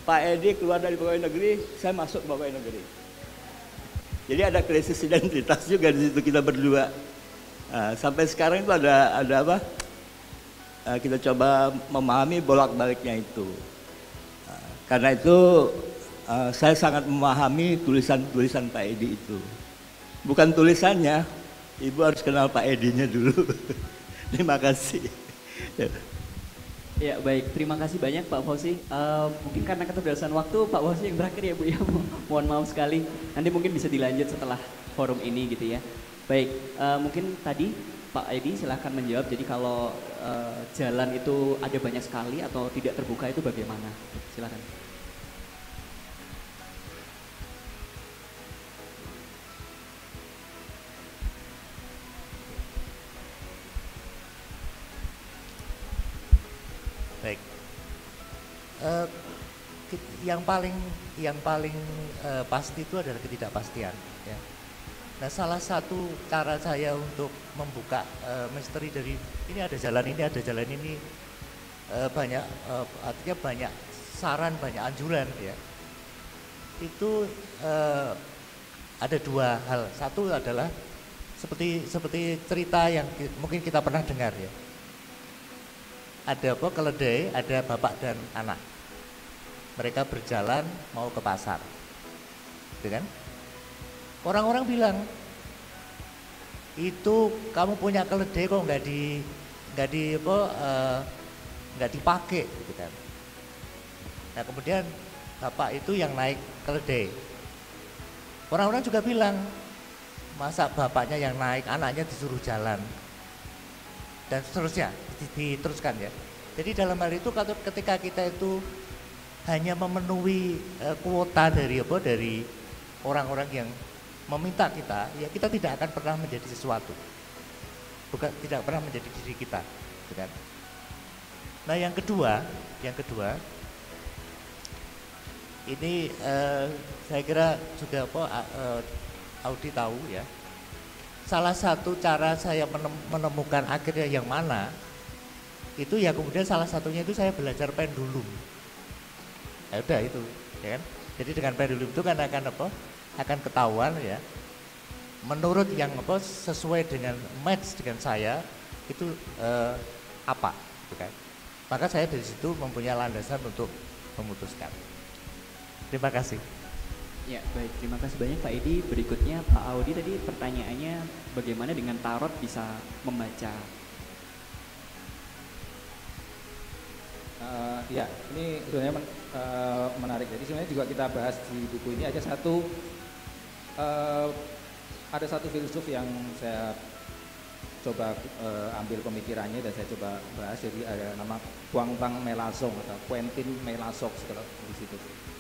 Pak Edi keluar dari pegawai negeri, saya masuk pegawai negeri. Jadi ada krisis identitas juga di situ kita berdua. Sampai sekarang itu ada apa? Kita coba memahami bolak-baliknya itu. Karena itu saya sangat memahami tulisan-tulisan Pak Edi itu. Bukan tulisannya, Ibu harus kenal Pak Edinya dulu. Terima kasih. Ya baik, terima kasih banyak Pak Fauzi. Mungkin karena keterbatasan waktu, Pak Fauzi yang terakhir ya Bu ya. Mohon maaf sekali. Nanti mungkin bisa dilanjut setelah forum ini gitu ya. Baik, mungkin tadi Pak Edi silahkan menjawab. Jadi kalau jalan itu ada banyak sekali atau tidak terbuka itu bagaimana? Silakan. Baik. Yang paling pasti itu adalah ketidakpastian. Ya. Nah, salah satu cara saya untuk membuka misteri dari ini ada jalan ini, ada jalan ini, banyak artinya banyak saran, banyak anjuran ya. Itu ada 2 hal. Satu adalah seperti cerita yang mungkin kita pernah dengar ya. Ada keledai, ada bapak dan anak. Mereka berjalan mau ke pasar, gitu kan? Orang-orang bilang, itu kamu punya keledai kok nggak dipakai, gitu kan? Nah kemudian bapak itu yang naik keledai. Orang-orang juga bilang, masa bapaknya yang naik, anaknya disuruh jalan dan seterusnya, diteruskan ya. Jadi dalam hal itu ketika kita itu hanya memenuhi kuota dari orang-orang yang meminta kita, ya kita tidak akan pernah menjadi sesuatu, tidak pernah menjadi diri kita, kan? Nah yang kedua ini saya kira juga Audi tahu ya. Salah satu cara saya menemukan akhirnya yang mana itu ya, kemudian salah satunya itu saya belajar pendulum. Ya udah itu, ya kan? Jadi dengan pendulum itu kan akan ketahuan ya. Menurut yang sesuai dengan match dengan saya itu apa, gitu kan? Maka saya dari situ mempunyai landasan untuk memutuskan. Terima kasih. Ya baik, terima kasih banyak Pak Edi. Berikutnya Pak Audi tadi pertanyaannya bagaimana dengan tarot bisa membaca? Ya, ini sebenarnya menarik. Jadi sebenarnya juga kita bahas di buku ini ada satu filsuf yang saya coba ambil pemikirannya dan saya coba bahas. Jadi ada nama Quentin Melanchthon atau Quentin Melanchthon di situ.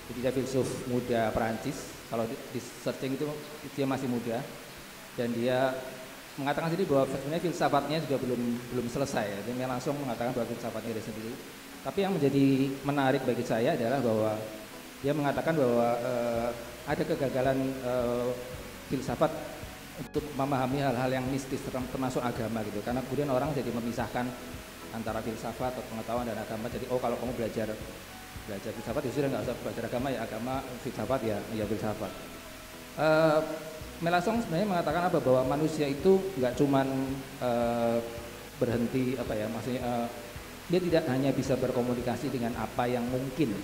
Jadi dia filsuf muda Perancis. Kalau di searching itu dia masih muda dan dia mengatakan sendiri bahwa sebenarnya filsafatnya juga belum selesai. Jadi Melanchthon mengatakan bahwa filsafatnya dia sendiri. Tapi yang menjadi menarik bagi saya adalah bahwa dia mengatakan bahwa ada kegagalan filsafat untuk memahami hal-hal yang mistis termasuk agama gitu. Karena kemudian orang jadi memisahkan antara filsafat atau pengetahuan dan agama. Jadi kalau kamu belajar filsafat ya sudah, nggak usah belajar agama, ya agama, filsafat ya filsafat. Melanchthon sebenarnya mengatakan apa, bahwa manusia itu nggak cuman berhenti maksudnya dia tidak hanya bisa berkomunikasi dengan apa yang mungkin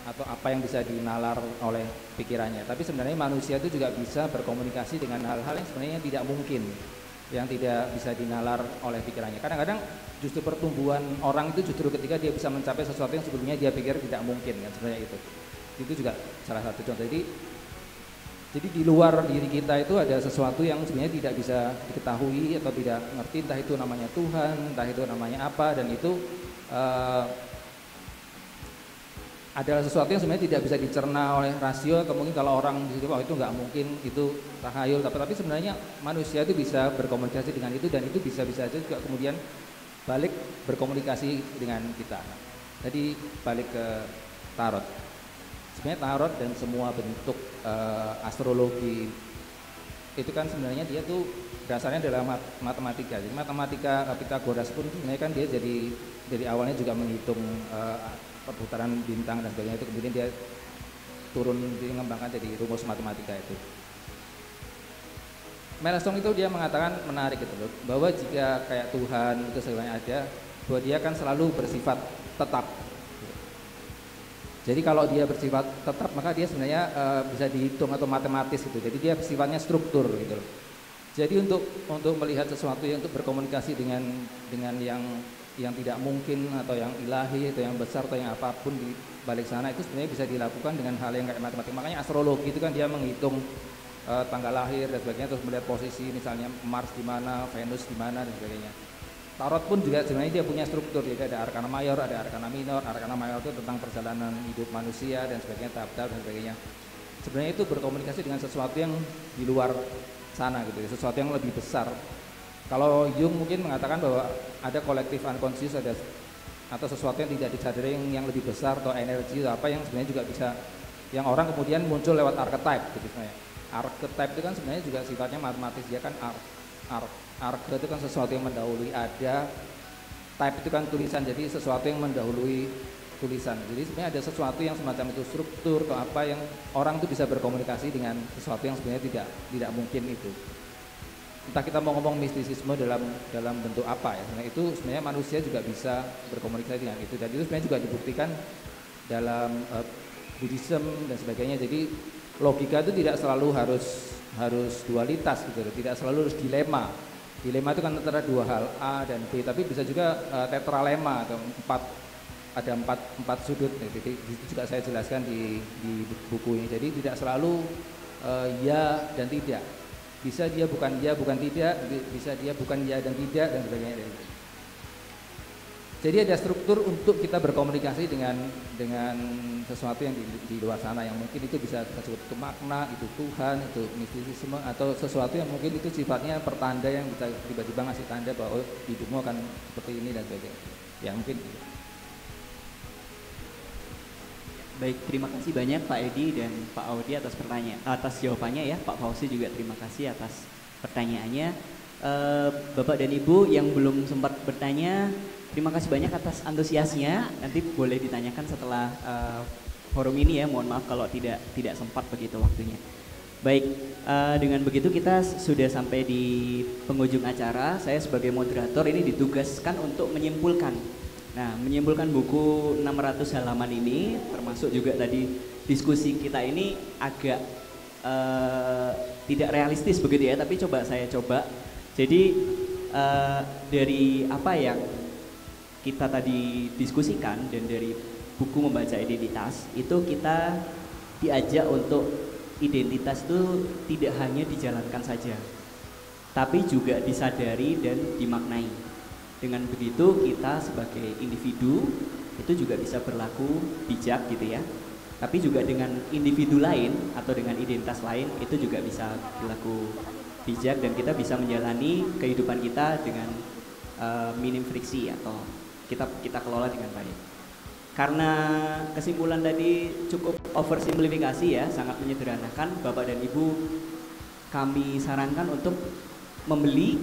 atau apa yang bisa dinalar oleh pikirannya, tapi sebenarnya manusia itu juga bisa berkomunikasi dengan hal-hal yang sebenarnya tidak mungkin, yang tidak bisa dinalar oleh pikirannya. Kadang-kadang justru pertumbuhan orang itu justru ketika dia bisa mencapai sesuatu yang sebelumnya dia pikir tidak mungkin, kan sebenarnya itu juga salah satu contoh. Jadi di luar diri kita itu ada sesuatu yang sebenarnya tidak bisa diketahui atau tidak ngerti, entah itu namanya Tuhan, entah itu namanya apa, dan itu adalah sesuatu yang sebenarnya tidak bisa dicerna oleh rasio, atau mungkin kalau orang itu itu nggak mungkin, itu tahayul, tapi sebenarnya manusia itu bisa berkomunikasi dengan itu, dan itu bisa-bisa aja juga kemudian balik berkomunikasi dengan kita. Jadi balik ke tarot. Sebenarnya tarot dan semua bentuk astrologi itu kan sebenarnya dia tuh dasarnya adalah matematika. Jadi matematika Pythagoras pun sebenarnya kan dia jadi dari awalnya juga menghitung perputaran bintang dan sebagainya, itu kemudian dia turun dikembangkan jadi rumus matematika itu. Melanchthon itu dia mengatakan menarik gitu loh, bahwa jika kayak Tuhan itu sebenarnya ada, bahwa dia kan selalu bersifat tetap. Jadi kalau dia bersifat tetap, maka dia sebenarnya bisa dihitung atau matematis gitu. Jadi dia sifatnya struktur gitu loh. Jadi untuk melihat sesuatu yang untuk berkomunikasi dengan yang tidak mungkin atau yang ilahi atau yang besar atau yang apapun di balik sana, itu sebenarnya bisa dilakukan dengan hal yang kayak matematika. Makanya astrologi itu kan dia menghitung tanggal lahir dan sebagainya, terus melihat posisi misalnya Mars di mana, Venus di mana dan sebagainya. Tarot pun juga sebenarnya dia punya struktur, jadi ada arkana mayor, ada arkana minor. Arkana mayor itu tentang perjalanan hidup manusia dan sebagainya, tahap-tahap dan sebagainya. Sebenarnya itu berkomunikasi dengan sesuatu yang di luar sana gitu, sesuatu yang lebih besar. Kalau Jung mungkin mengatakan bahwa ada kolektif unconscious, atau sesuatu yang tidak disadari yang lebih besar, atau energi atau apa yang sebenarnya juga bisa, yang orang kemudian muncul lewat archetype gitu sebenarnya. Archetype itu kan sebenarnya juga sifatnya matematis, dia kan arche itu kan sesuatu yang mendahului, ada type itu kan tulisan, jadi sesuatu yang mendahului tulisan. Jadi sebenarnya ada sesuatu yang semacam itu, struktur atau apa yang orang itu bisa berkomunikasi dengan sesuatu yang sebenarnya tidak mungkin itu. Entah kita mau ngomong mistisisme dalam bentuk apa ya, sebenarnya itu sebenarnya manusia juga bisa berkomunikasi dengan itu, dan itu sebenarnya juga dibuktikan dalam Buddhism dan sebagainya. Jadi logika itu tidak selalu harus dualitas gitu, tidak selalu harus dilema. Dilema itu kan antara dua hal, A dan B, tapi bisa juga tetralema atau ada empat sudut. Jadi itu juga saya jelaskan di buku ini. Jadi tidak selalu ya dan tidak. Bisa dia, bukan tidak, bisa dia, bukan ya dan tidak, dan sebagainya. Jadi ada struktur untuk kita berkomunikasi dengan sesuatu yang di luar sana, yang mungkin itu bisa kita sebut itu makna, itu Tuhan, itu mistisisme, atau sesuatu yang mungkin itu sifatnya pertanda yang bisa tiba-tiba ngasih tanda bahwa hidupmu akan seperti ini dan sebagainya. Ya mungkin. Baik, terima kasih banyak Pak Edi dan Pak Audi atas jawabannya ya. Pak Fauzi juga terima kasih atas pertanyaannya. Bapak dan Ibu yang belum sempat bertanya, terima kasih banyak atas antusiasnya. Nanti boleh ditanyakan setelah forum ini ya. Mohon maaf kalau tidak sempat begitu waktunya. Baik, dengan begitu kita sudah sampai di penghujung acara. Saya sebagai moderator ini ditugaskan untuk menyimpulkan. Nah, menyimpulkan buku 600 halaman ini, termasuk juga tadi diskusi kita ini agak tidak realistis begitu ya. Tapi saya coba. Jadi dari apa yang kita tadi diskusikan dan dari buku Membaca Identitas itu kita diajak untuk identitas itu tidak hanya dijalankan saja, tapi juga disadari dan dimaknai. Dengan begitu kita sebagai individu itu juga bisa berlaku bijak gitu ya. Tapi juga dengan individu lain atau dengan identitas lain itu juga bisa berlaku bijak dan kita bisa menjalani kehidupan kita dengan minim friksi atau kita kelola dengan baik. Karena kesimpulan tadi cukup oversimplifikasi ya, sangat menyederhanakan, Bapak dan Ibu kami sarankan untuk membeli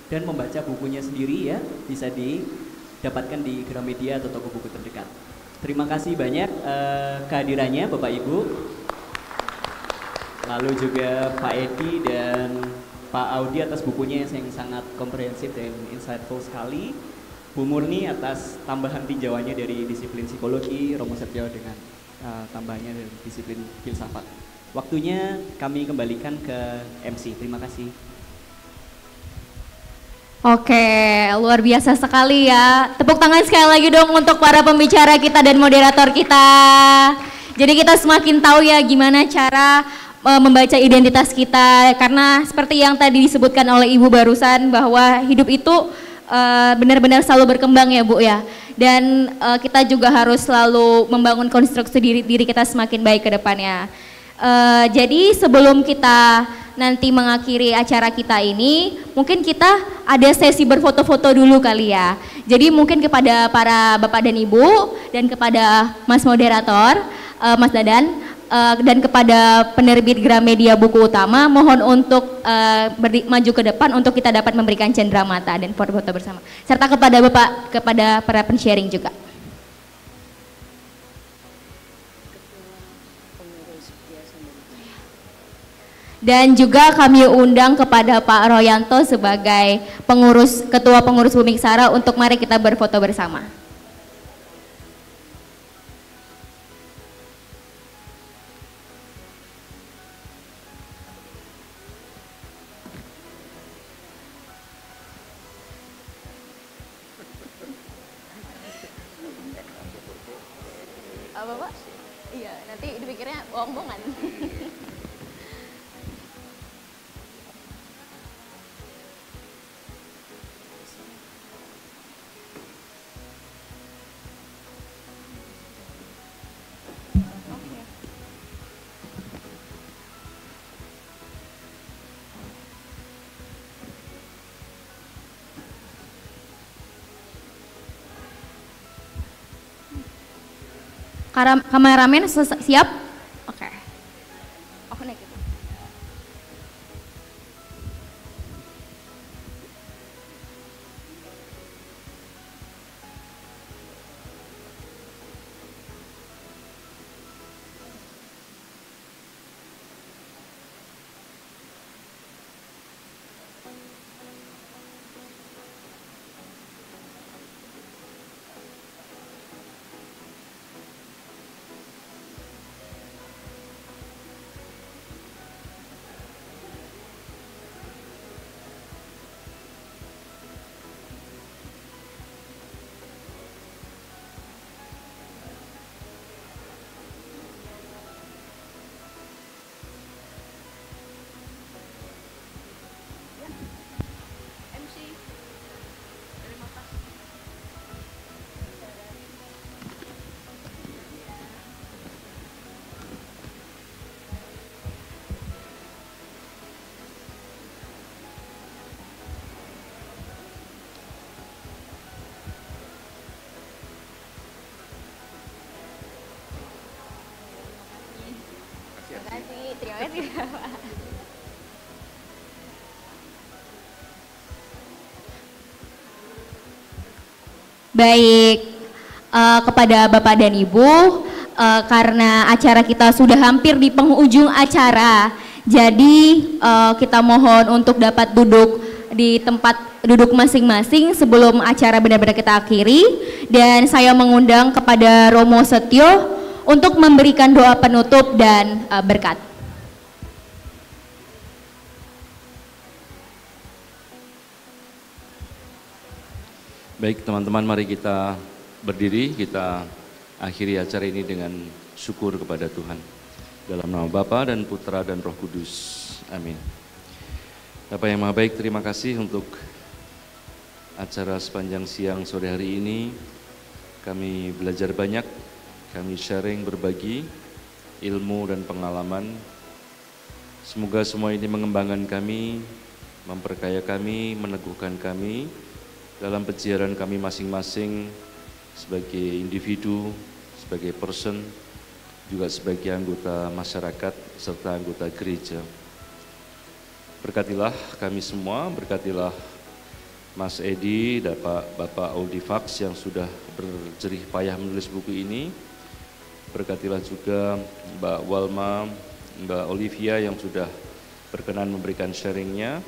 dan membaca bukunya sendiri ya, bisa didapatkan di Gramedia atau toko buku terdekat. Terima kasih banyak kehadirannya Bapak Ibu, lalu juga Pak Edi dan Pak Audi atas bukunya yang sangat komprehensif dan insightful sekali. Bu Murni atas tambahan tinjauannya dari disiplin psikologi, Romo Setio dengan tambahannya dari disiplin filsafat. Waktunya kami kembalikan ke MC. Terima kasih. Oke, luar biasa sekali ya. Tepuk tangan sekali lagi dong untuk para pembicara kita dan moderator kita. Jadi kita semakin tahu ya gimana cara membaca identitas kita. Karena seperti yang tadi disebutkan oleh Ibu barusan bahwa hidup itu benar-benar selalu berkembang ya Bu ya. Dan kita juga harus selalu membangun konstruksi diri kita semakin baik ke depannya. Jadi sebelum kita nanti mengakhiri acara kita ini, mungkin kita ada sesi berfoto-foto dulu kali ya. Jadi mungkin kepada para Bapak dan Ibu dan kepada Mas Moderator, Mas Dadan, dan kepada penerbit Gramedia Buku Utama, mohon untuk maju ke depan untuk kita dapat memberikan cenderamata dan foto-foto bersama. Serta kepada Bapak, kepada para pensharing juga. Dan juga kami undang kepada Pak Royanto sebagai ketua pengurus Bumi Sara untuk mari kita berfoto bersama. Apa Pak? Iya, nanti dipikirnya bohong-bohongan. Kameramen siap? Oke. Oke nih gitu. Baik, kepada Bapak dan Ibu, karena acara kita sudah hampir di penghujung acara, jadi kita mohon untuk dapat duduk di tempat duduk masing-masing sebelum acara benar-benar kita akhiri. Dan saya mengundang kepada Romo Setio untuk memberikan doa penutup dan berkat. Baik teman-teman, mari kita berdiri, kita akhiri acara ini dengan syukur kepada Tuhan. Dalam nama Bapa dan Putra dan Roh Kudus. Amin. Bapa yang Maha Baik, terima kasih untuk acara sepanjang siang sore hari ini. Kami belajar banyak, kami sharing, berbagi ilmu dan pengalaman. Semoga semua ini mengembangkan kami, memperkaya kami, meneguhkan kami dalam peziarah kami masing-masing sebagai individu, sebagai person, juga sebagai anggota masyarakat serta anggota gereja. Berkatilah kami semua, berkatilah Mas Edi, Bapak Audifax yang sudah berjerih payah menulis buku ini. Berkatilah juga Mbak Walma, Mbak Olivia yang sudah berkenan memberikan sharingnya.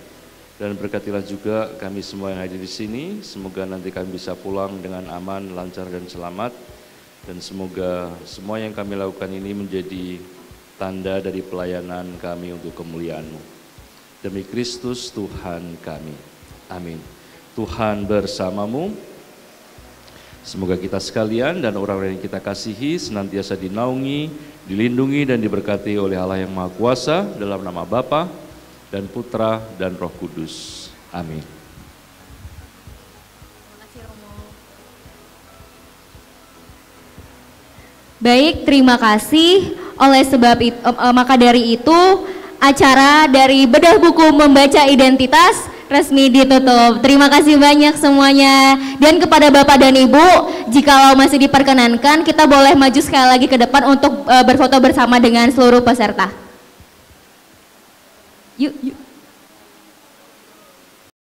Dan berkatilah juga kami semua yang hadir di sini. Semoga nanti kami bisa pulang dengan aman, lancar dan selamat. Dan semoga semua yang kami lakukan ini menjadi tanda dari pelayanan kami untuk kemuliaan-Mu. Demi Kristus Tuhan kami. Amin. Tuhan bersamamu. Semoga kita sekalian dan orang-orang yang kita kasihi senantiasa dinaungi, dilindungi dan diberkati oleh Allah yang Maha Kuasa dalam nama Bapa dan Putra dan Roh Kudus. Amin. Baik, terima kasih. Oleh sebab itu, maka dari itu acara dari Bedah Buku Membaca Identitas resmi ditutup. Terima kasih banyak semuanya. Dan kepada Bapak dan Ibu, jikalau masih diperkenankan, kita boleh maju sekali lagi ke depan untuk berfoto bersama dengan seluruh peserta. Yuk, yuk.